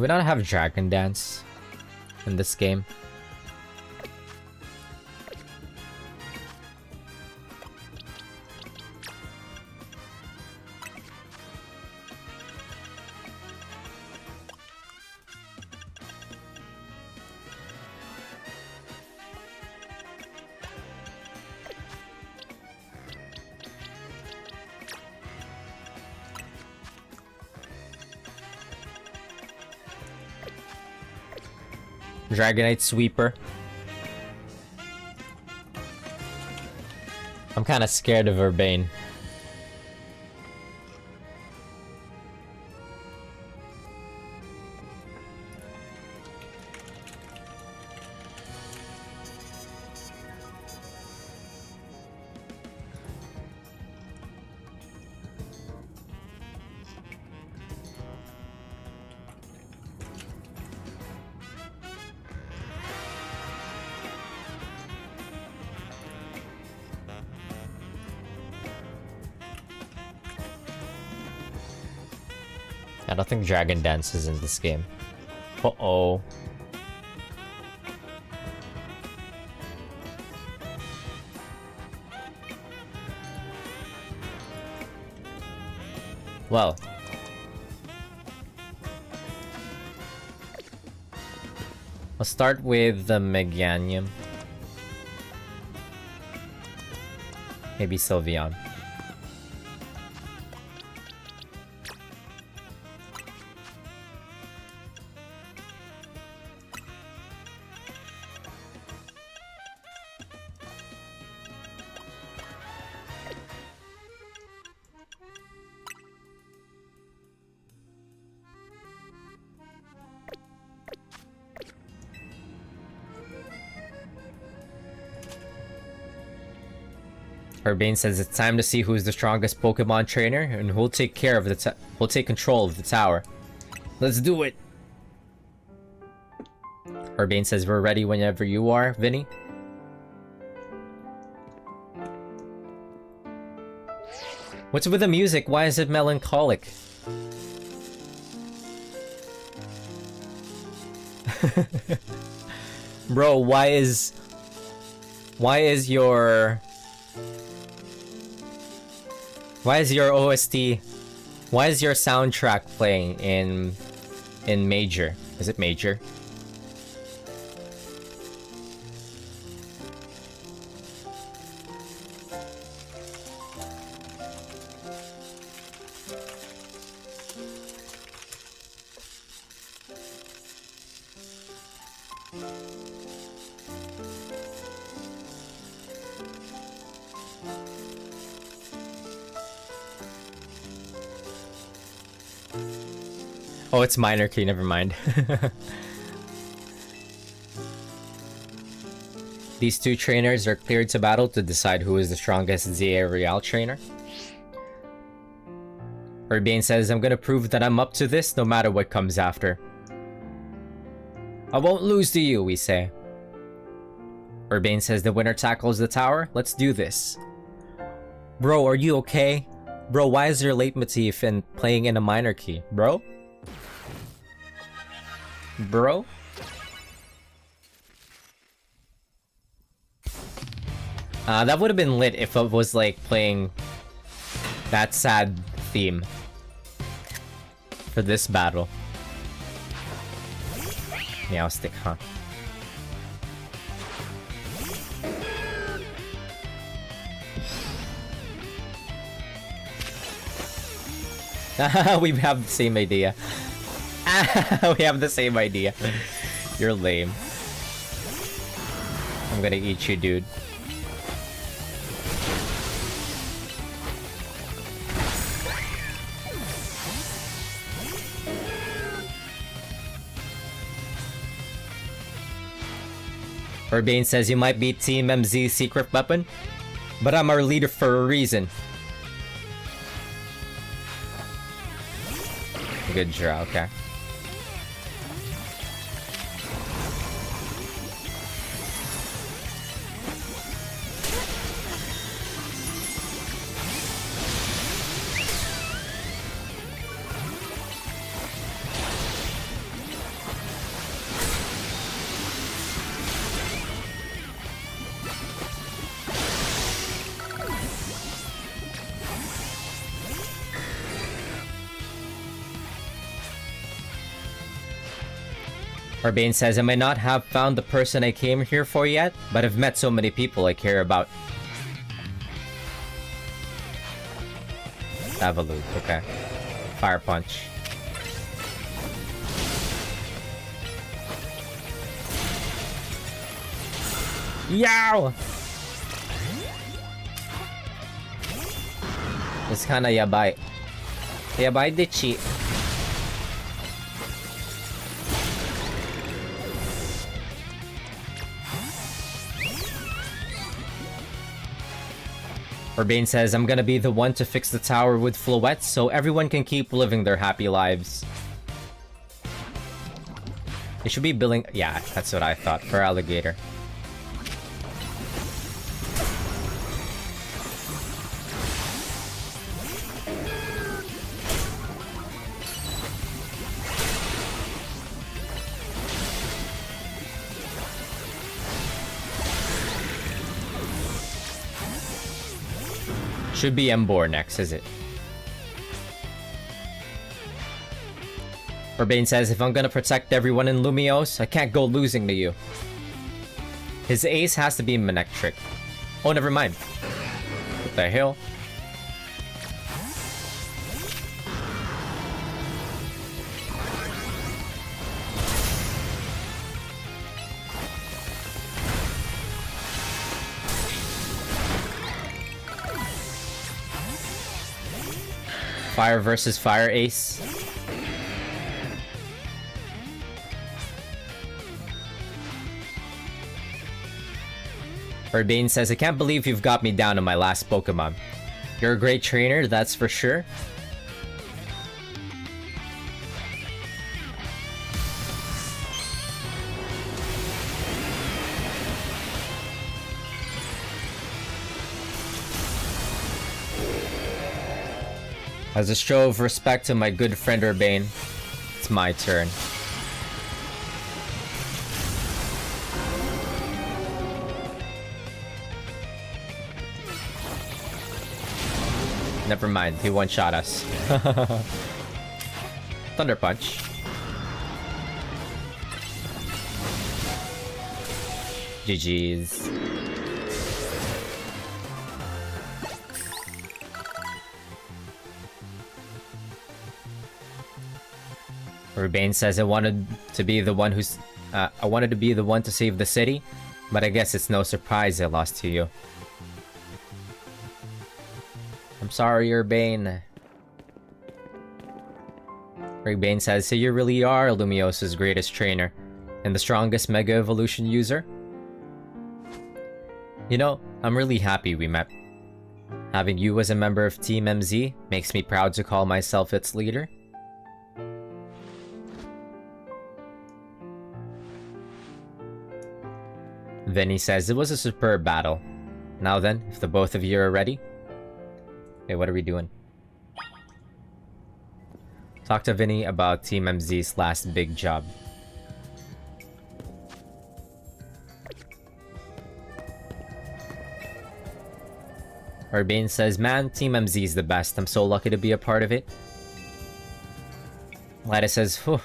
we not have Dragon Dance in this game? Dragonite Sweeper. I'm kind of scared of Urbane. I don't think Dragon Dance is in this game. Uh-oh. Well. I'll start with the Meganium. Maybe Sylveon. Urbane says it's time to see who's the strongest Pokemon trainer and who'll take care of who'll take control of the tower. Let's do it. Urbane says we're ready whenever you are, Vinny. What's with the music? Why is it melancholic? Bro, why is your OST, why is your soundtrack playing in major? Is it major? Oh, it's minor key, never mind. These two trainers are cleared to battle to decide who is the strongest ZA Real trainer. Urbane says, I'm gonna prove that I'm up to this no matter what comes after. I won't lose to you, we say. Urbane says, the winner tackles the tower. Let's do this. Bro, are you okay? Bro, why is there leitmotif and playing in a minor key? Bro? Bro? That would have been lit if it was like playing that sad theme for this battle. Meow stick, huh? We have the same idea. We have the same idea. You're lame. I'm gonna eat you, dude. Urbane says you might be Team MZ's secret weapon, but I'm our leader for a reason. Good draw, okay. Urbane says, I may not have found the person I came here for yet, but I've met so many people I care about. Avalute, okay. Fire punch. Yow! It's kinda yabai. Yabai de cheat. Urbane says, I'm gonna be the one to fix the tower with Floettes so everyone can keep living their happy lives. They should be billing... Yeah, that's what I thought, for Alligator. Should be Embor next, is it? Urbane says, if I'm gonna protect everyone in Lumiose, I can't go losing to you. His ace has to be Manectric. Oh, never mind. What the hell? Fire versus fire ace. Urbane says, I can't believe you've got me down to my last Pokemon. You're a great trainer, that's for sure. As a show of respect to my good friend Urbane, it's my turn. Never mind, he one-shot us. Thunder Punch. GG's. Urbane says I wanted to be the one to save the city, but I guess it's no surprise I lost to you. I'm sorry, Urbane. Urbane says, so you really are Lumios's greatest trainer and the strongest Mega Evolution user? You know, I'm really happy we met. Having you as a member of Team MZ makes me proud to call myself its leader. Vinny says, it was a superb battle. Now then, if the both of you are ready. Okay, what are we doing? Talk to Vinny about Team MZ's last big job. Urbane says, man, Team MZ is the best. I'm so lucky to be a part of it. Lida says, whew,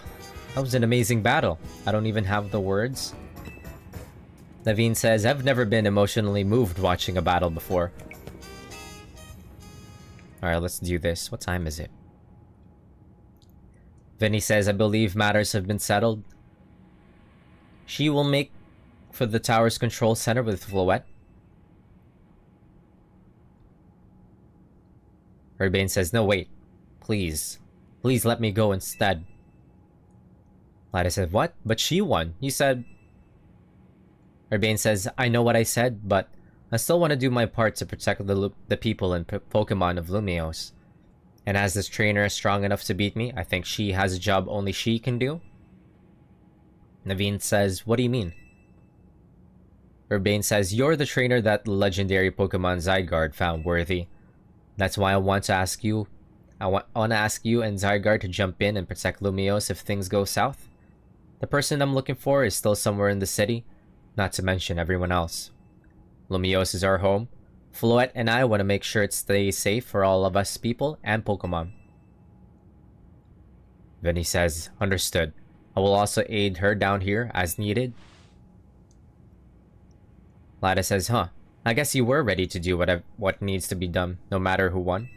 that was an amazing battle. I don't even have the words. Naveen says, I've never been emotionally moved watching a battle before. Alright, let's do this. What time is it? Vinny says, I believe matters have been settled. She will make for the tower's control center with Floette. Urbane says, no, wait. Please. Please let me go instead. Lida said, what? But she won. You said... Urbane says, I know what I said, but I still want to do my part to protect the people and Pokemon of Lumiose. And as this trainer is strong enough to beat me, I think she has a job only she can do. Naveen says, what do you mean? Urbane says, you're the trainer that the legendary Pokemon Zygarde found worthy. That's why I want to ask you and Zygarde to jump in and protect Lumiose if things go south. The person I'm looking for is still somewhere in the city, not to mention everyone else. Lumiose is our home. Floette and I want to make sure it stays safe for all of us people and Pokemon. Vinny says, understood. I will also aid her down here as needed. Lida says, huh, I guess you were ready to do what needs to be done, no matter who won.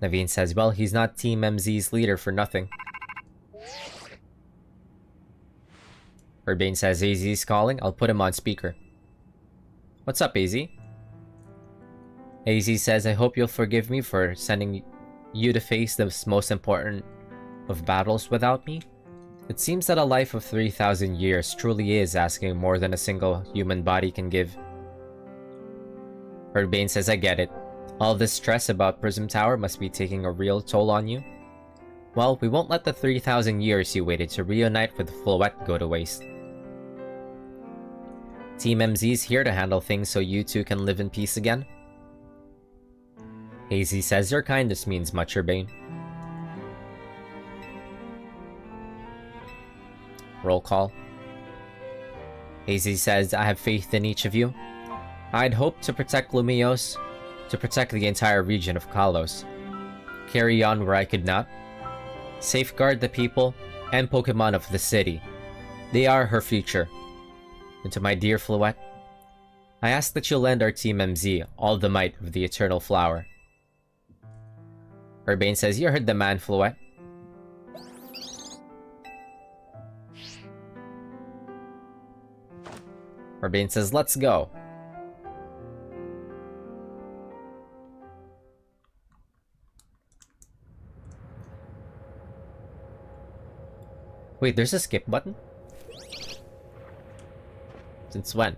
Naveen says, well, he's not Team MZ's leader for nothing. Urbane says, AZ's calling, I'll put him on speaker. What's up, AZ? AZ says, I hope you'll forgive me for sending you to face the most important of battles without me. It seems that a life of 3,000 years truly is asking more than a single human body can give. Urbane says, I get it. All this stress about Prism Tower must be taking a real toll on you. Well, we won't let the 3,000 years you waited to reunite with Floette go to waste. Team MZ's here to handle things so you two can live in peace again. Hazy says, your kindness means much, Urbane. Roll call. Hazy says, I have faith in each of you. I'd hoped to protect Lumiose, to protect the entire region of Kalos. Carry on where I could not. Safeguard the people and Pokemon of the city. They are her future. And to my dear Floette, I ask that you lend our Team MZ all the might of the Eternal Flower. Urbane says, you heard the man, Floette. Urbane says, let's go. Wait, there's a skip button? Since when?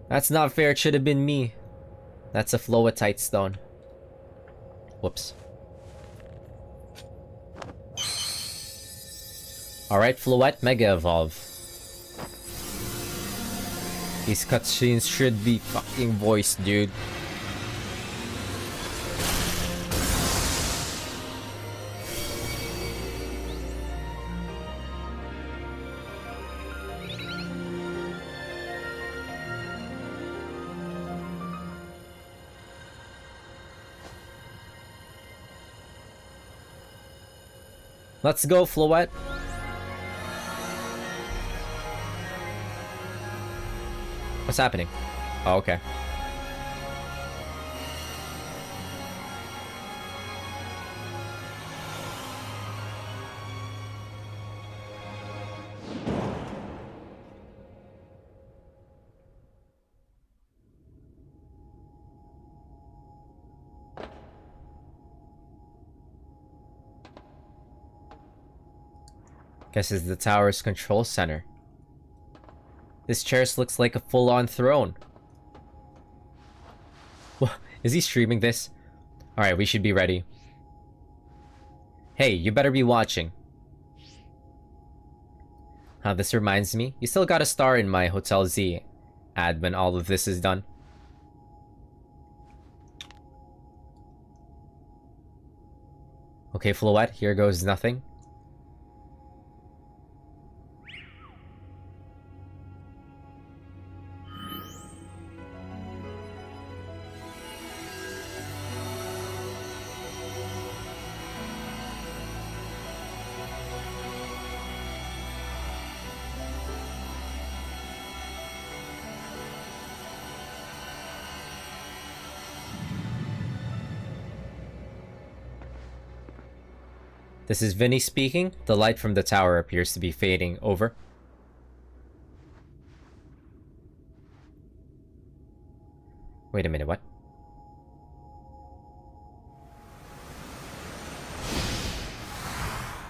That's not fair, it should have been me. That's a Floetite stone. Whoops. Alright, Floette, Mega Evolve. These cutscenes should be fucking voiced, dude. Let's go, Floette. What's happening? Oh, okay. Guess it's the tower's control center. This chair looks like a full-on throne. Is he streaming this? Alright, we should be ready. Hey, you better be watching. This reminds me, you still got a star in my Hotel Z ad when all of this is done. Okay, Floette, here goes nothing. This is Vinny speaking. The light from the tower appears to be fading. Over. Wait a minute, what?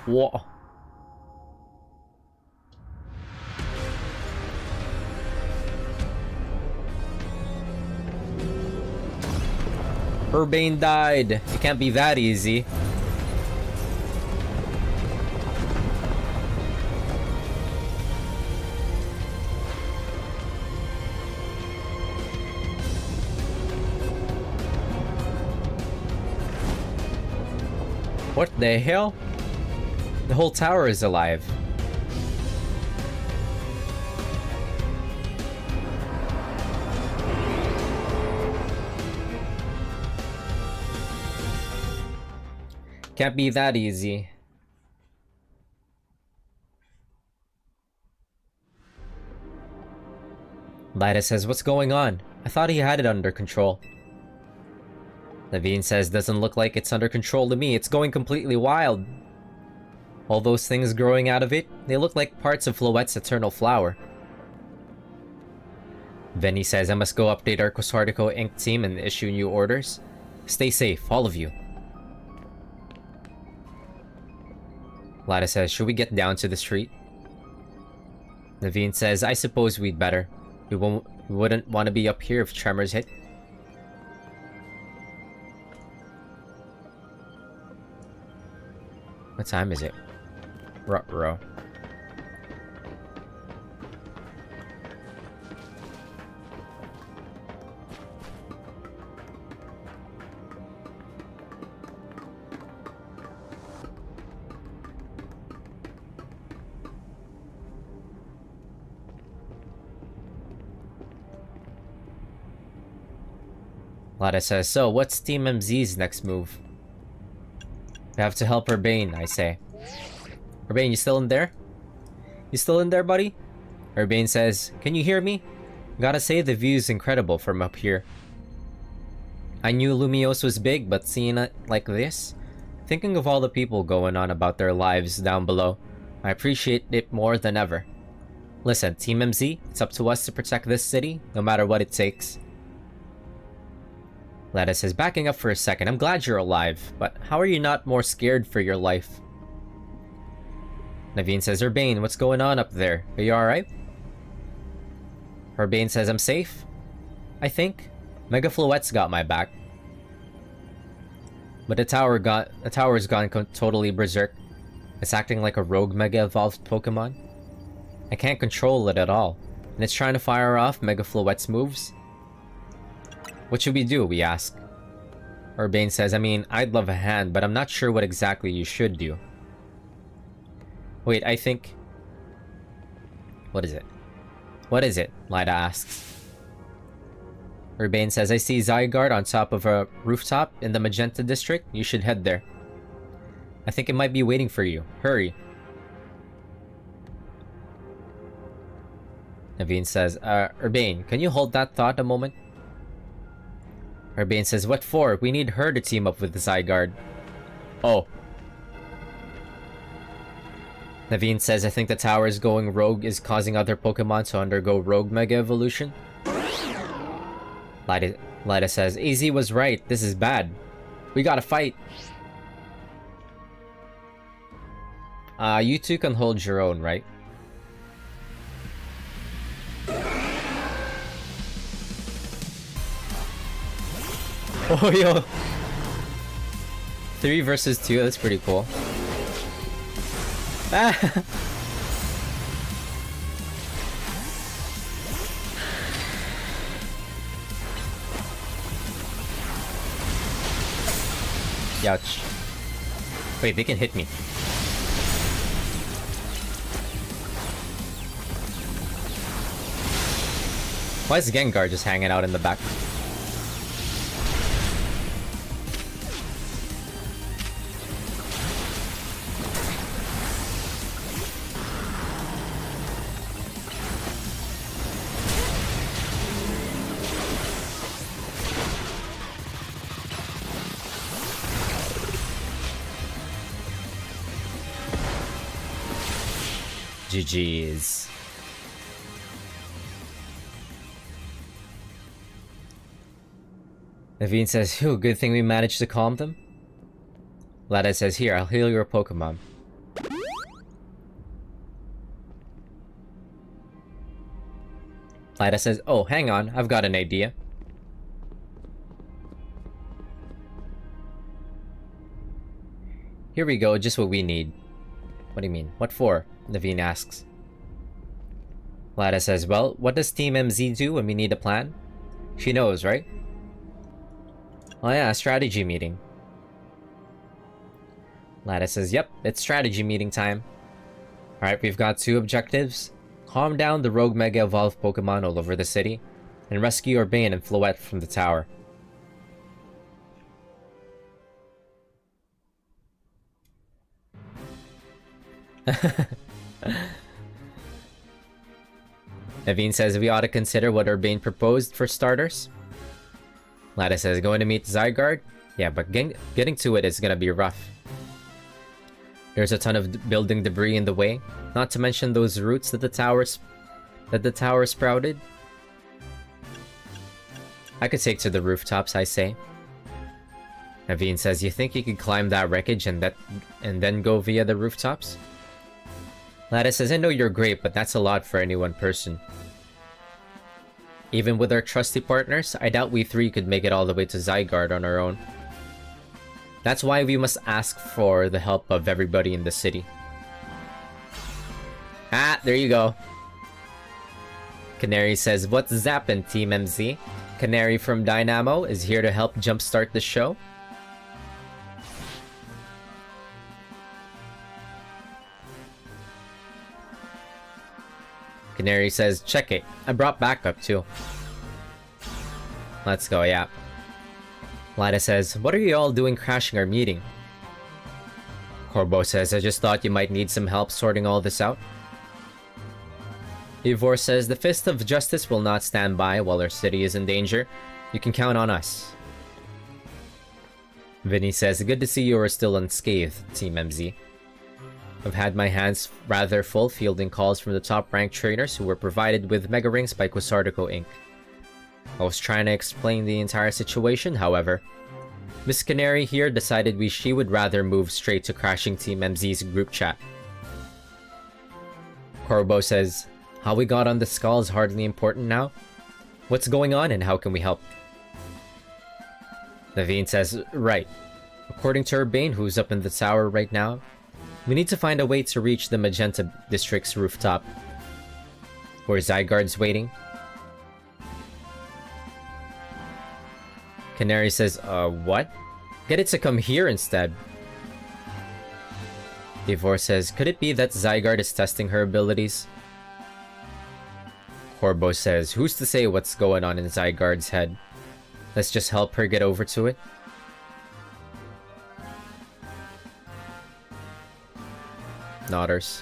Whoa. Urbane died. It can't be that easy. What the hell? The whole tower is alive. Can't be that easy. Lyda says, what's going on? I thought he had it under control. Levine says, doesn't look like it's under control to me. It's going completely wild. All those things growing out of it, they look like parts of Floette's eternal flower. Vinny says, I must go update our Cosartico Inc. team and issue new orders. Stay safe, all of you. Lyda says, should we get down to the street? Levine says, I suppose we'd better. We wouldn't want to be up here if tremors hit. What time is it? Ruh-roh. Lada says, so what's Team MZ's next move? We have to help Urbane, I say. Urbane, you still in there? You still in there, buddy? Urbane says, can you hear me? Gotta say, the view's incredible from up here. I knew Lumiose was big, but seeing it like this? Thinking of all the people going on about their lives down below, I appreciate it more than ever. Listen, Team MZ, it's up to us to protect this city, no matter what it takes. Lada says, backing up for a second, I'm glad you're alive, but how are you not more scared for your life? Naveen says, Urbane, what's going on up there? Are you alright? Urbane says, I'm safe? I think. Mega Floette's got my back. But the tower's gone totally berserk. It's acting like a rogue Mega Evolved Pokemon. I can't control it at all, and it's trying to fire off Mega Floette's moves. What should we do, we ask. Urbane says, I mean, I'd love a hand, but I'm not sure what exactly you should do. Wait, I think... What is it? What is it? Lyda asks. Urbane says, I see Zygarde on top of a rooftop in the Magenta district. You should head there. I think it might be waiting for you. Hurry. Naveen says, Urbane, can you hold that thought a moment? Urbane says, what for? We need her to team up with the Zygarde. Oh. Naveen says, I think the tower's going rogue is causing other Pokemon to undergo rogue Mega Evolution. Lyda says, AZ was right. This is bad. We gotta fight. You two can hold your own, right? Oh, yo. 3 versus 2, that's pretty cool. Ah! Ouch. Wait, they can hit me. Why is Gengar just hanging out in the back? GG's. Naveen says, phew, good thing we managed to calm them. Lada says, here, I'll heal your Pokemon. Lada says, oh, hang on, I've got an idea. Here we go, just what we need. What do you mean? What for? Naveen asks. Lada says, well, what does Team MZ do when we need a plan? She knows, right? Oh yeah, a strategy meeting. Lada says, yep, it's strategy meeting time. Alright, we've got 2 objectives. Calm down the rogue Mega Evolved Pokemon all over the city, and rescue Urbane and Floette from the tower. Naveen says we ought to consider what Urbane proposed for starters. Lada says, going to meet Zygarde? Yeah, but getting to it is gonna be rough. There's a ton of building debris in the way, not to mention those roots that the tower sprouted. I could take to the rooftops, I say. Naveen says, you think you could climb that wreckage and then go via the rooftops? Lada says, I know you're great, but that's a lot for any one person. Even with our trusty partners, I doubt we 3 could make it all the way to Zygarde on our own. That's why we must ask for the help of everybody in the city. Ah, there you go. Canary says, what's zappin', Team MZ? Canary from Dynamo is here to help jumpstart the show. Canary says, check it. I brought backup too. Let's go, yeah. Lida says, what are you all doing crashing our meeting? Corbo says, I just thought you might need some help sorting all this out. Ivor says, the Fist of Justice will not stand by while our city is in danger. You can count on us. Vinny says, good to see you are still unscathed, Team MZ. I've had my hands rather full fielding calls from the top-ranked trainers who were provided with Mega Rings by Quasartico Inc. I was trying to explain the entire situation, however. Miss Canary here decided she would rather move straight to crashing Team MZ's group chat. Corbo says, how we got on the skull is hardly important now. What's going on and how can we help? Naveen says, right. According to Urbane, who's up in the tower right now, we need to find a way to reach the Magenta District's rooftop, where Zygarde's waiting. Canary says, what? Get it to come here instead. Ivor says, could it be that Zygarde is testing her abilities? Corbo says, who's to say what's going on in Zygarde's head? Let's just help her get over to it. Nodders.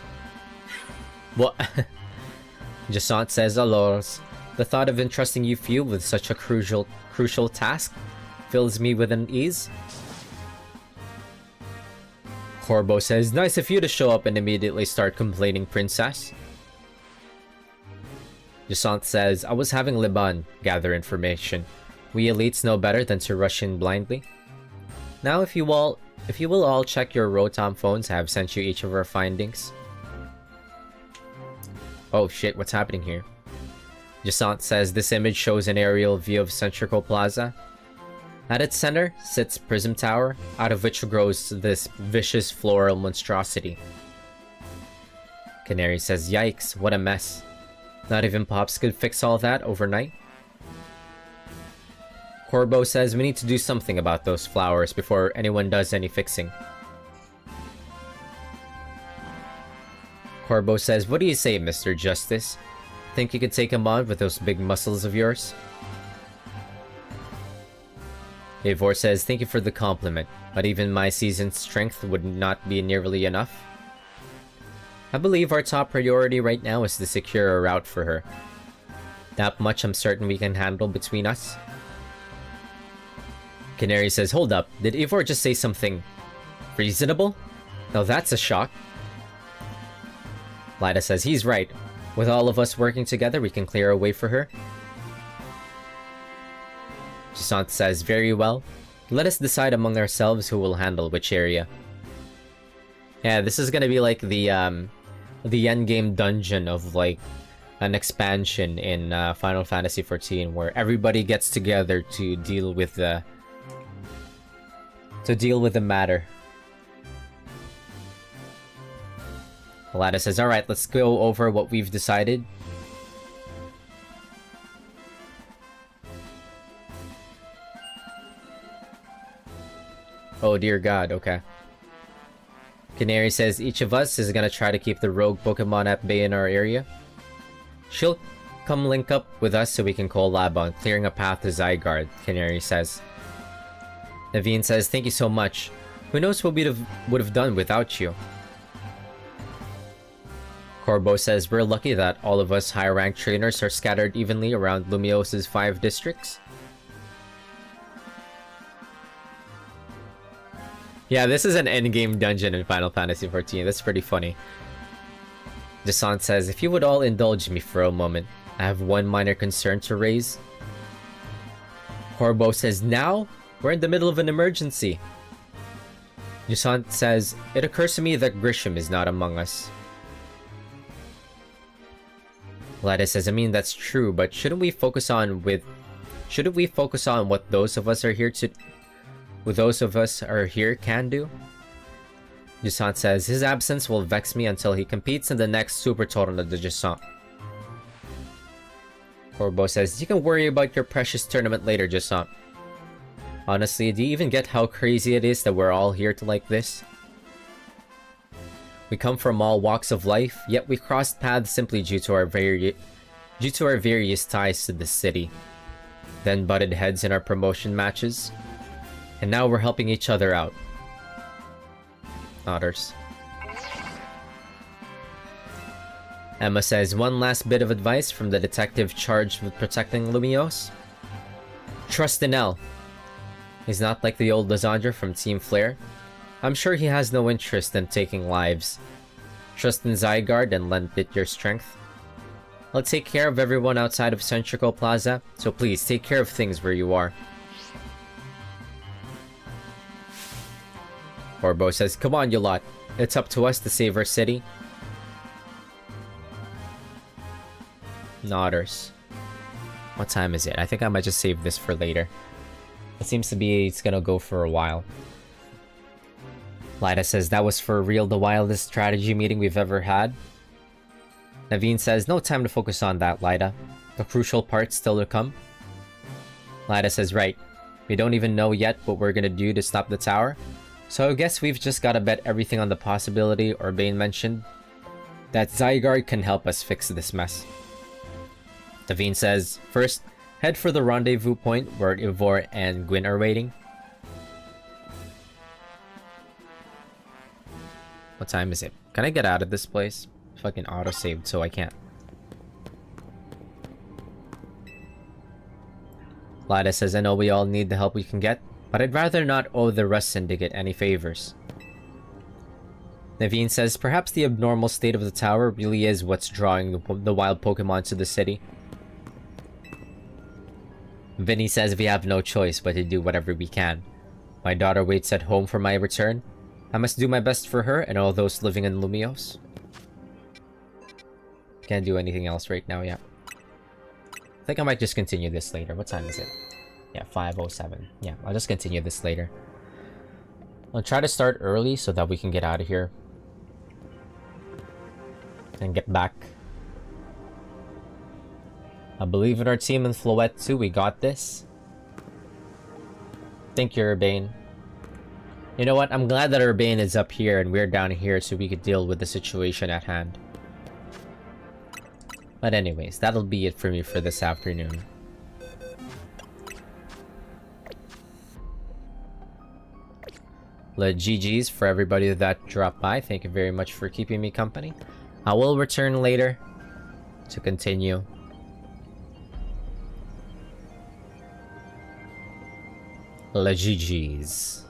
What? Jasant says, "Alors, the thought of entrusting you few with such a crucial task fills me with unease." Corbo says, "Nice of you to show up and immediately start complaining, princess." Jasant says, "I was having Liban gather information. We elites know better than to rush in blindly. Now if you will all check your Rotom phones, I have sent you each of our findings." Oh shit, what's happening here? Jasant says, "This image shows an aerial view of Centrical Plaza. At its center sits Prism Tower, out of which grows this vicious floral monstrosity." Canary says, "Yikes, what a mess. Not even Pops could fix all that overnight." Corbo says, "We need to do something about those flowers before anyone does any fixing." Corbo says, "What do you say, Mr. Justice? Think you could take him on with those big muscles of yours?" Eivor says, "Thank you for the compliment, but even my seasoned strength would not be nearly enough. I believe our top priority right now is to secure a route for her. That much I'm certain we can handle between us." Canary says, "Hold up, did Eivor just say something reasonable? Now that's a shock." Lyda says, "He's right. With all of us working together, we can clear a way for her." Jasant says, "Very well. Let us decide among ourselves who will handle which area." Yeah, this is gonna be like the endgame dungeon of like an expansion in Final Fantasy XIV, where everybody gets together to deal with the matter. Alada says, "Alright, let's go over what we've decided." Oh dear god, okay. Canary says, "Each of us is gonna try to keep the rogue Pokemon at bay in our area. She'll come link up with us so we can collab on clearing a path to Zygarde," Canary says. Naveen says, "Thank you so much. Who knows what we would have done without you?" Corbo says, "We're lucky that all of us high-ranked trainers are scattered evenly around Lumios's 5 districts." Yeah, this is an endgame dungeon in Final Fantasy XIV. That's pretty funny. Jasant says, "If you would all indulge me for a moment, I have one minor concern to raise." Corbo says, "Now? We're in the middle of an emergency." Jasant says, "It occurs to me that Grisham is not among us." Lada says, "I mean, that's true, but shouldn't we focus on what those of us are here can do?" Jasant says, "His absence will vex me until he competes in the next Super Tournament de Jasant." Corbo says, "You can worry about your precious tournament later, Jasant. Honestly, do you even get how crazy it is that we're all here to like this? We come from all walks of life, yet we crossed paths simply due to our various ties to the city, then butted heads in our promotion matches, and now we're helping each other out." Otters. Emma says, "One last bit of advice from the detective charged with protecting Lumiose. Trust in L. He's not like the old Lysandra from Team Flare. I'm sure he has no interest in taking lives. Trust in Zygarde and lend it your strength. I'll take care of everyone outside of Centrical Plaza, so please take care of things where you are." Corbo says, "Come on, you lot. It's up to us to save our city." Nodders. What time is it? I think I might just save this for later. It seems to be it's gonna go for a while. Lyda says, "That was for real the wildest strategy meeting we've ever had." Naveen says, "No time to focus on that, Lyda. The crucial part's still to come." Lyda says, "Right. We don't even know yet what we're gonna do to stop the tower, so I guess we've just gotta bet everything on the possibility Urbane mentioned, that Zygarde can help us fix this mess." Naveen says, "First, head for the rendezvous point where Eivor and Gwyn are waiting." What time is it? Can I get out of this place? Fucking auto-saved, so I can't. Lada says, I know we all need the help we can get, but I'd rather not owe the Rust Syndicate any favors. Naveen says, perhaps the abnormal state of the tower really is what's drawing the wild Pokemon to the city. Vinny says, we have no choice but to do whatever we can. My daughter waits at home for my return. I must do my best for her and all those living in Lumios. Can't do anything else right now, yeah. I think I might just continue this later. What time is it? Yeah, 5:07. Yeah, I'll just continue this later. I'll try to start early so that we can get out of here. And get back. I believe in our team in Floette too. We got this. Thank you, Urbane. You know what? I'm glad that Urbane is up here and we're down here so we could deal with the situation at hand. But anyways, that'll be it for me for this afternoon. GG's for everybody that dropped by. Thank you very much for keeping me company. I will return later to continue. GG's.